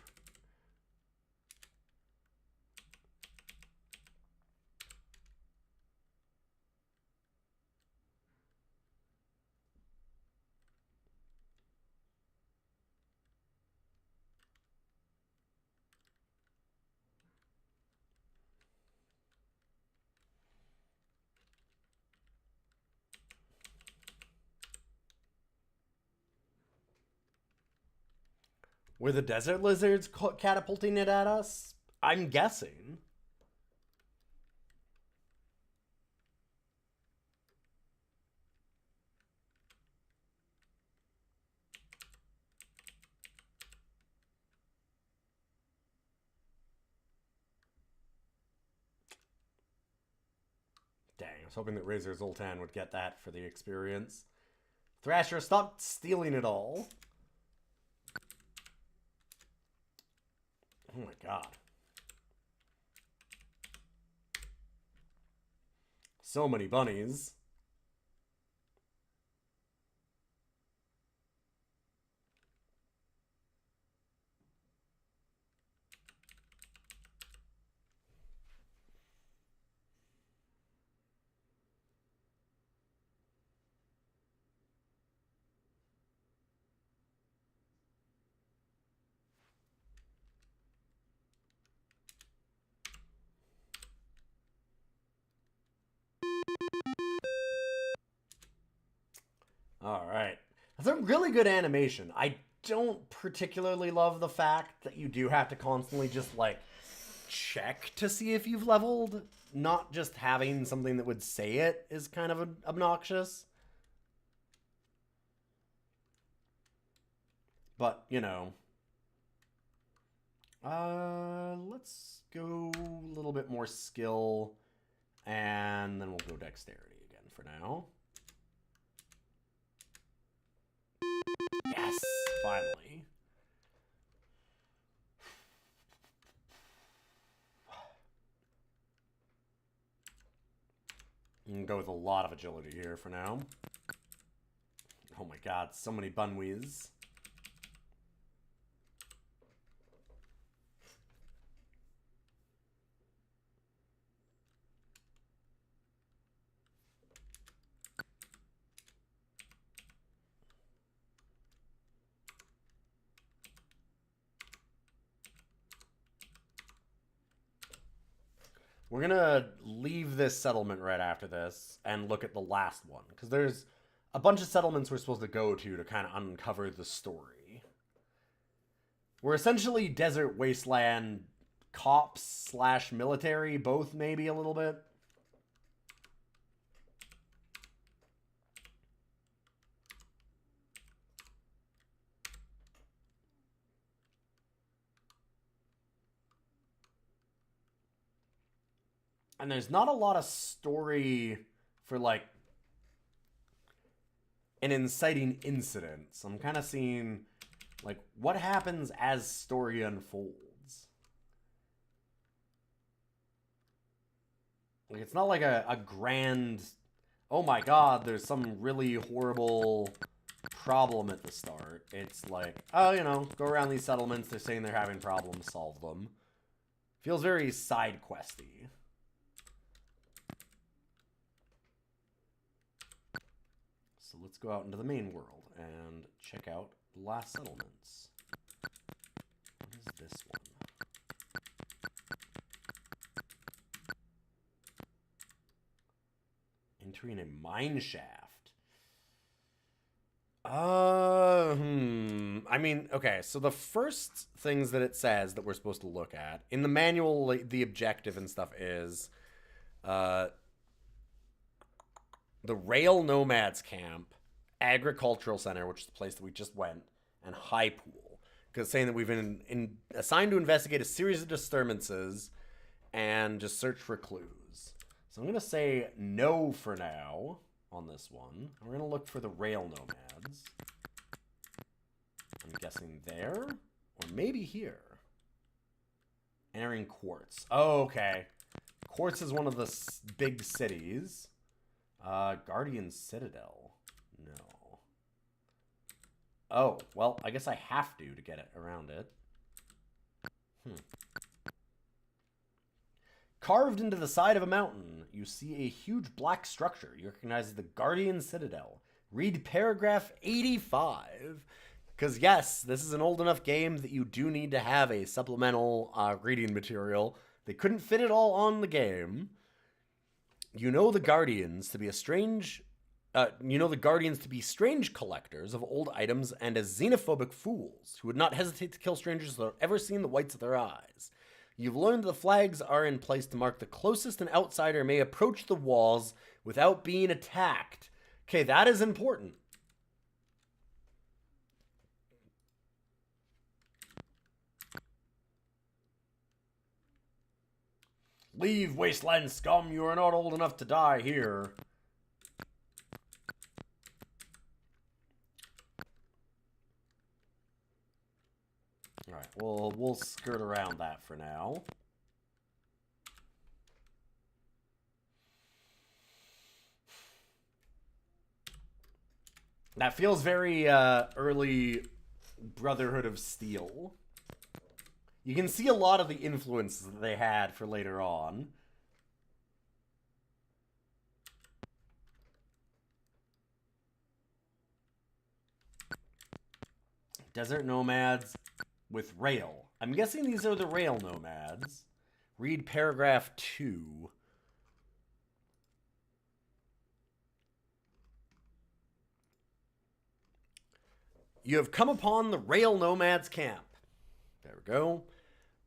Were the desert lizards catapulting it at us? I'm guessing. Dang, I was hoping that Razor Zoltan would get that for the experience. Thrasher, stop stealing it all. Oh my god. So many bunnies. All right. That's a really good animation. I don't particularly love the fact that you do have to constantly just, like, check to see if you've leveled. Not just having something that would say it is kind of obnoxious. But, you know. Let's go a little bit more skill. And then we'll go dexterity again for now. finally. You can go with a lot of agility here for now. Oh my god, so many bunwees. We're gonna leave this settlement right after this and look at the last one, because there's a bunch of settlements we're supposed to go to kind of uncover the story. We're essentially desert wasteland cops slash military, both maybe a little bit. And there's not a lot of story for, like, an inciting incident. So I'm kind of seeing, like, what happens as story unfolds. Like, it's not like a grand, oh my god, there's some really horrible problem at the start. It's like, oh, you know, go around these settlements, they're saying they're having problems, solve them. Feels very side questy. So let's go out into the main world and check out the last settlements. What is this one? Entering a mine shaft. I mean, okay, so the first things that it says that we're supposed to look at, in the manual, like, the objective and stuff is, the Rail Nomads Camp, Agricultural Center, which is the place that we just went, and High Pool. Because it's saying that we've been assigned to investigate a series of disturbances and just search for clues. So I'm going to say no for now on this one. We're going to look for the Rail Nomads. I'm guessing there, or maybe here. Entering Quartz. Oh, okay. Quartz is one of the big cities. Guardian Citadel. No. Oh, well, I guess I have to get it around it. Carved into the side of a mountain, you see a huge black structure. You recognize as the Guardian Citadel. Read paragraph 85. Because, yes, this is an old enough game that you do need to have a supplemental reading material. They couldn't fit it all on the game. You know the Guardians to be strange collectors of old items and as xenophobic fools who would not hesitate to kill strangers without ever seeing the whites of their eyes. You've learned the flags are in place to mark the closest an outsider may approach the walls without being attacked. Okay, that is important. Leave, wasteland scum. You are not old enough to die here. Alright, we'll skirt around that for now. That feels very early Brotherhood of Steel. You can see a lot of the influences that they had for later on. Desert Nomads with Rail. I'm guessing these are the Rail Nomads. Read paragraph 2. You have come upon the Rail Nomads camp. There we go.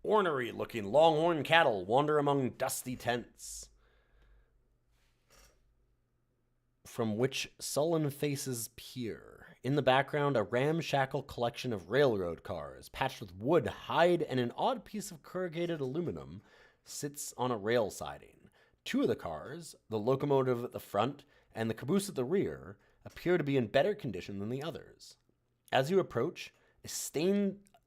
Ornery-looking longhorn cattle wander among dusty tents, from which sullen faces peer. In the background, a ramshackle collection of railroad cars, patched with wood, hide, and an odd piece of corrugated aluminum, sits on a rail siding. Two of the cars, the locomotive at the front and the caboose at the rear, appear to be in better condition than the others. As you approach,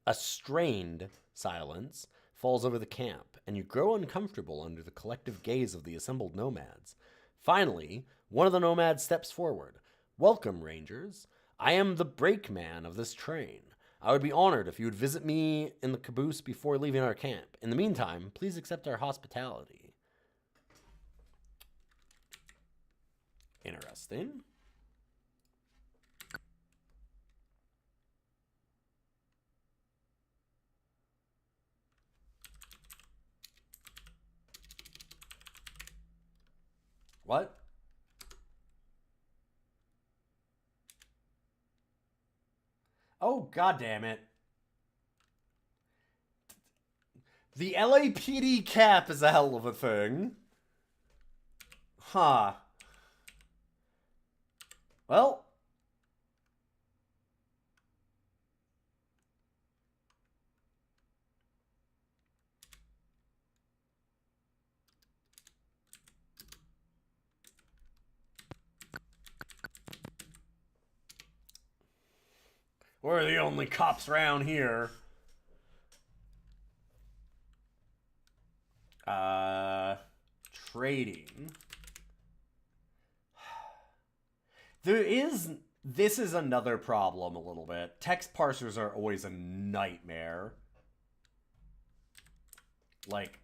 A strained silence falls over the camp, and you grow uncomfortable under the collective gaze of the assembled nomads. Finally, one of the nomads steps forward. Welcome, Rangers. I am the brakeman of this train. I would be honored if you would visit me in the caboose before leaving our camp. In the meantime, please accept our hospitality. Interesting. What? Oh, God damn it. The LAPD cap is a hell of a thing. Huh. Well. We're the only cops around here. Trading. This is another problem a little bit. Text parsers are always a nightmare. Like,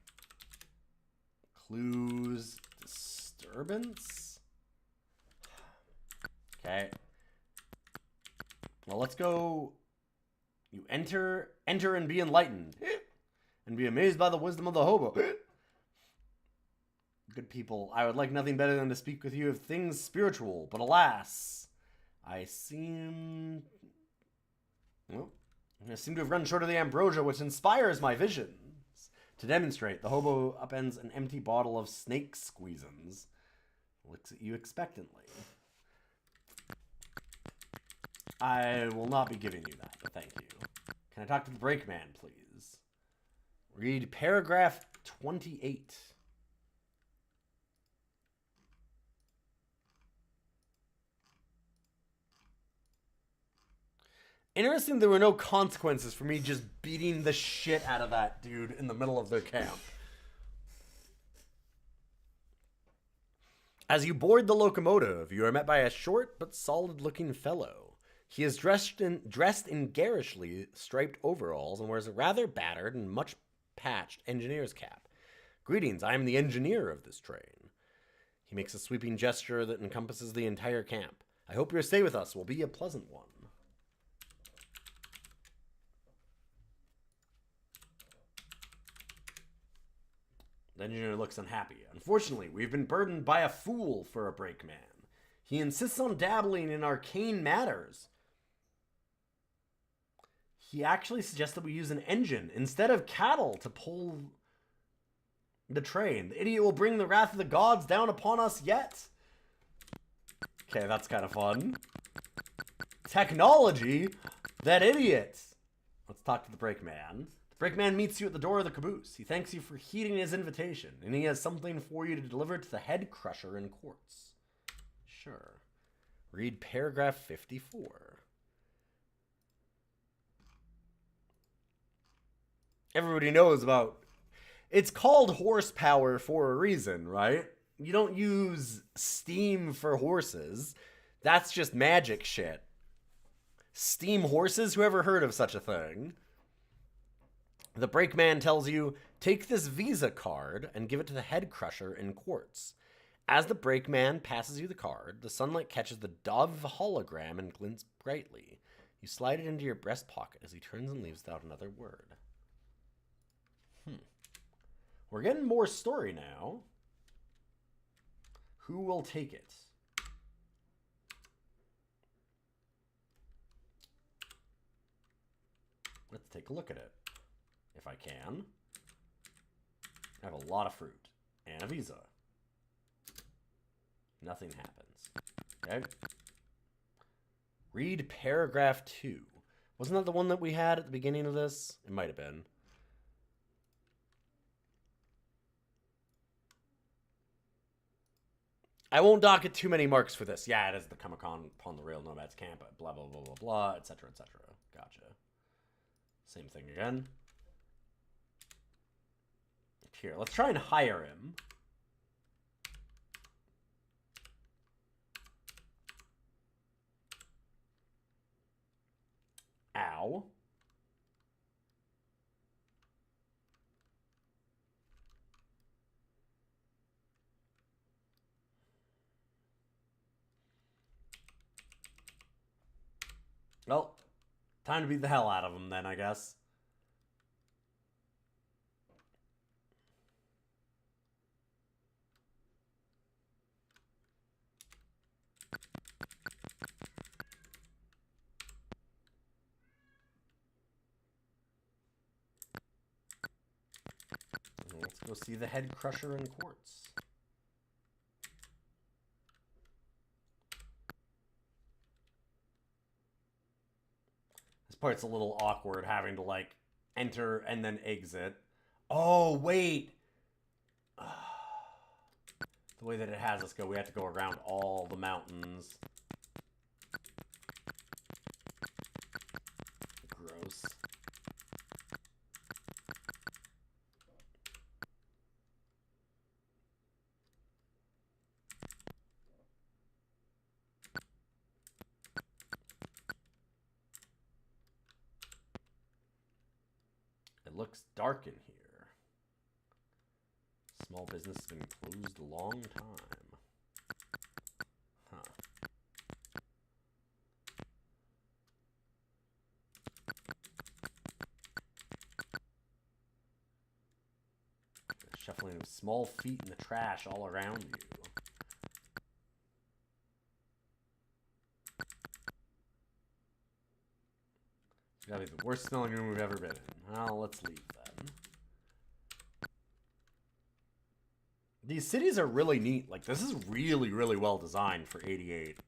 clues, disturbance. Okay. Well, let's go. You enter and be enlightened, and be amazed by the wisdom of the hobo. Good people, I would like nothing better than to speak with you of things spiritual, but alas, I seem to have run short of the ambrosia which inspires my visions. To demonstrate, the hobo upends an empty bottle of snake squeezins. Looks at you expectantly. I will not be giving you that, but thank you. Can I talk to the brakeman, please? Read paragraph 28. Interesting there were no consequences for me just beating the shit out of that dude in the middle of their camp. As you board the locomotive, you are met by a short but solid-looking fellow. He is dressed in garishly striped overalls and wears a rather battered and much patched engineer's cap. Greetings, I am the engineer of this train. He makes a sweeping gesture that encompasses the entire camp. I hope your stay with us will be a pleasant one. The engineer looks unhappy. Unfortunately, we've been burdened by a fool for a brakeman. He insists on dabbling in arcane matters. He actually suggests that we use an engine instead of cattle to pull the train. The idiot will bring the wrath of the gods down upon us yet. Okay, that's kind of fun. Technology? That idiot. Let's talk to the brakeman. The brakeman meets you at the door of the caboose. He thanks you for heeding his invitation, and he has something for you to deliver to the head crusher in quartz. Sure. Read paragraph 54. Everybody knows about... It's called horsepower for a reason, right? You don't use steam for horses. That's just magic shit. Steam horses? Who ever heard of such a thing? The brakeman tells you, take this Visa card and give it to the head crusher in quartz. As the brakeman passes you the card, the sunlight catches the dove hologram and glints brightly. You slide it into your breast pocket as he turns and leaves without another word. We're getting more story now. Who will take it? Let's take a look at it. If I can. I have a lot of fruit. And a visa. Nothing happens. Okay. Read paragraph 2. Wasn't that the one that we had at the beginning of this? It might have been. I won't dock it too many marks for this. Yeah, it is the Comic-Con upon the Rail Nomads camp, blah, blah, blah, blah, blah, etc., etc. Gotcha. Same thing again. Here, let's try and hire him. Ow. Well, time to beat the hell out of him then, I guess. Let's go see the head crusher in quartz. This part's a little awkward, having to, like, enter and then exit. Oh, wait! The way that it has us go, we have to go around all the mountains. Gross. It looks dark in here. Small business has been closed a long time. Huh. Shuffling of small feet in the trash all around you. It's gotta be the worst smelling room we've ever been in. Well, let's leave then. These cities are really neat. Like, this is really, really well designed for 88.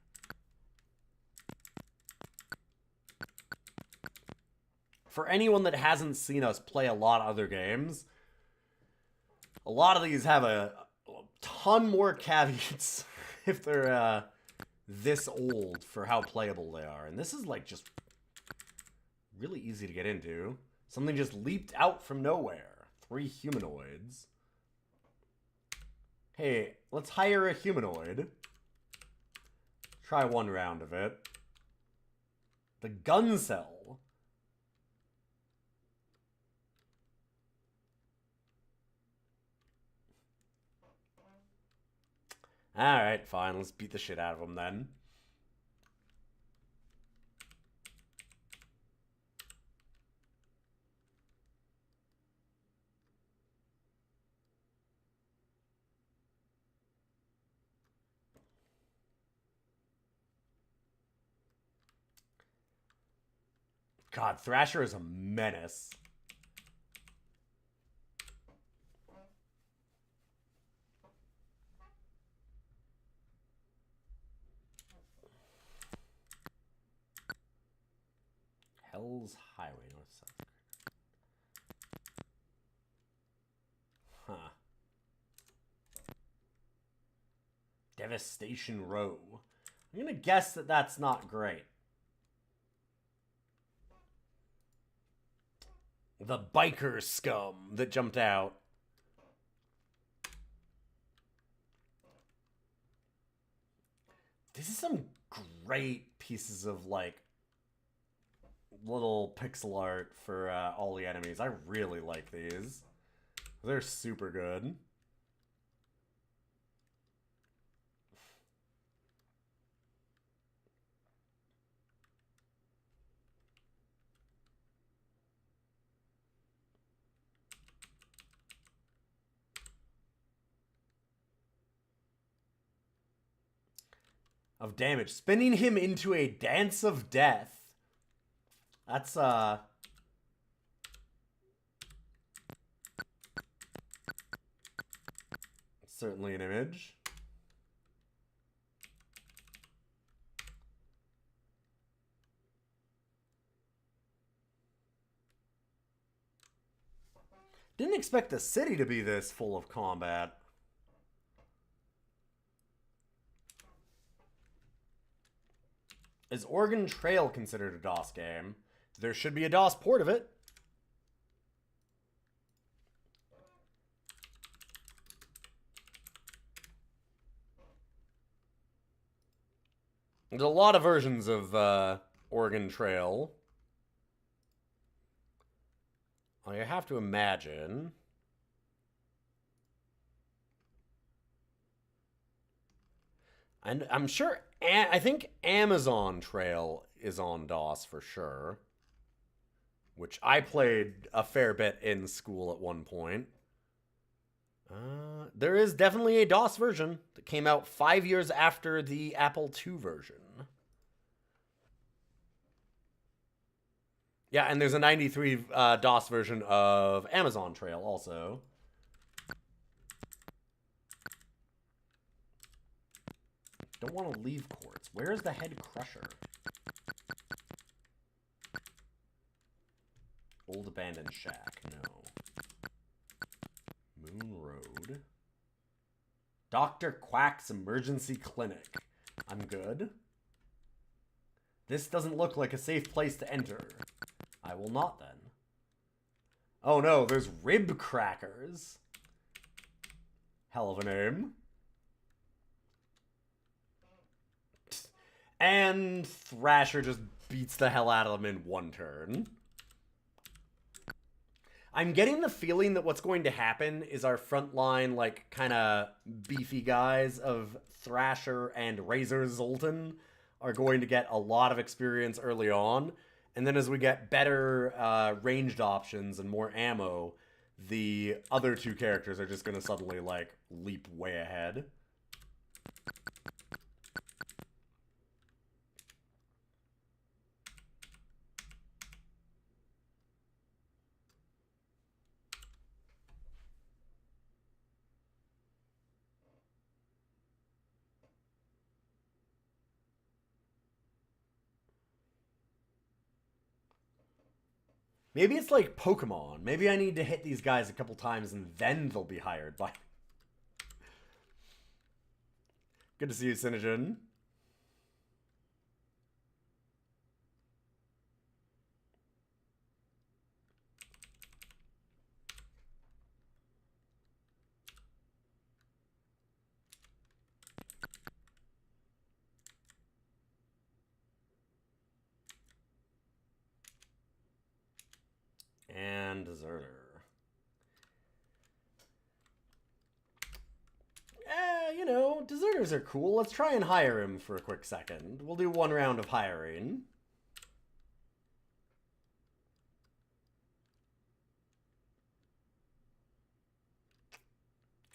For anyone that hasn't seen us play a lot of other games, a lot of these have a ton more caveats if they're this old for how playable they are. And this is, like, just really easy to get into. Something just leaped out from nowhere. 3 humanoids. Hey, let's hire a humanoid. Try one round of it. The gun cell. Alright, fine. Let's beat the shit out of him then. God, Thrasher is a menace. Hell's Highway, north south. Huh. Devastation Row. I'm gonna guess that that's not great. The biker scum that jumped out. This is some great pieces of, like, little pixel art for all the enemies. I really like these. They're super good. Of damage. Spinning him into a dance of death. That's, certainly an image. Didn't expect the city to be this full of combat. Is Oregon Trail considered a DOS game? There should be a DOS port of it. There's a lot of versions of Oregon Trail. I have to imagine. And I'm sure, I think Amazon Trail is on DOS for sure. Which I played a fair bit in school at one point. There is definitely a DOS version that came out 5 years after the Apple II version. Yeah, and there's a 93 DOS version of Amazon Trail also. Don't want to leave quartz. Where's the head crusher? Old abandoned shack. No. Moon Road. Dr. Quack's emergency clinic. I'm good. This doesn't look like a safe place to enter. I will not then. Oh no, there's rib crackers. Hell of a name. And Thrasher just beats the hell out of them in one turn. I'm getting the feeling that what's going to happen is our frontline, like, kind of beefy guys of Thrasher and Razor Zoltan are going to get a lot of experience early on. And then as we get better ranged options and more ammo, the other two characters are just going to suddenly, like, leap way ahead. Maybe it's like Pokemon. Maybe I need to hit these guys a couple times and then they'll be hired by... Good to see you, Synogen. And Deserter. You know, Deserters are cool. Let's try and hire him for a quick second. We'll do one round of hiring.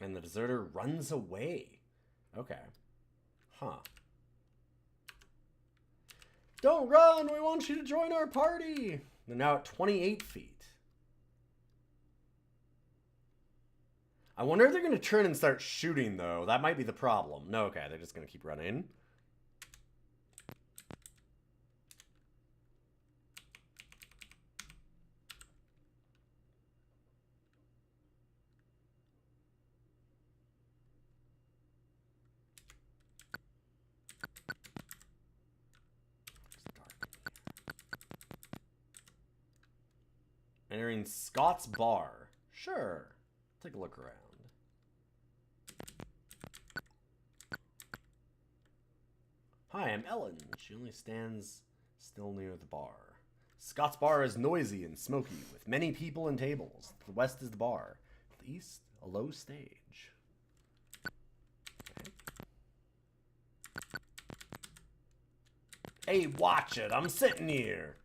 And the Deserter runs away. Okay. Huh. Don't run! We want you to join our party! They're now at 28 feet. I wonder if they're going to turn and start shooting, though. That might be the problem. No, okay, they're just going to keep running. Entering Scott's Bar. Sure. Take a look around. Hi, I'm Ellen. She only stands still near the bar. Scott's Bar is noisy and smoky, with many people and tables. To the west is the bar. To the east, a low stage. Okay. Hey, watch it! I'm sitting here!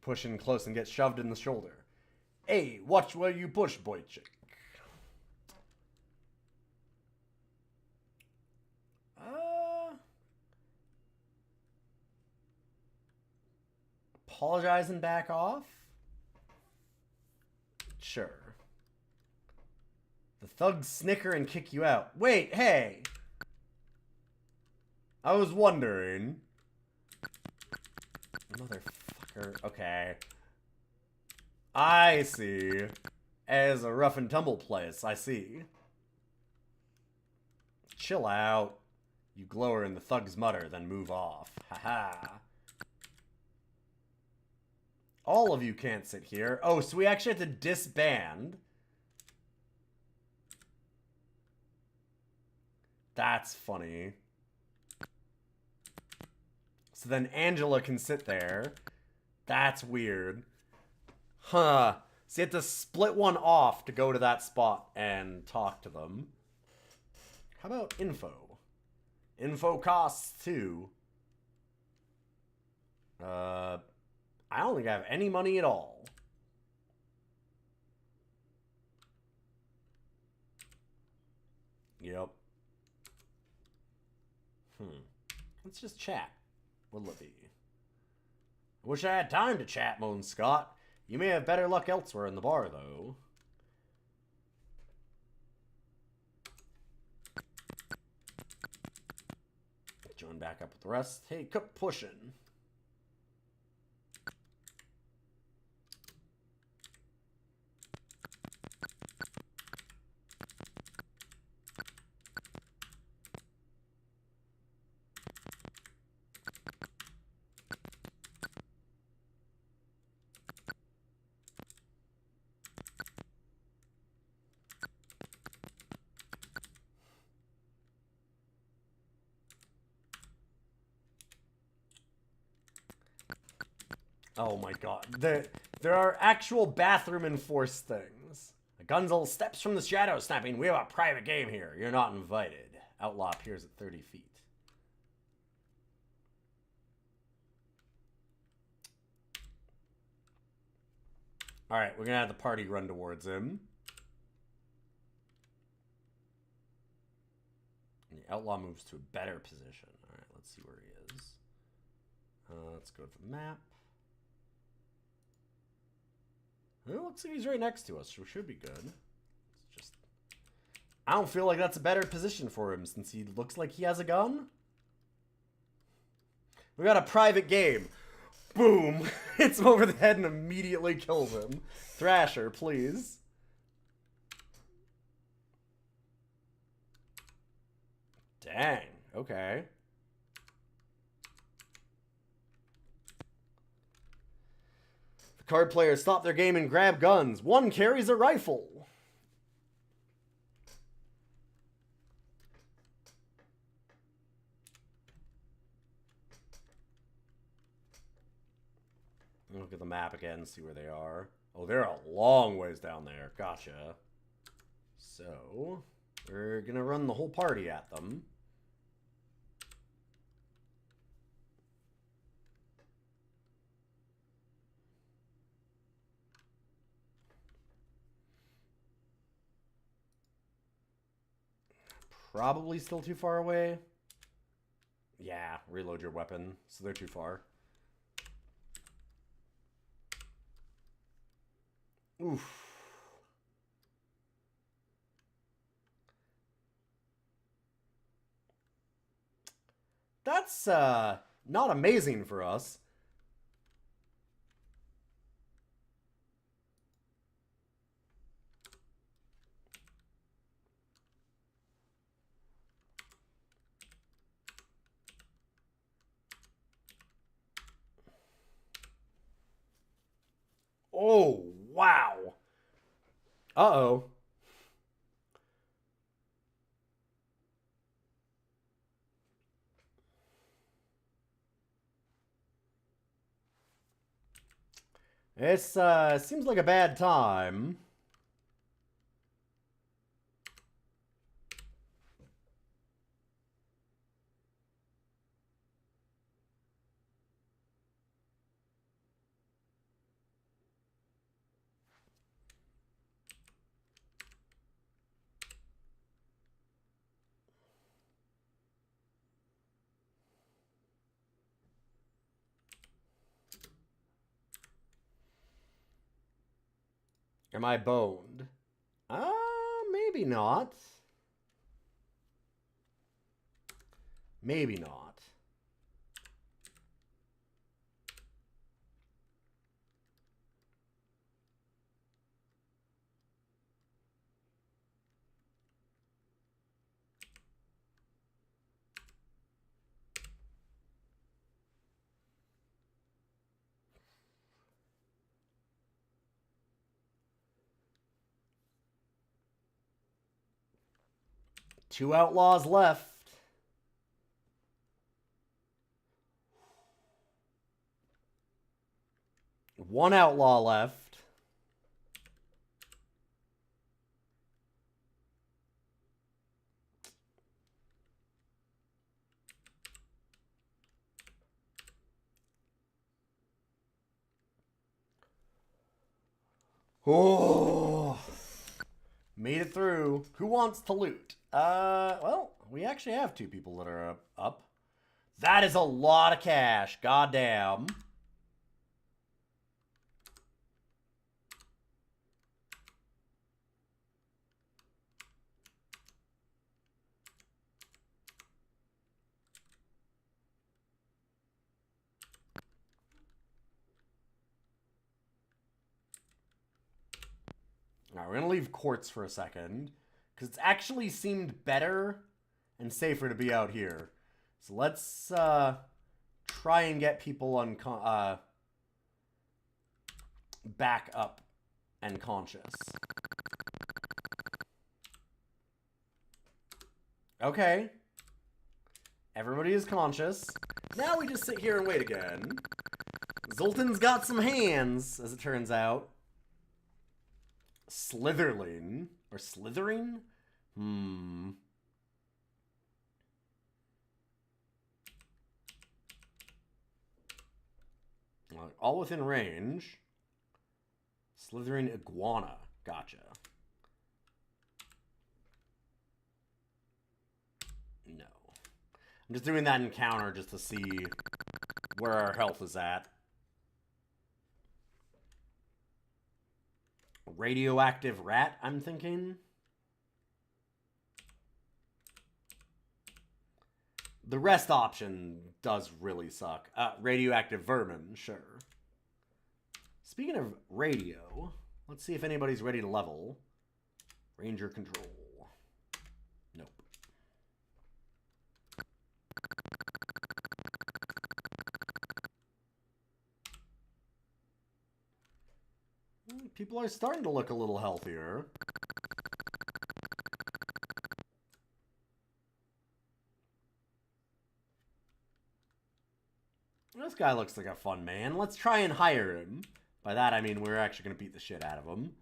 Push in close and get shoved in the shoulder. Hey, watch where you push, boy chick. Apologize and back off? Sure. The thugs snicker and kick you out. Wait, hey! I was wondering. Motherfucker. Okay. I see. As a rough and tumble place, I see. Chill out. You glower and the thugs mutter, then move off. Haha. All of you can't sit here. Oh, so we actually have to disband. That's funny. So then Angela can sit there. That's weird. Huh. So you have to split one off to go to that spot and talk to them. How about info? Info costs 2. I don't think I have any money at all. Yep. Let's just chat. What'll it be? I wish I had time to chat, moans Scott. You may have better luck elsewhere in the bar, though. Join back up with the rest. Hey, keep pushing. Oh my god. There are actual bathroom-enforced things. Gunzel steps from the shadow, snapping, "We have a private game here. You're not invited." Outlaw appears at 30 feet. Alright, we're gonna have the party run towards him. And the outlaw moves to a better position. Alright, let's see where he is. Let's go to the map. It looks like he's right next to us, so we should be good. It's just, I don't feel like that's a better position for him since he looks like he has a gun. We got a private game. Boom! Hits him over the head and immediately kills him. Thrasher, please. Dang, okay. The card players stop their game and grab guns. One carries a rifle. Look at the map again, see where they are. Oh, they're a long ways down there. Gotcha. So, we're gonna run the whole party at them. Probably still too far away. Yeah, reload your weapon, so they're too far. Oof. That's, not amazing for us. Oh, wow. Uh-oh. This, seems like a bad time. Am I boned? Maybe not. Maybe not. 2 outlaws left. One outlaw left. Oh, made it through. Who wants to loot? Well, we actually have 2 people that are up. That is a lot of cash. Goddamn. All right, we're going to leave quartz for a second, because it's actually seemed better and safer to be out here. So let's try and get people back up and conscious. Okay. Everybody is conscious. Now we just sit here and wait again. Zoltan's got some hands, as it turns out. Slitherling. Or Slithering? All within range. Slithering iguana. Gotcha. No. I'm just doing that encounter just to see where our health is at. Radioactive rat, I'm thinking. The rest option does really suck. Radioactive vermin, sure. Speaking of radio, let's see if anybody's ready to level. Ranger control. Nope. People are starting to look a little healthier. This guy looks like a fun man. Let's try and hire him. By that, I mean we're actually going to beat the shit out of him.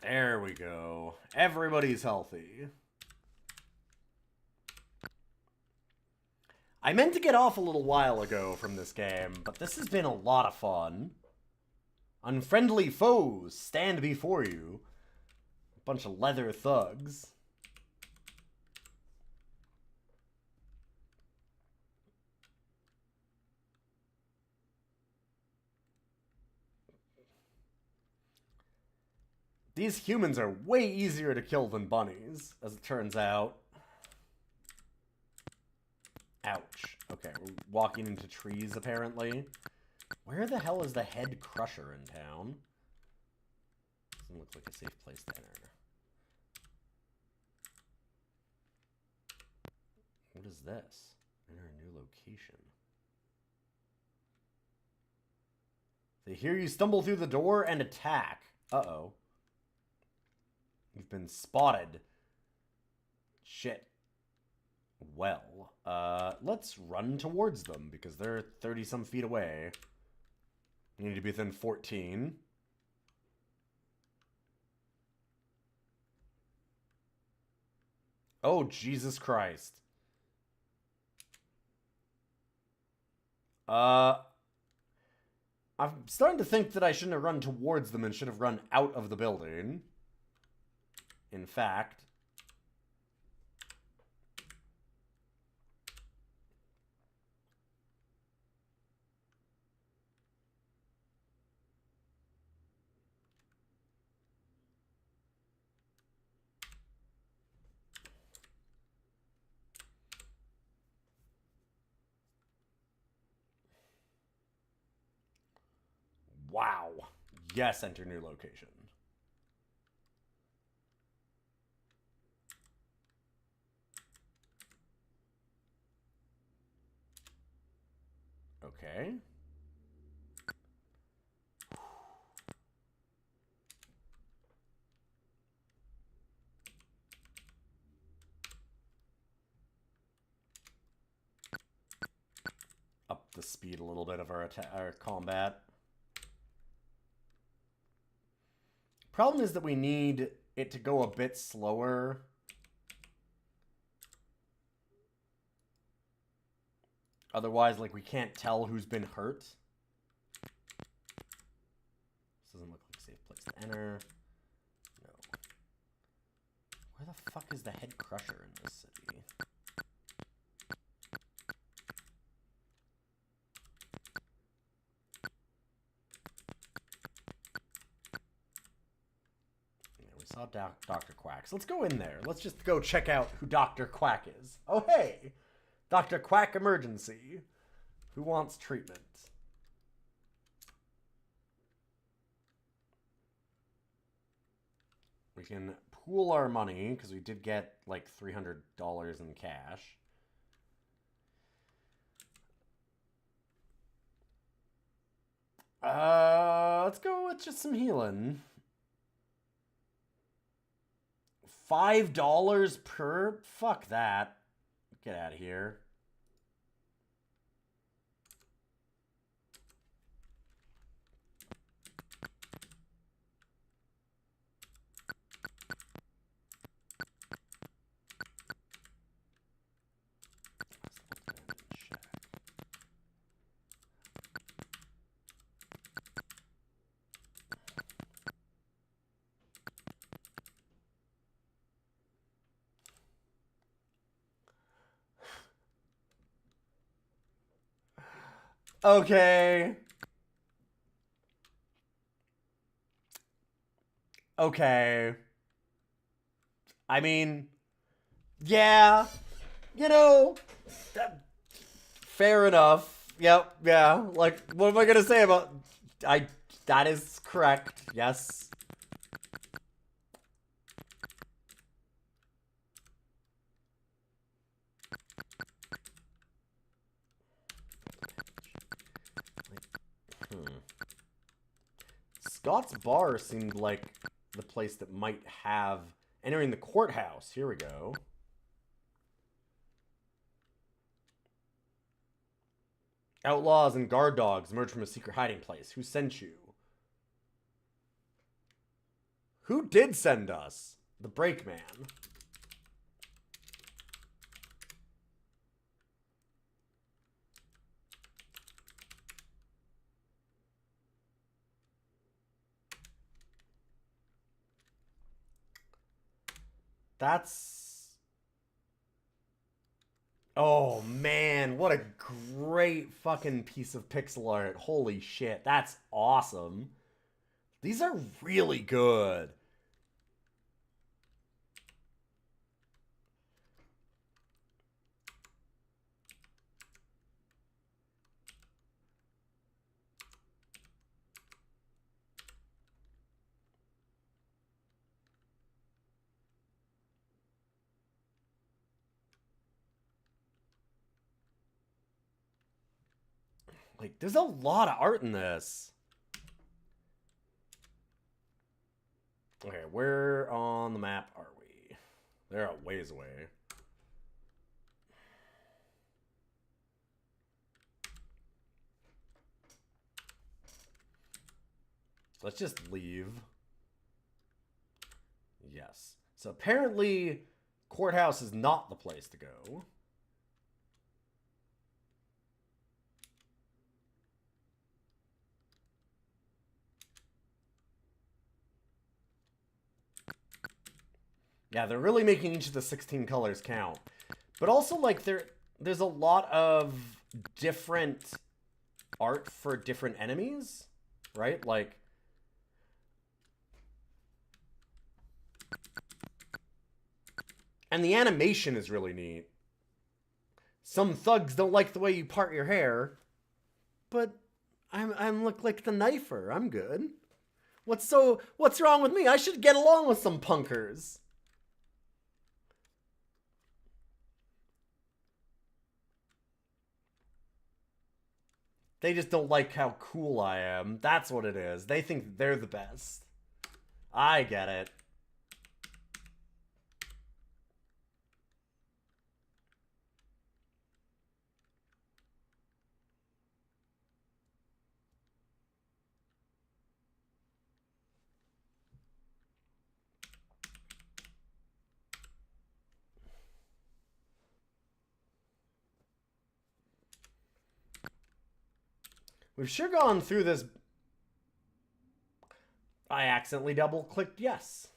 There we go. Everybody's healthy. I meant to get off a little while ago from this game, but this has been a lot of fun. Unfriendly foes stand before you. A bunch of leather thugs. These humans are way easier to kill than bunnies, as it turns out. Ouch. Okay, we're walking into trees, apparently. Where the hell is the head crusher in town? Doesn't look like a safe place to enter. What is this? Enter a new location. They hear you stumble through the door and attack. Uh-oh. You've been spotted. Shit. Well, let's run towards them because they're 30-some feet away. You need to be within 14. Oh, Jesus Christ. I'm starting to think that I shouldn't have run towards them and should have run out of the building. In fact, Yes, enter new location. Okay. Up the speed a little bit of our combat. Problem is that we need it to go a bit slower. Otherwise, like, we can't tell who's been hurt. This doesn't look like a safe place to enter. No. Where the fuck is the head crusher in this city? Yeah, we saw Dr. Quack. So let's go in there. Let's just go check out who Dr. Quack is. Oh, hey! Dr. Quack Emergency. Who wants treatment? We can pool our money, because we did get like $300 in cash. Let's go with just some healing. $5 per? Fuck that. Get out of here. Okay. Okay. I mean, yeah. You know, fair enough. Yep, yeah. Like, what am I gonna say about... That is correct. Yes. Scott's Bar seemed like the place that might have... Entering the courthouse. Here we go. Outlaws and guard dogs emerge from a secret hiding place. Who sent you? Who did send us? The Brakeman. That's... Oh, man. What a great fucking piece of pixel art. Holy shit. That's awesome. These are really good. Like, there's a lot of art in this. Okay, where on the map are we? They're a ways away. So let's just leave. Yes. So apparently, courthouse is not the place to go. Yeah, they're really making each of the 16 colors count. But also, like, there's a lot of different art for different enemies, right? Like, and the animation is really neat. Some thugs don't like the way you part your hair, but I'm look like the knifer. I'm good. What's wrong with me? I should get along with some punkers. They just don't like how cool I am. That's what it is. They think they're the best. I get it. We've sure gone through this. I accidentally double-clicked yes.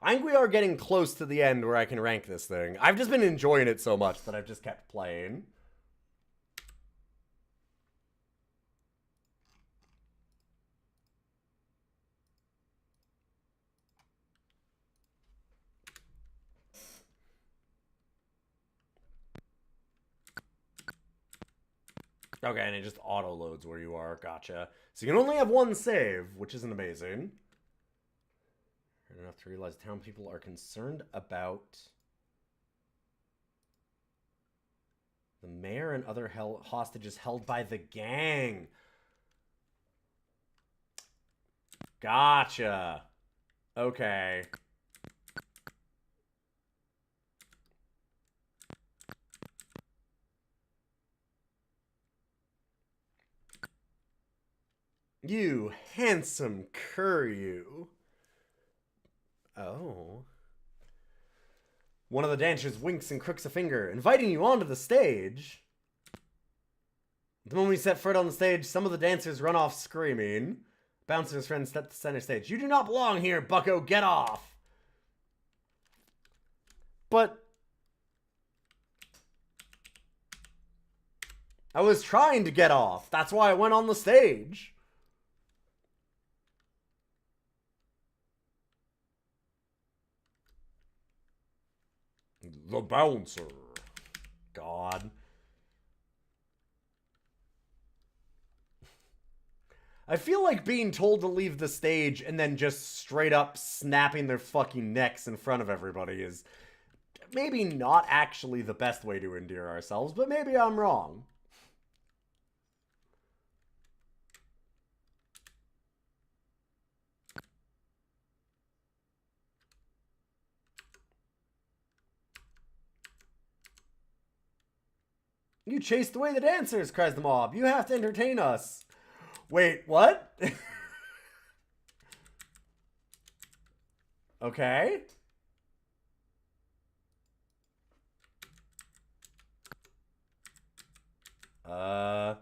I think we are getting close to the end where I can rank this thing. I've just been enjoying it so much that I've just kept playing. Okay, and it just auto-loads where you are. Gotcha. So you can only have one save, which isn't amazing. Enough to realize town people are concerned about the mayor and other hostages held by the gang. Gotcha. Okay. You handsome cur, you. Oh. One of the dancers winks and crooks a finger, inviting you onto the stage. The moment you set foot on the stage, some of the dancers run off screaming. Bouncer's friend step to center stage. You do not belong here, bucko. Get off. But I was trying to get off. That's why I went on the stage. The bouncer. God. I feel like being told to leave the stage and then just straight up snapping their fucking necks in front of everybody is maybe not actually the best way to endear ourselves, but maybe I'm wrong. You chased away the dancers, cries the mob. You have to entertain us. Wait, what? Okay. Can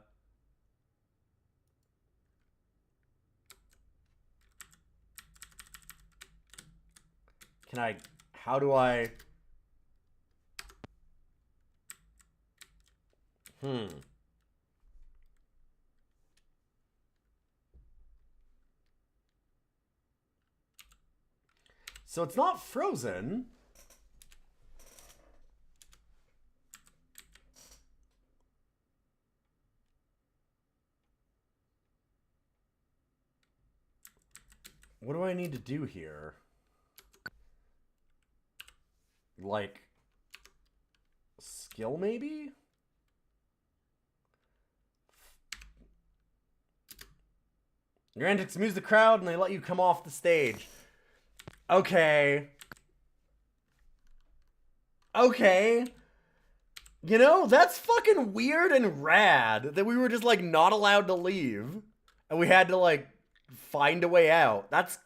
I... How do I... So it's not frozen. What do I need to do here? Like... Skill, maybe? Your antics amuse the crowd and they let you come off the stage. Okay. Okay. You know, that's fucking weird and rad that we were just, like, not allowed to leave. And we had to, like, find a way out. That's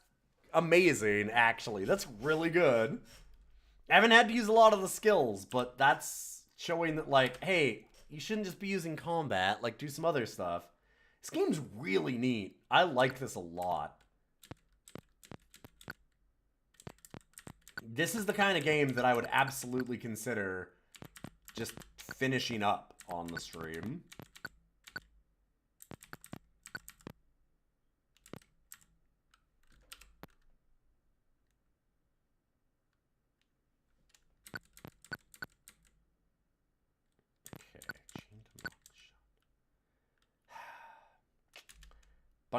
amazing, actually. That's really good. I haven't had to use a lot of the skills, but that's showing that, like, hey, you shouldn't just be using combat. Like, do some other stuff. This game's really neat. I like this a lot. This is the kind of game that I would absolutely consider just finishing up on the stream.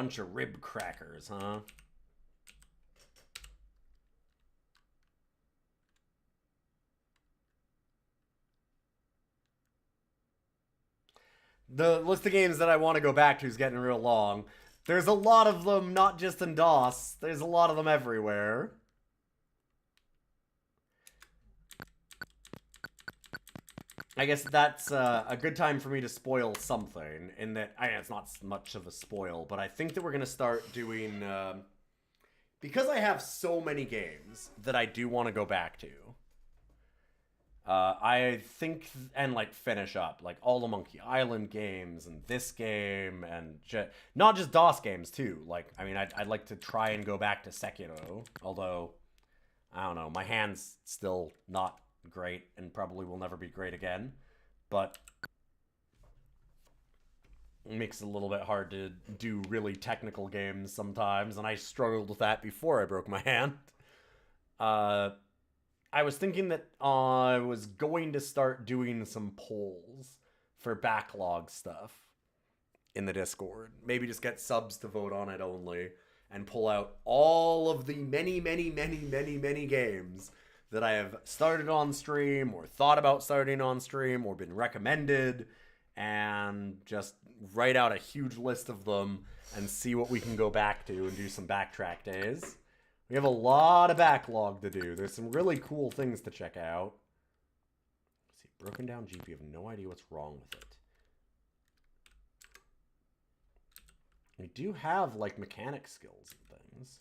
Bunch of rib crackers, huh? The list of games that I want to go back to is getting real long. There's a lot of them, not just in DOS. There's a lot of them everywhere. I guess that's a good time for me to spoil something, in that, it's not much of a spoil, but I think that we're going to start doing, because I have so many games that I do want to go back to, I think, and like finish up, like all the Monkey Island games, and this game, and not just DOS games too, like, I mean, I'd like to try and go back to Sekiro, although, I don't know, my hand's still not great and probably will never be great again, but it makes it a little bit hard to do really technical games sometimes, and I struggled with that before I broke my hand. I was thinking that I was going to start doing some polls for backlog stuff in the Discord. Maybe just get subs to vote on it only, and pull out all of the many games that I have started on stream, or thought about starting on stream, or been recommended, and just write out a huge list of them and see what we can go back to and do some backtrack days. We have a lot of backlog to do. There's some really cool things to check out. Let's see, broken down Jeep, you have no idea what's wrong with it. We do have, like, mechanic skills and things.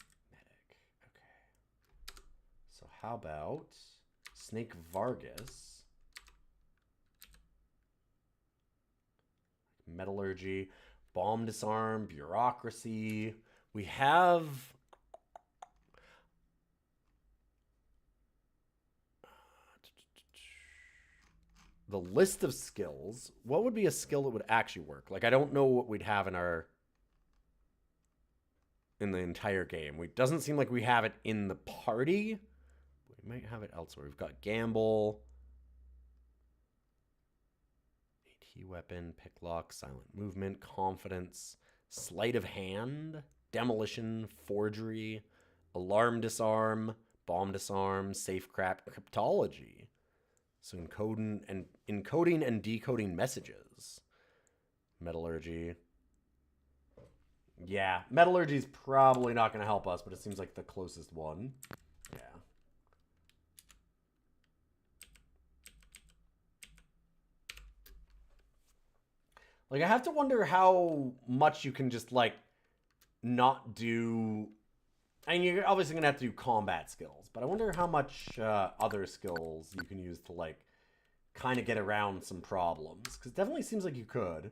So how about Snake Vargas, Metallurgy, Bomb Disarm, Bureaucracy. We have the list of skills. What would be a skill that would actually work? Like, I don't know what we'd have in the entire game. It doesn't seem like we have it in the party. We might have it elsewhere. We've got Gamble, AT Weapon, Picklock, Silent Movement, Confidence, Sleight of Hand, Demolition, Forgery, Alarm Disarm, Bomb Disarm, Safecraft, Cryptology. So encoding and decoding messages. Metallurgy. Yeah, Metallurgy is probably not going to help us, but it seems like the closest one. Yeah. Like, I have to wonder how much you can just, like, not do... I mean, you're obviously going to have to do combat skills, but I wonder how much other skills you can use to, like, kind of get around some problems. Because it definitely seems like you could.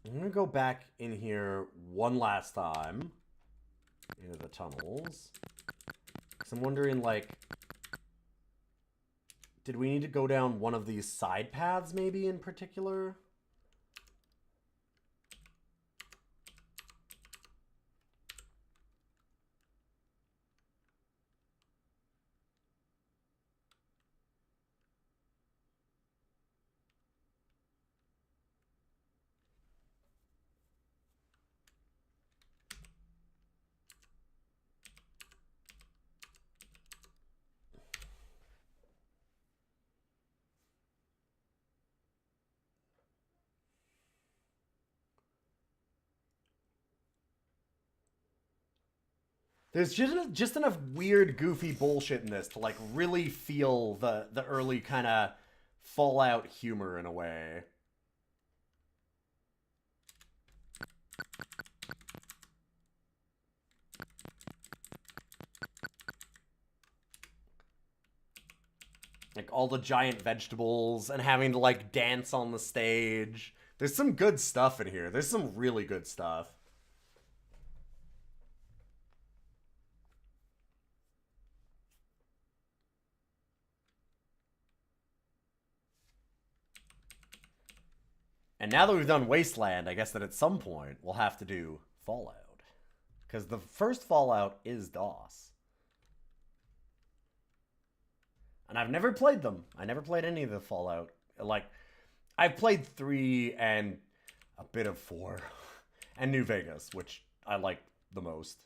I'm going to go back in here one last time into the tunnels. Because I'm wondering, like, did we need to go down one of these side paths maybe in particular? There's just enough weird, goofy bullshit in this to, like, really feel the early kind of Fallout humor in a way. Like, Like, all the giant vegetables and having to, like, dance on the stage. There's some good stuff in here. There's some really good stuff. And now that we've done Wasteland, I guess that at some point we'll have to do Fallout. Because the first Fallout is DOS. And I've never played them. I never played any of the Fallout. Like, I've played 3 and a bit of 4. And New Vegas, which I like the most.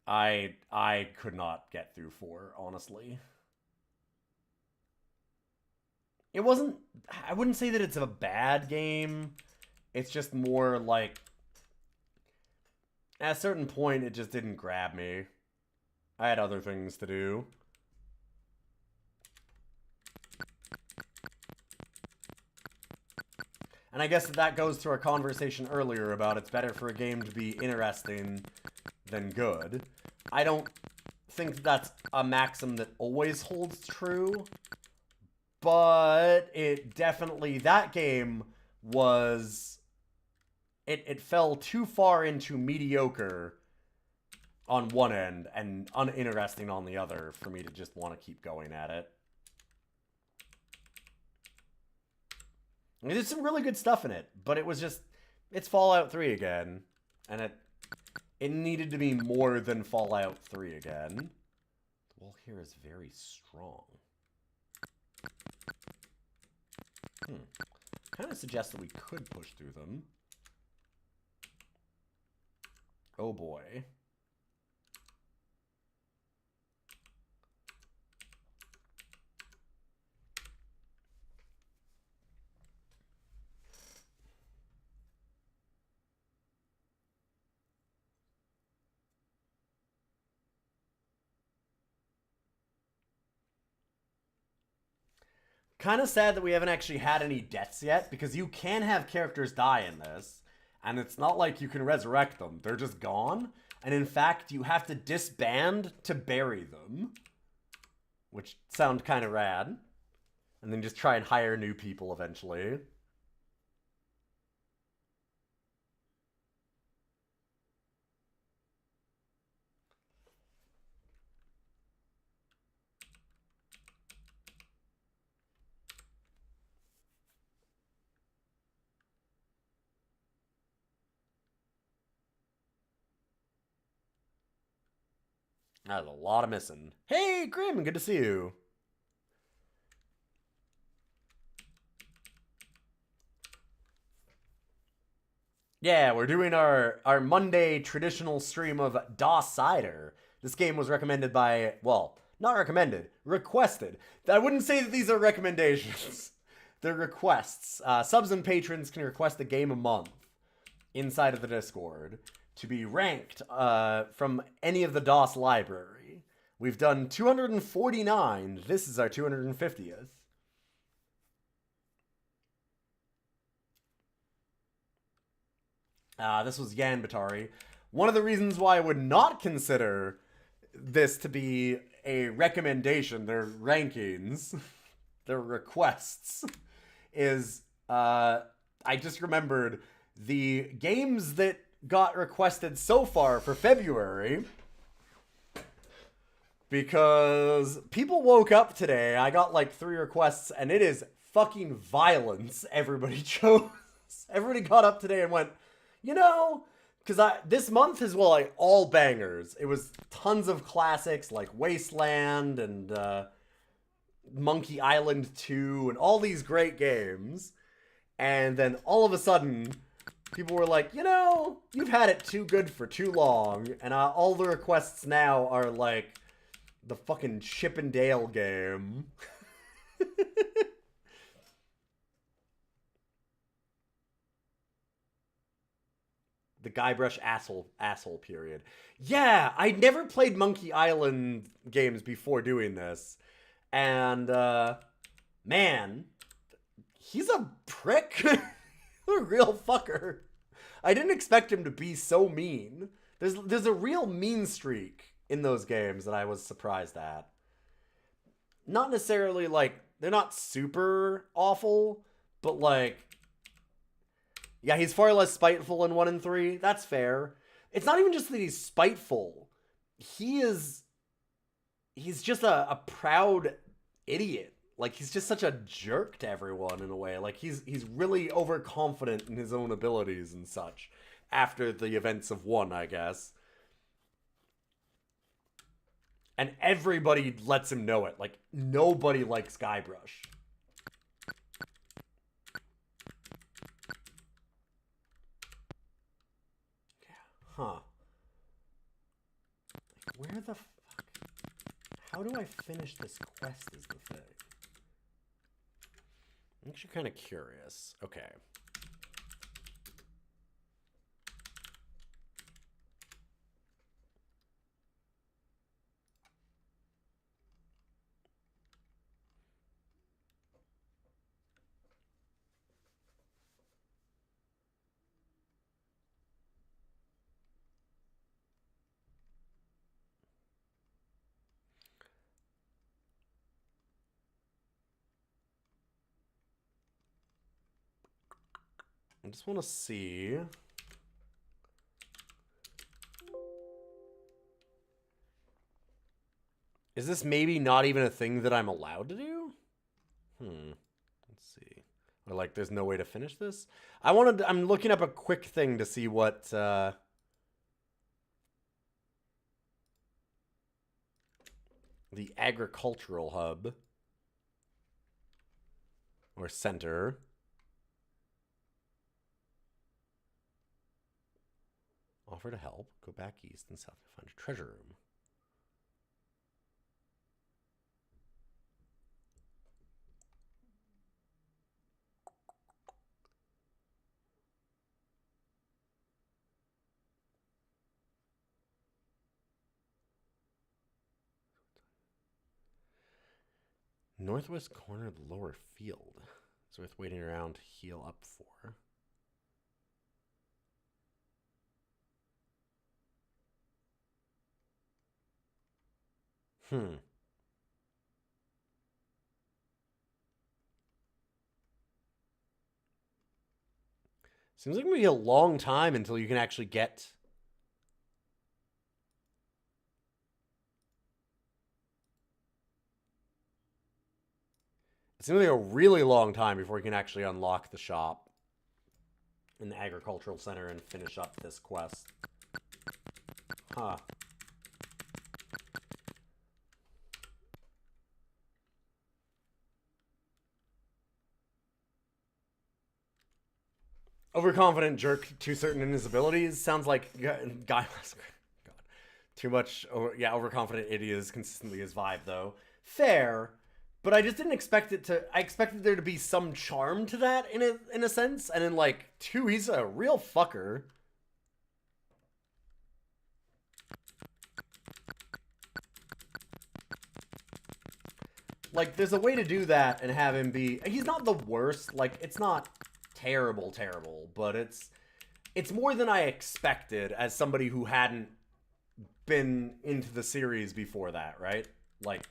I could not get through 4, honestly. It wasn't... I wouldn't say that it's a bad game. It's just more like... At a certain point, it just didn't grab me. I had other things to do. And I guess that goes to our conversation earlier about it's better for a game to be interesting than good. I don't think that's a maxim that always holds true. But it definitely, that game was, it fell too far into mediocre on one end and uninteresting on the other for me to just want to keep going at it. I mean, there's some really good stuff in it, but it was just, it's Fallout 3 again, and it needed to be more than Fallout 3 again. The wall here is very strong. Kind of suggests that we could push through them. Oh boy. Kind of sad that we haven't actually had any deaths yet, because you can have characters die in this, and it's not like you can resurrect them. They're just gone, and in fact, you have to disband to bury them, which sound kind of rad, and then just try and hire new people eventually. There's a lot of missing. Hey, Grim, good to see you. Yeah, we're doing our Monday traditional stream of DOScider. This game was recommended by, well, not recommended, requested. I wouldn't say that these are recommendations. They're requests. Subs and patrons can request a game a month inside of the Discord to be ranked from any of the DOS library. We've done 249. This is our 250th. This was Yan Batari. One of the reasons why I would not consider this to be a recommendation, their rankings, their requests, is I just remembered the games that got requested so far for February, because people woke up today. I got like 3 requests, and it is fucking violence everybody chose. Everybody got up today and went, you know, because this month is, well, like, all bangers. It was tons of classics like Wasteland and Monkey Island 2 and all these great games. And then all of a sudden, people were like, you know, you've had it too good for too long. And all the requests now are like the fucking Chip and Dale game. The Guybrush asshole period. Yeah, I never played Monkey Island games before doing this. And, man, he's a prick. A real fucker. I didn't expect him to be so mean. There's a real mean streak in those games that I was surprised at. not necessarily like, they're not super awful, but like, yeah, he's far less spiteful in 1 and 3. That's fair. It's not even just that he's spiteful. He's just a proud idiot. Like, he's just such a jerk to everyone in a way. Like, he's really overconfident in his own abilities and such after the events of 1, I guess. And everybody lets him know it. Like, nobody likes Guybrush. Yeah, huh. Like, where the fuck? How do I finish this quest is the thing. I'm actually kind of curious. Okay. I just want to see. Is this maybe not even a thing that I'm allowed to do? Let's see. Or like, there's no way to finish this? I'm looking up a quick thing to see what, the agricultural hub. Or center. Offer to help. Go back east and south to find a treasure room. Northwest corner of the lower field. It's worth waiting around to heal up for. Seems like it may be a long time until you can actually get. It seems like a really long time before you can actually unlock the shop in the agricultural center and finish up this quest. Huh. Overconfident jerk, too certain in his abilities. Sounds like guy. God, too much. Yeah, overconfident idiot is consistently his vibe, though. Fair, but I just didn't expect it to. I expected there to be some charm to that in a sense, and in like 2, he's a real fucker. Like, there's a way to do that and have him be. He's not the worst. Like, it's not terrible, but it's more than I expected as somebody who hadn't been into the series before that, right? Like,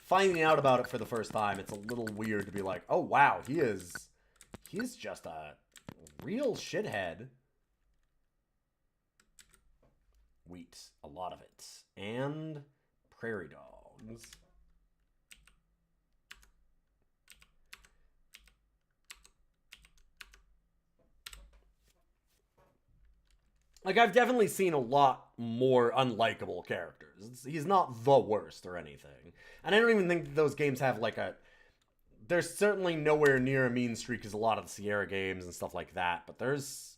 finding out about it for the first time, it's a little weird to be like, oh wow, he's just a real shithead. Wheat, a lot of it. And prairie dogs. Like, I've definitely seen a lot more unlikable characters. He's not the worst or anything. And I don't even think those games have, like, a... There's certainly nowhere near a mean streak as a lot of the Sierra games and stuff like that. But there's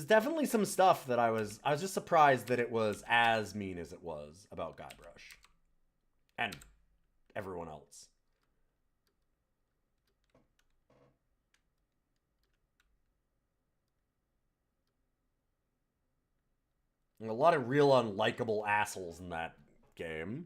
definitely some stuff that I was just surprised that it was as mean as it was about Guybrush. And everyone else. A lot of real unlikable assholes in that game.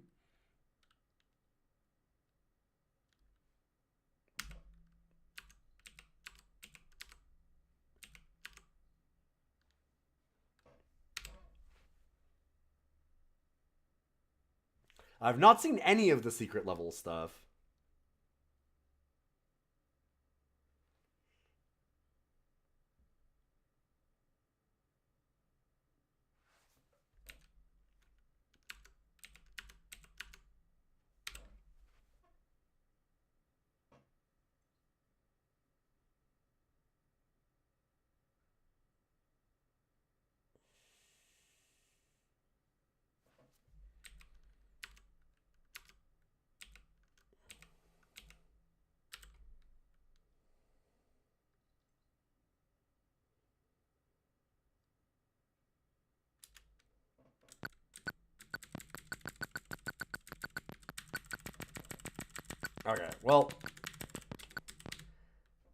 I've not seen any of the secret level stuff. Okay, well,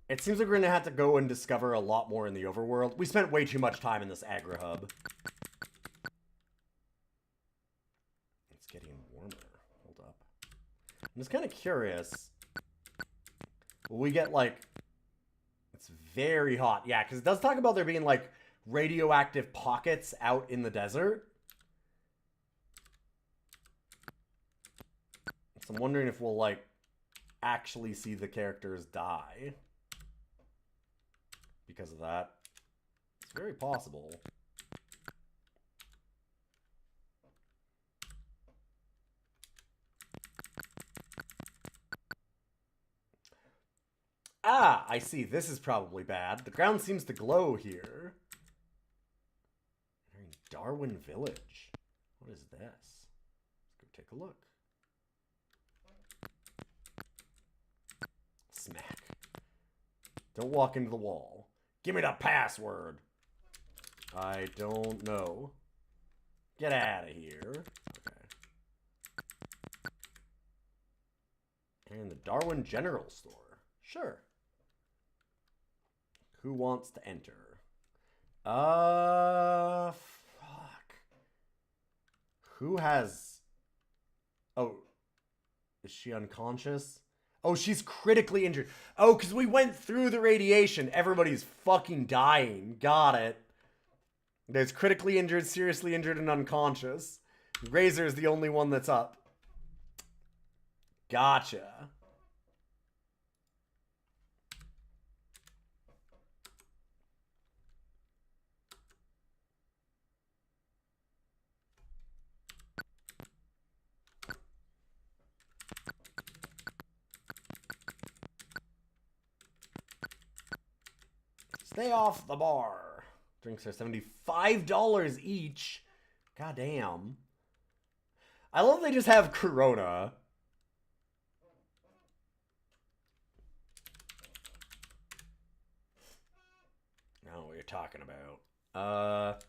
it seems like we're gonna have to go and discover a lot more in the overworld. We spent way too much time in this agri-hub. It's getting warmer. Hold up. I'm just kind of curious. Will we get, like... It's very hot. Yeah, because it does talk about there being, like, radioactive pockets out in the desert. So I'm wondering if we'll, like, actually see the characters die because of that. It's very possible. Ah, I see. This is probably bad. The ground seems to glow here. Darwin Village. What is this? Let's go take a look. Smack. Don't walk into the wall. Give me the password. I don't know. Get out of here. Okay. And the Darwin General Store. Sure. Who wants to enter? Fuck. Who has... Oh. Is she unconscious? Oh, she's critically injured. Oh, because we went through the radiation. Everybody's fucking dying. Got it. There's critically injured, seriously injured, and unconscious. Razor is the only one that's up. Gotcha. Stay off the bar. Drinks are $75 each. God damn. I love they just have Corona. I don't know what you're talking about.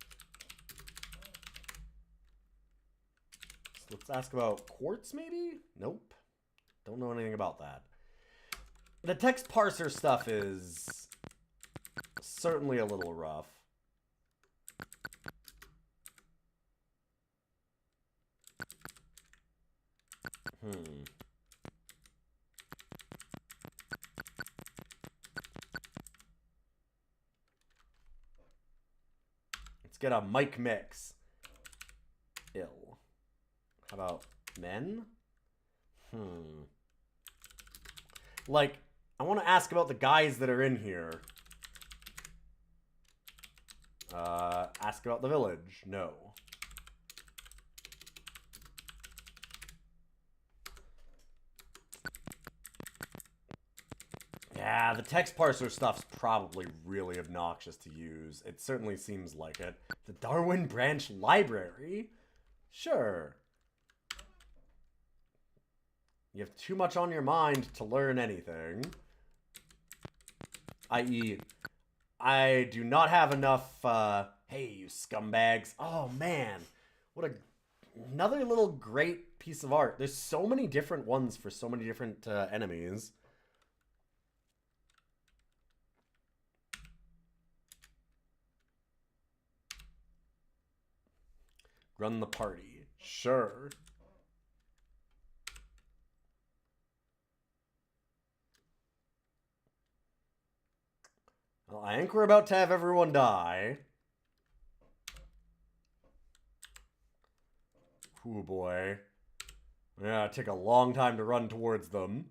So let's ask about quartz, maybe? Nope. Don't know anything about that. The text parser stuff is certainly a little rough. Let's get a mic mix. Ill. How about men? Like, I want to ask about the guys that are in here. Ask about the village. No. Yeah, the text parser stuff's probably really obnoxious to use. It certainly seems like it. The Darwin Branch Library? Sure. You have too much on your mind to learn anything. I.e., I do not have enough, hey, you scumbags. Oh, man. What another little great piece of art. There's so many different ones for so many different enemies. Run the party. Sure. Well, I think we're about to have everyone die. Oh boy. Yeah, take a long time to run towards them.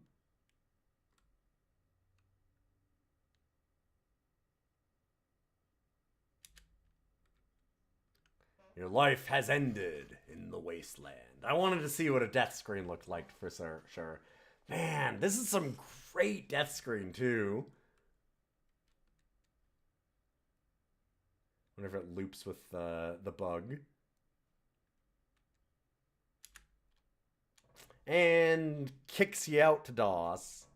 Your life has ended in the wasteland. I wanted to see what a death screen looked like for sure. Man, this is some great death screen too. Whenever it loops with the bug. And kicks you out to DOS.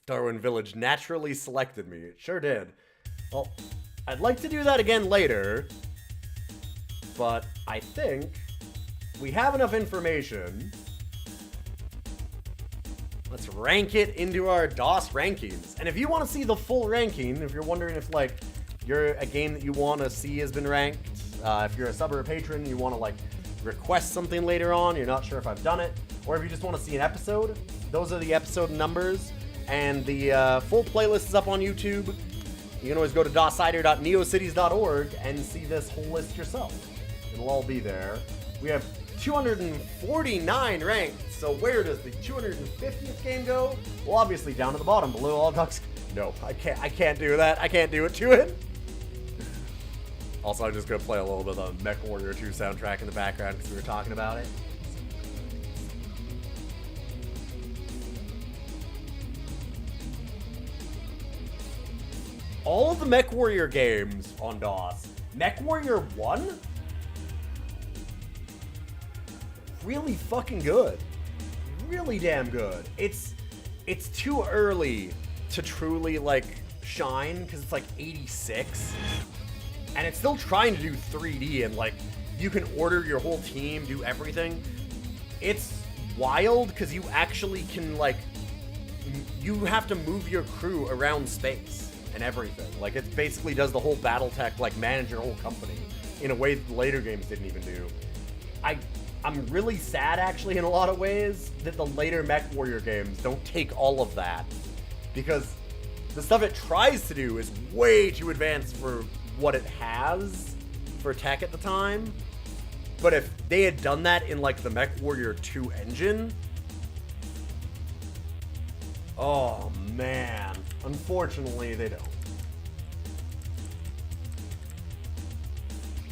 Darwin Village naturally selected me. It sure did. Well, I'd like to do that again later, but I think we have enough information. Let's rank it into our DOS rankings. And if you want to see the full ranking, if you're wondering if, like, you're a game that you want to see has been ranked, if you're a sub or a patron, you want to, like, request something later on, you're not sure if I've done it, or if you just want to see an episode, those are the episode numbers. And the full playlist is up on YouTube. You can always go to DOScider.neocities.org and see this whole list yourself. It'll all be there. We have 249 ranked, so where does the 250th game go? Well, obviously down at the bottom, below all ducks. No, I can't do that. I can't do it to it. Also, I'm just gonna play a little bit of the MechWarrior 2 soundtrack in the background because we were talking about it. All of the MechWarrior games on DOS, MechWarrior 1, really fucking good. Really damn good. It's too early to truly, like, shine, because it's, like, 86. And it's still trying to do 3D, and, like, you can order your whole team, do everything. It's wild, because you actually can, like, you have to move your crew around space and everything. Like, it basically does the whole BattleTech, like, manage your whole company in a way that the later games didn't even do. I'm really sad, actually, in a lot of ways, that the later MechWarrior games don't take all of that, because the stuff it tries to do is way too advanced for what it has for tech at the time. But if they had done that in, like, the MechWarrior 2 engine, oh man, unfortunately they don't.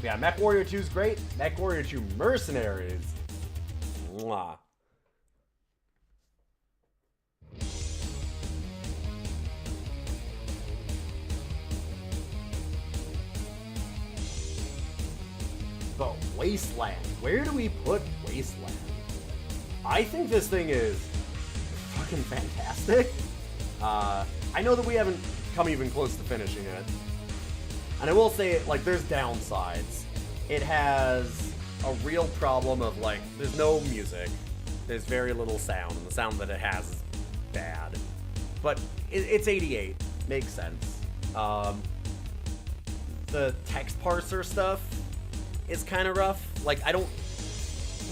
Yeah, MechWarrior 2 is great. MechWarrior 2 Mercenaries, mwah. But Wasteland, where do we put Wasteland? I think this thing is fucking fantastic. I know that we haven't come even close to finishing it. And I will say, like, there's downsides. It has a real problem of, like, there's no music. There's very little sound, and the sound that it has is bad. But it's 88. Makes sense. The text parser stuff is kind of rough. Like, I don't...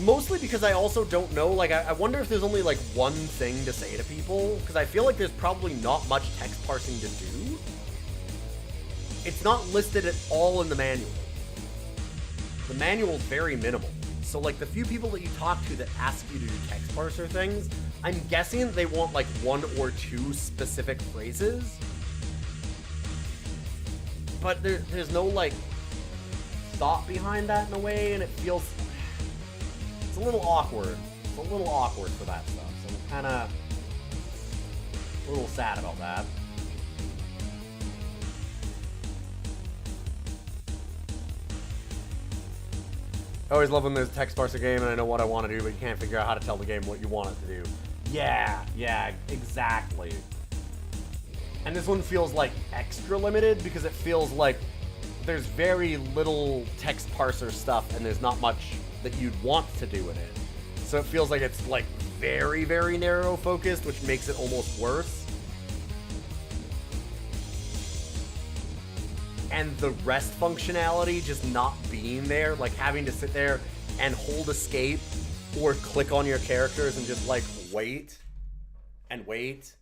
Mostly because I also don't know, like, I wonder if there's only, like, one thing to say to people, because I feel like there's probably not much text parsing to do. It's not listed at all in the manual. The manual's very minimal. So, like, the few people that you talk to that ask you to do text parser things, I'm guessing they want, like, one or two specific phrases. But there's no, like, thought behind that in a way, and it feels... It's a little awkward. It's a little awkward for that stuff, so I'm kind of a little sad about that. I always love when there's a text parser game and I know what I want to do, but you can't figure out how to tell the game what you want it to do. Yeah, exactly. And this one feels, like, extra limited because it feels like there's very little text parser stuff and there's not much that you'd want to do in it. So it feels like it's, like, very, very narrow focused, which makes it almost worse. And the rest functionality just not being there, like having to sit there and hold escape or click on your characters and just, like, wait and wait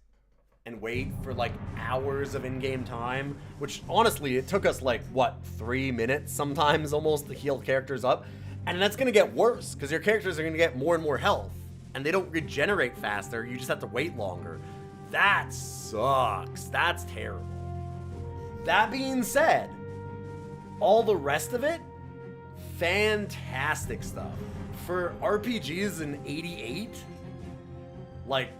and wait for like hours of in-game time, which honestly, it took us like, what, 3 minutes sometimes almost to heal characters up. And that's gonna get worse, because your characters are gonna get more and more health, and they don't regenerate faster, you just have to wait longer. That sucks. That's terrible. That being said, all the rest of it, fantastic stuff. For RPGs in 88, like,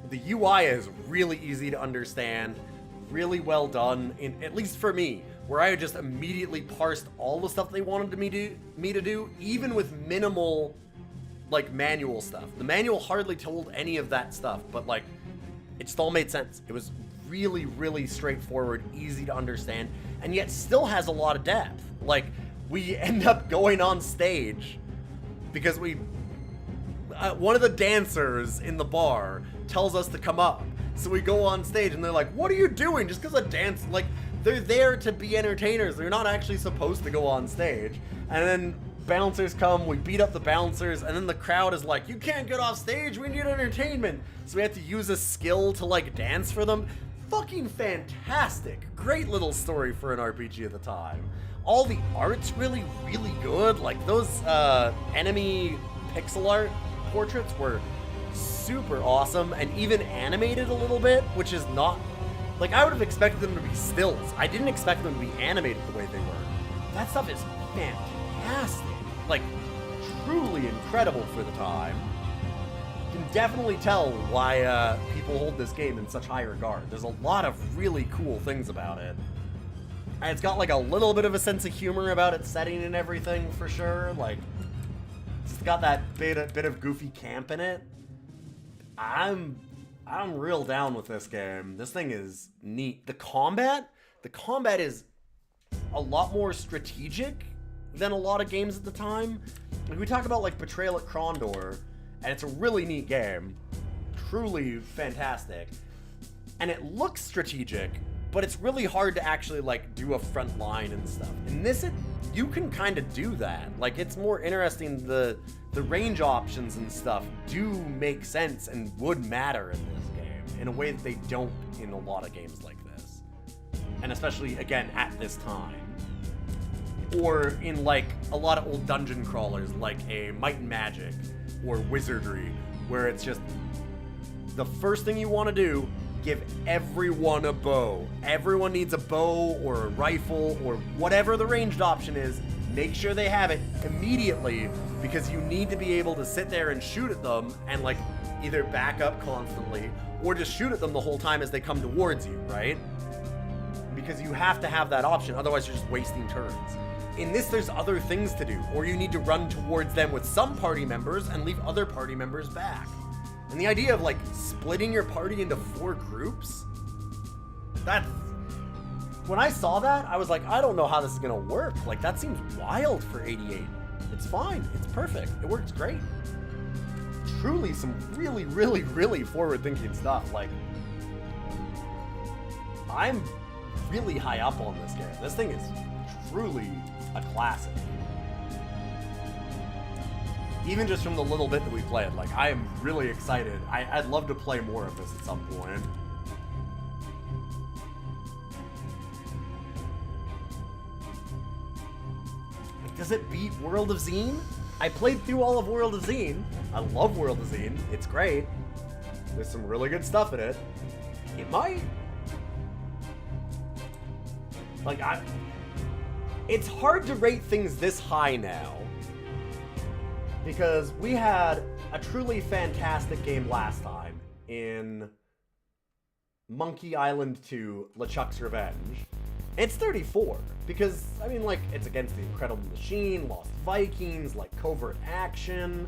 the UI is really easy to understand, really well done, at least for me, where I just immediately parsed all the stuff they wanted me to do, even with minimal, like, manual stuff. The manual hardly told any of that stuff, but, like, it just all made sense. It was really, really straightforward, easy to understand, and yet still has a lot of depth. Like, we end up going on stage because one of the dancers in the bar tells us to come up. So we go on stage and they're like, what are you doing? Just because a dance, like, they're there to be entertainers. They're not actually supposed to go on stage. And then bouncers come, we beat up the bouncers, and then the crowd is like, you can't get off stage, we need entertainment. So we have to use a skill to, like, dance for them. Fucking fantastic. Great little story for an RPG at the time. All the art's really, really good. Like, those enemy pixel art portraits were super awesome and even animated a little bit, which is not... Like, I would have expected them to be stills. I didn't expect them to be animated the way they were. That stuff is fantastic. Like, truly incredible for the time. You can definitely tell why people hold this game in such high regard. There's a lot of really cool things about it. And it's got, like, a little bit of a sense of humor about its setting and everything, for sure. Like, it's got that bit of goofy camp in it. I'm real down with this game. This thing is neat. The combat is a lot more strategic than a lot of games at the time. Like, we talk about, like, Betrayal at Krondor, and it's a really neat game. Truly fantastic. And it looks strategic, but it's really hard to actually, like, do a front line and stuff. In this, you can kind of do that. Like, it's more interesting. The range options and stuff do make sense and would matter in this game in a way that they don't in a lot of games like this. And especially, again, at this time. Or in, like, a lot of old dungeon crawlers, like a Might and Magic or Wizardry, where it's just the first thing you want to do, give everyone a bow. Everyone needs a bow or a rifle or whatever the ranged option is. Make sure they have it immediately, because you need to be able to sit there and shoot at them and, like, either back up constantly or just shoot at them the whole time as they come towards you, right? Because you have to have that option, otherwise you're just wasting turns. In this, there's other things to do, or you need to run towards them with some party members and leave other party members back. And the idea of, like, splitting your party into 4 groups, that's... When I saw that, I was like, I don't know how this is gonna work. Like, that seems wild for 88. It's fine. It's perfect. It works great. Truly some really, really, really forward-thinking stuff. Like, I'm really high up on this game. This thing is truly a classic. Even just from the little bit that we played, like, I am really excited. I'd love to play more of this at some point. Like, does it beat World of Zine? I played through all of World of Zine. I love World of Zine. It's great. There's some really good stuff in it. It might. Like, it's hard to rate things this high now, because we had a truly fantastic game last time in Monkey Island 2, LeChuck's Revenge. It's 34, because, I mean, like, it's against the Incredible Machine, Lost Vikings, like, Covert Action,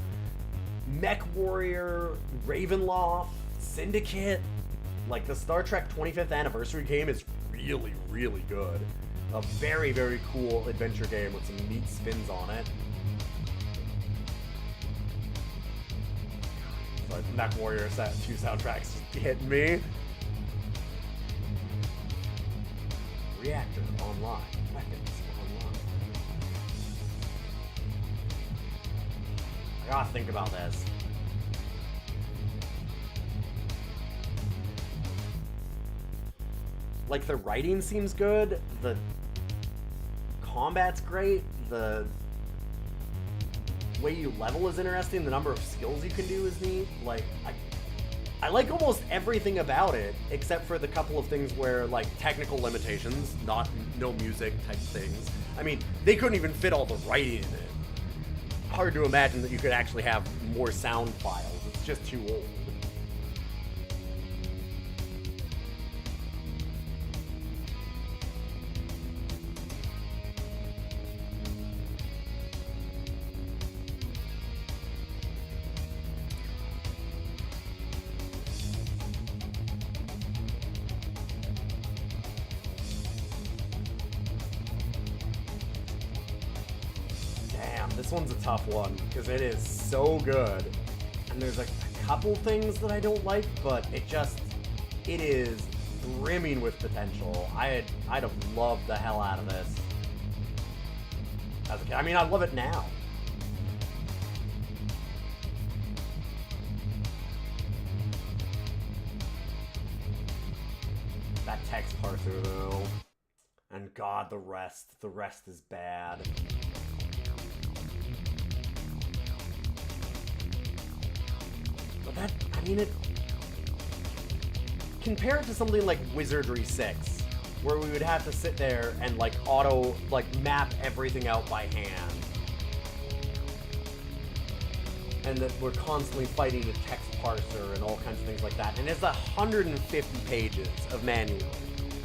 Mech Warrior, Ravenloft, Syndicate. Like, the Star Trek 25th Anniversary game is really, really good. A very, very cool adventure game with some neat spins on it. So, Mech Warrior 2 soundtracks just hitting me. Reactor online. Weapons online. I gotta think about this. Like, the writing seems good, the combat's great, the way you level is interesting, the number of skills you can do is neat. Like, I like almost everything about it, except for the couple of things where, like, technical limitations, no music type things. I mean, they couldn't even fit all the writing in it. Hard to imagine that you could actually have more sound files. It's just too old. This one's a tough one, because it is so good. And there's a couple things that I don't like, but it is brimming with potential. I'd have loved the hell out of this as a kid. I mean, I love it now. That text parser, though. And God, the rest is bad. But compare it to something like Wizardry 6, where we would have to sit there and, like, map everything out by hand. And that we're constantly fighting a text parser and all kinds of things like that. And it's 150 pages of manual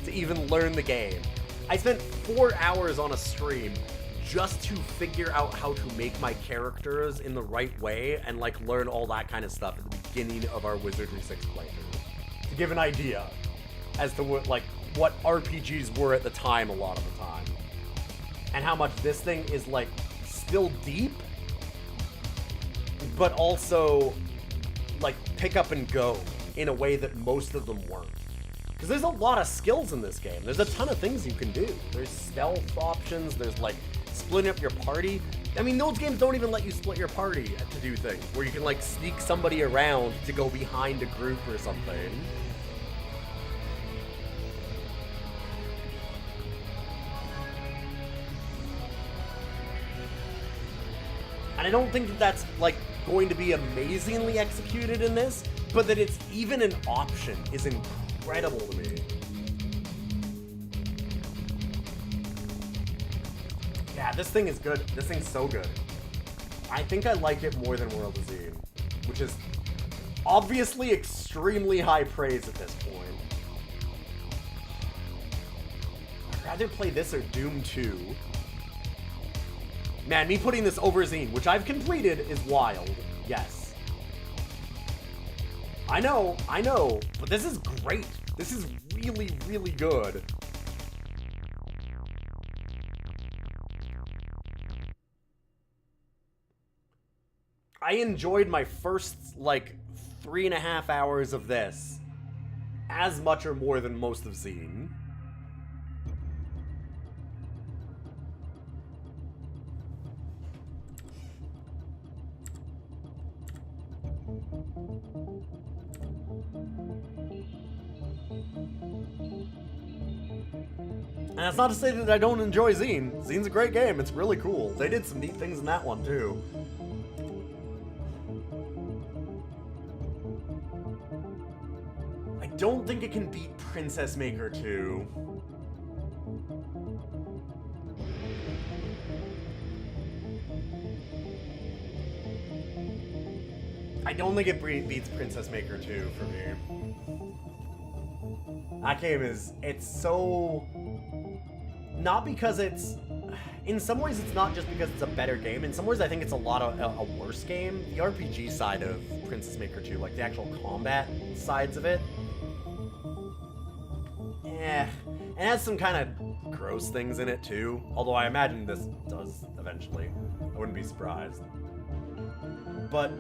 to even learn the game. I spent 4 hours on a stream just to figure out how to make my characters in the right way and, like, learn all that kind of stuff at the beginning of our Wizardry 6 playthrough. To give an idea as to what RPGs were at the time a lot of the time. And how much this thing is, like, still deep, but also, like, pick up and go in a way that most of them weren't. Because there's a lot of skills in this game. There's a ton of things you can do. There's stealth options, there's, like, splitting up your party. I mean, those games don't even let you split your party to do things, where you can, like, sneak somebody around to go behind a group or something. And I don't think that that's, like, going to be amazingly executed in this, but that it's even an option is incredible to me. Yeah, this thing is good. This thing's so good. I think I like it more than World of Zine, which is obviously extremely high praise at this point. I'd rather play this or Doom 2. Man, me putting this over Zine, which I've completed, is wild. Yes. I know, but this is great. This is really, really good. I enjoyed my first, like, 3.5 hours of this as much or more than most of Zine. And that's not to say that I don't enjoy Zine. Zine's a great game. It's really cool. They did some neat things in that one, too. I don't think it can beat Princess Maker 2. I don't think it beats Princess Maker 2 for me. That game it's so... Not because it's... In some ways, it's not just because it's a better game. In some ways, I think it's a worse game. The RPG side of Princess Maker 2, like the actual combat sides of it, and it has some kind of gross things in it too. Although I imagine this does eventually. I wouldn't be surprised. But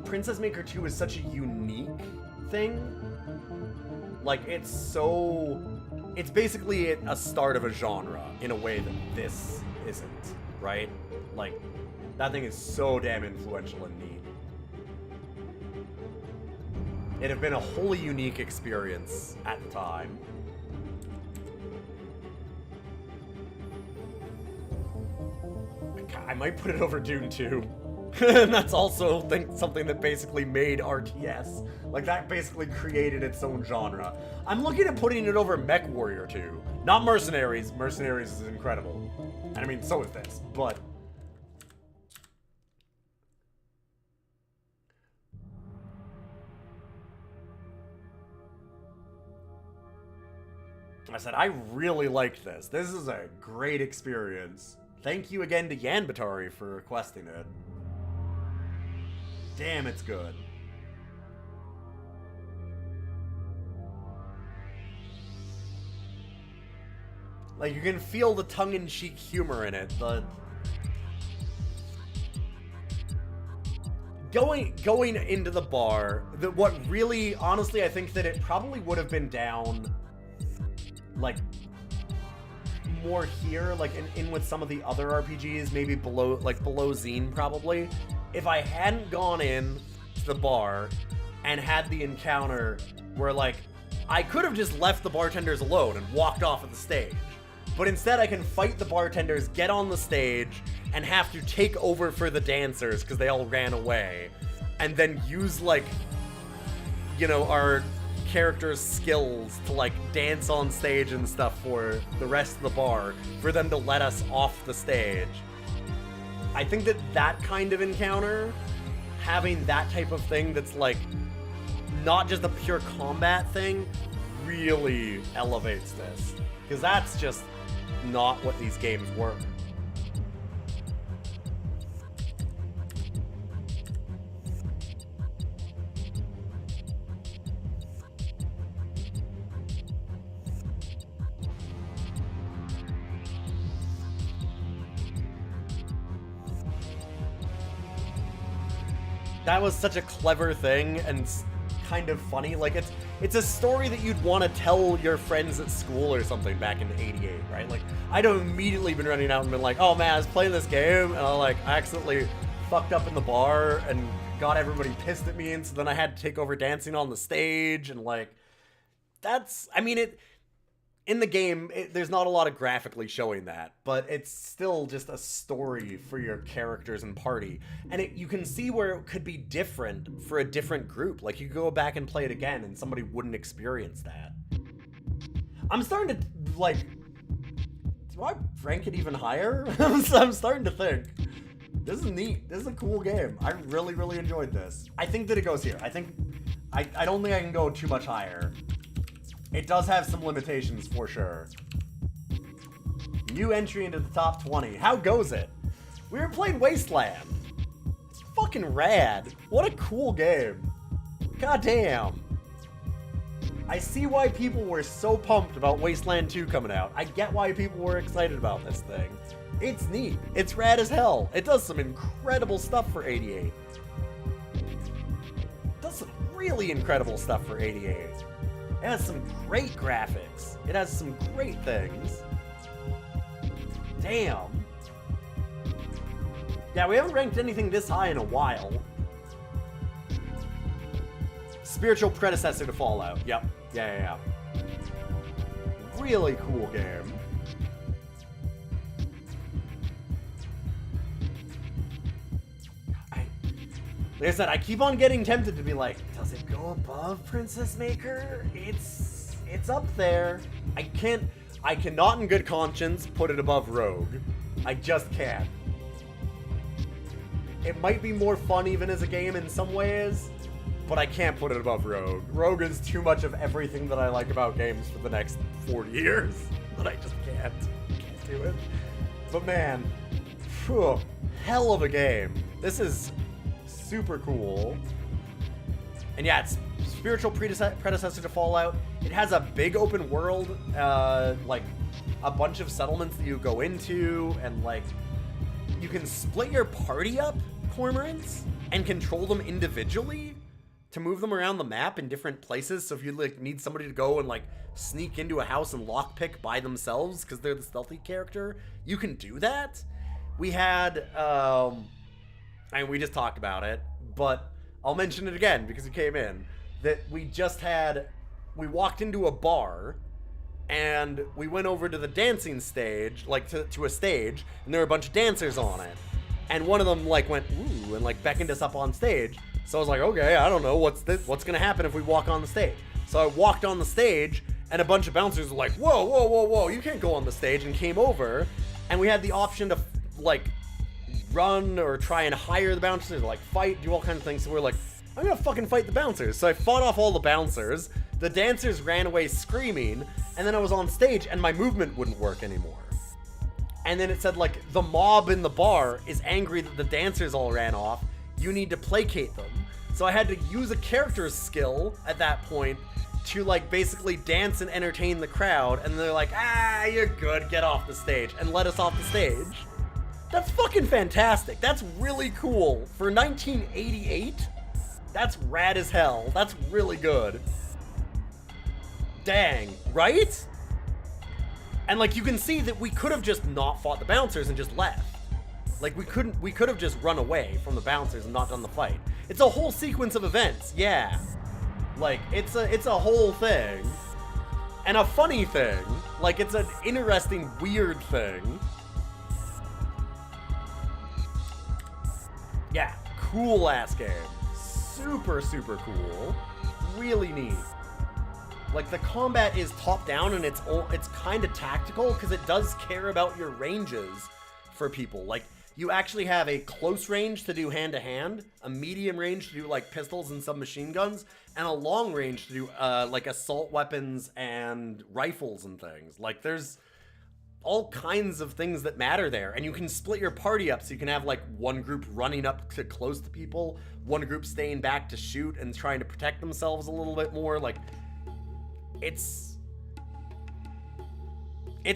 Princess Maker 2 is such a unique thing. Like, it's basically a start of a genre in a way that this isn't, right? Like, that thing is so damn influential and neat. it'd have been a wholly unique experience at the time. I might put it over Dune 2. And that's also something that basically made RTS. Like, that basically created its own genre. I'm looking at putting it over Mech Warrior 2. Not Mercenaries. Mercenaries is incredible. And I mean, so is this. But... I said, I really liked this. This is a great experience. Thank you again to Yan Batari for requesting it. Damn, it's good. Like, you can feel the tongue-in-cheek humor in it. The going into the bar, what really, honestly, I think that it probably would have been down, like, more here, like in with some of the other RPGs, maybe below Zine probably, if I hadn't gone in to the bar and had the encounter where, like, I could have just left the bartenders alone and walked off of the stage. But instead I can fight the bartenders, get on the stage, and have to take over for the dancers because they all ran away. And then use, like, you know, our characters' skills to, like, dance on stage and stuff for the rest of the bar, for them to let us off the stage. I think that kind of encounter, having that type of thing that's, like, not just a pure combat thing, really elevates this. Because that's just not what these games were. That was such a clever thing and kind of funny. Like, it's a story that you'd want to tell your friends at school or something back in '88, right? Like, I'd have immediately been running out and been like, oh man, I was playing this game and I accidentally fucked up in the bar and got everybody pissed at me, and so then I had to take over dancing on the stage, and like, that's, I mean, in the game, there's not a lot of graphically showing that, but it's still just a story for your characters and party. And you can see where it could be different for a different group. Like, you go back and play it again and somebody wouldn't experience that. I'm starting to, like, do I rank it even higher? I'm starting to think. This is neat. This is a cool game. I really, really enjoyed this. I think that it goes here. I don't think I can go too much higher. It does have some limitations for sure. New entry into the top 20. How goes it? We were playing Wasteland. It's fucking rad. What a cool game. God damn. I see why people were so pumped about Wasteland 2 coming out. I get why people were excited about this thing. It's neat. It's rad as hell. It does some incredible stuff for '88. It does some really incredible stuff for '88. It has some great graphics. It has some great things. Damn. Yeah, we haven't ranked anything this high in a while. Spiritual predecessor to Fallout. Yep. Yeah. Really cool game. Like I said, I keep on getting tempted to be like, does it go above Princess Maker? It's up there. I cannot in good conscience put it above Rogue. I just can't. It might be more fun even as a game in some ways, but I can't put it above Rogue. Rogue is too much of everything that I like about games for the next 40 years that I just can't do it. But man, phew, hell of a game. This is super cool. And yeah, it's spiritual predecessor to Fallout. It has a big open world, like a bunch of settlements that you go into, and like you can split your party up, Cormorants, and control them individually to move them around the map in different places. So if you like need somebody to go and like sneak into a house and lockpick by themselves because they're the stealthy character, you can do that. We had I mean, we just talked about it, but I'll mention it again because it came in. that we walked into a bar, and we went over to the dancing stage, like to a stage, and there were a bunch of dancers on it. And one of them like went, ooh, and like beckoned us up on stage. So I was like, okay, I don't know, what's gonna happen if we walk on the stage? So I walked on the stage, and a bunch of bouncers were like, whoa, whoa, whoa, whoa, you can't go on the stage, and came over, and we had the option to like run or try and hire the bouncers, or like fight, do all kinds of things. So we're like, I'm gonna fucking fight the bouncers. So I fought off all the bouncers, the dancers ran away screaming, and then I was on stage and my movement wouldn't work anymore. And then it said like, the mob in the bar is angry that the dancers all ran off, you need to placate them. So I had to use a character skill at that point to like basically dance and entertain the crowd, and they're like, ah, you're good, get off the stage, and let us off the stage. That's fucking fantastic. That's really cool. For 1988, that's rad as hell. That's really good. Dang, right? And like, you can see that we could have just not fought the bouncers and just left. Like, we could have just run away from the bouncers and not done the fight. It's a whole sequence of events, yeah. Like, it's a whole thing. And a funny thing. Like, it's an interesting, weird thing. Yeah, cool ass game. Super, super cool. Really neat. Like, the combat is top down, and it's kind of tactical because it does care about your ranges for people. Like, you actually have a close range to do hand to hand, a medium range to do like pistols and submachine guns, and a long range to do like assault weapons and rifles and things. Like, there's all kinds of things that matter there, and you can split your party up so you can have like one group running up to close to people, one group staying back to shoot and trying to protect themselves a little bit more. Like, it's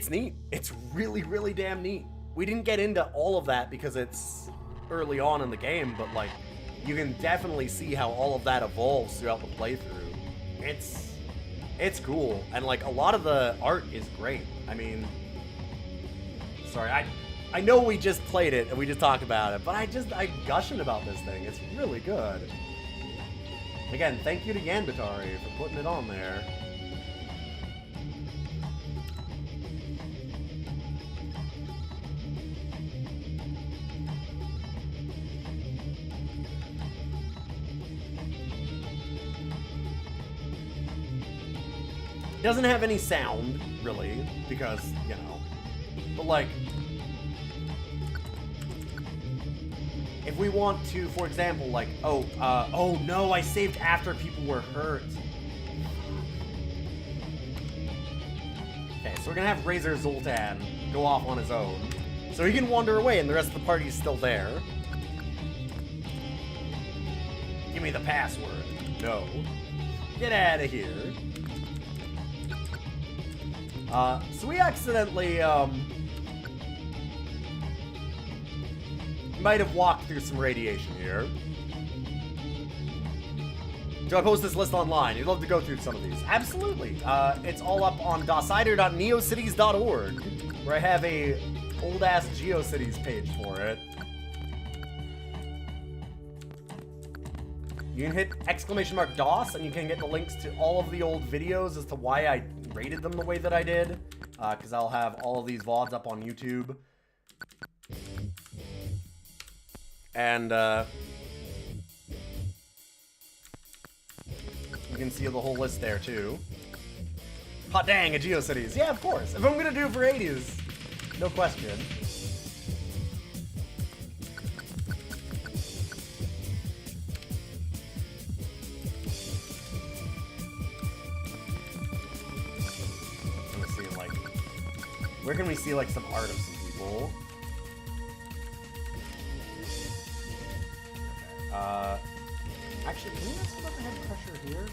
neat. It's really, really damn neat. We didn't get into all of that because it's early on in the game, but like, you can definitely see how all of that evolves throughout the playthrough. It's cool, and like, a lot of the art is great. I mean, sorry, I know we just played it and we just talked about it, but I'm gushing about this thing. It's really good. Again, thank you to Yanbatari for putting it on there. It doesn't have any sound, really, because, you know, but like, if we want to, for example, like, oh no, I saved after people were hurt. Okay, so we're gonna have Razor Zoltan go off on his own, so he can wander away and the rest of the party is still there. Give me the password. No. Get out of here. So we accidentally, might have walked through some radiation here. Do I post this list online? You'd love to go through some of these. Absolutely. It's all up on DOScider.neocities.org, where I have a old-ass GeoCities page for it. You can hit !DOS, and you can get the links to all of the old videos as to why I rated them the way that I did, because I'll have all of these VODs up on YouTube. And, you can see the whole list there, too. Hot dang, a GeoCities. Yeah, of course. If I'm gonna do it for 80s, no question. Where can we see, like, some art of some people? Okay. Actually, can we ask about the head crusher here?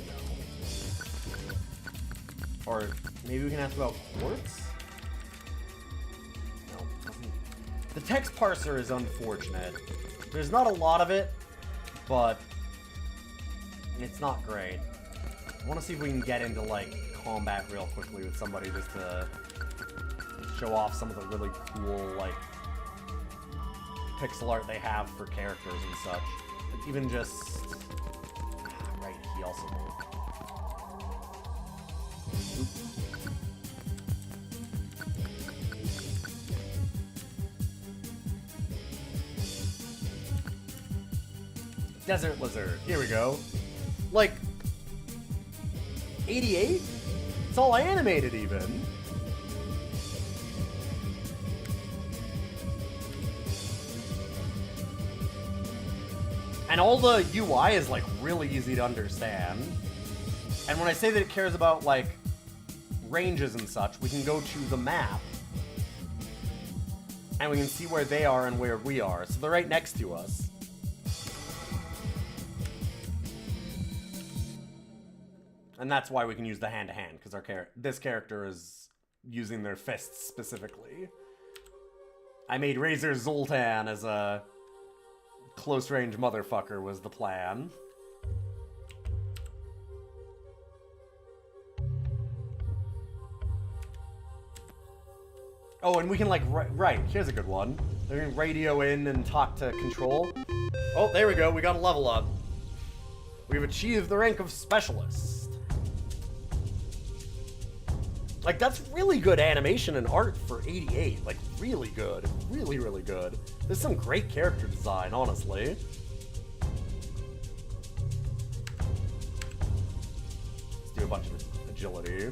No. Or maybe we can ask about quartz? No, doesn't. The text parser is unfortunate. There's not a lot of it, but it's not great. I want to see if we can get into, like, combat real quickly with somebody just to show off some of the really cool, like, pixel art they have for characters and such. Like, even just he also will. Desert Lizard. Here we go. Like, 88? It's all animated even. And all the UI is like really easy to understand. And when I say that it cares about like ranges and such, we can go to the map and we can see where they are and where we are. So they're right next to us. And that's why we can use the hand-to-hand, because this character is using their fists specifically. I made Razor Zoltan as a close-range motherfucker was the plan. Oh, and we can, like, right, here's a good one. We can radio in and talk to Control. Oh, there we go, we got a level up. We've achieved the rank of Specialist. Like, that's really good animation and art for 88. Like, really good. Really, really good. There's some great character design, honestly. Let's do a bunch of agility.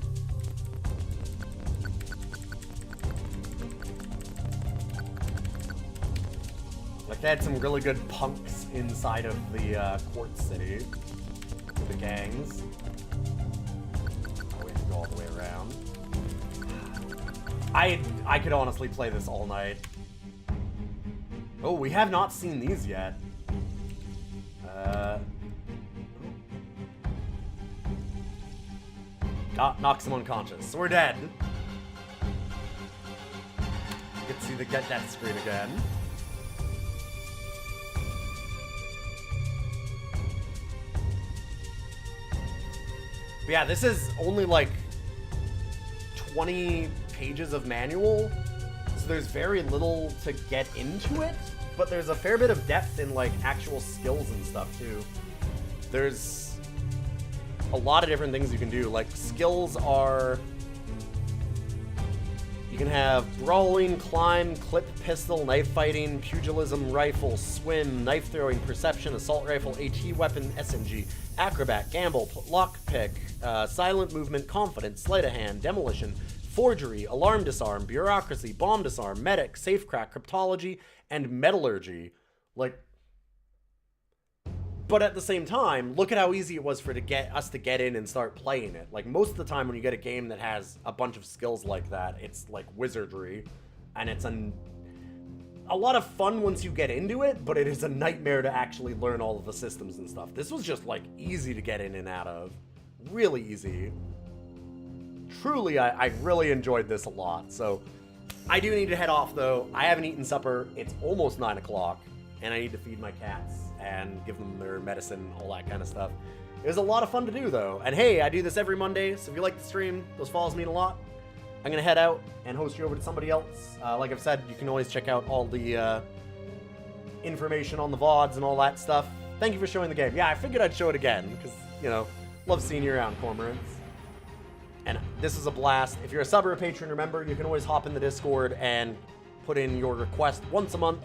Like, they had some really good punks inside of the Quartz City. The gangs. Oh, we have to go all the way around. I could honestly play this all night. Oh, we have not seen these yet. Knocks him unconscious. So we're dead. You can see the get death screen again. But yeah, this is only like 20 pages of manual, so there's very little to get into it, but there's a fair bit of depth in like actual skills and stuff too. There's a lot of different things you can do. Like, skills are, you can have brawling, climb, clip pistol, knife fighting, pugilism, rifle, swim, knife throwing, perception, assault rifle, AT weapon, SMG, acrobat, gamble, lockpick, silent movement, confidence, sleight of hand, demolition, forgery, alarm disarm, bureaucracy, bomb disarm, medic, safecrack, cryptology, and metallurgy. Like, but at the same time, look at how easy it was for us to get in and start playing it. Like, most of the time when you get a game that has a bunch of skills like that, it's like wizardry, and it's a lot of fun once you get into it, but it is a nightmare to actually learn all of the systems and stuff. This was just like easy to get in and out of. Really easy. Truly, I really enjoyed this a lot. So I do need to head off though. I haven't eaten supper. It's almost 9 o'clock and I need to feed my cats and give them their medicine, all that kind of stuff. It was a lot of fun to do though. And hey, I do this every Monday, so if you like the stream, those follows mean a lot. I'm gonna head out and host you over to somebody else. Like I've said, you can always check out all the information on the VODs and all that stuff. Thank you for showing the game. Yeah, I figured I'd show it again, because, you know, love seeing you around, Cormorants. And this is a blast. If you're a sub or a patron, remember, you can always hop in the Discord and put in your request once a month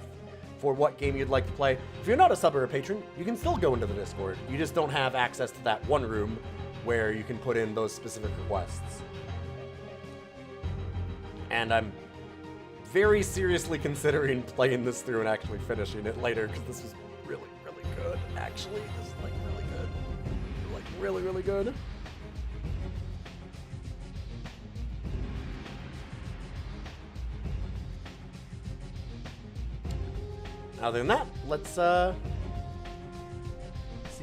for what game you'd like to play. If you're not a sub or a patron, you can still go into the Discord. You just don't have access to that one room where you can put in those specific requests. And I'm very seriously considering playing this through and actually finishing it later, because this was really, really good. Actually, this is like really good. Like really, really good. Other than that, let's see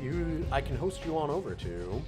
who I can host you on over to.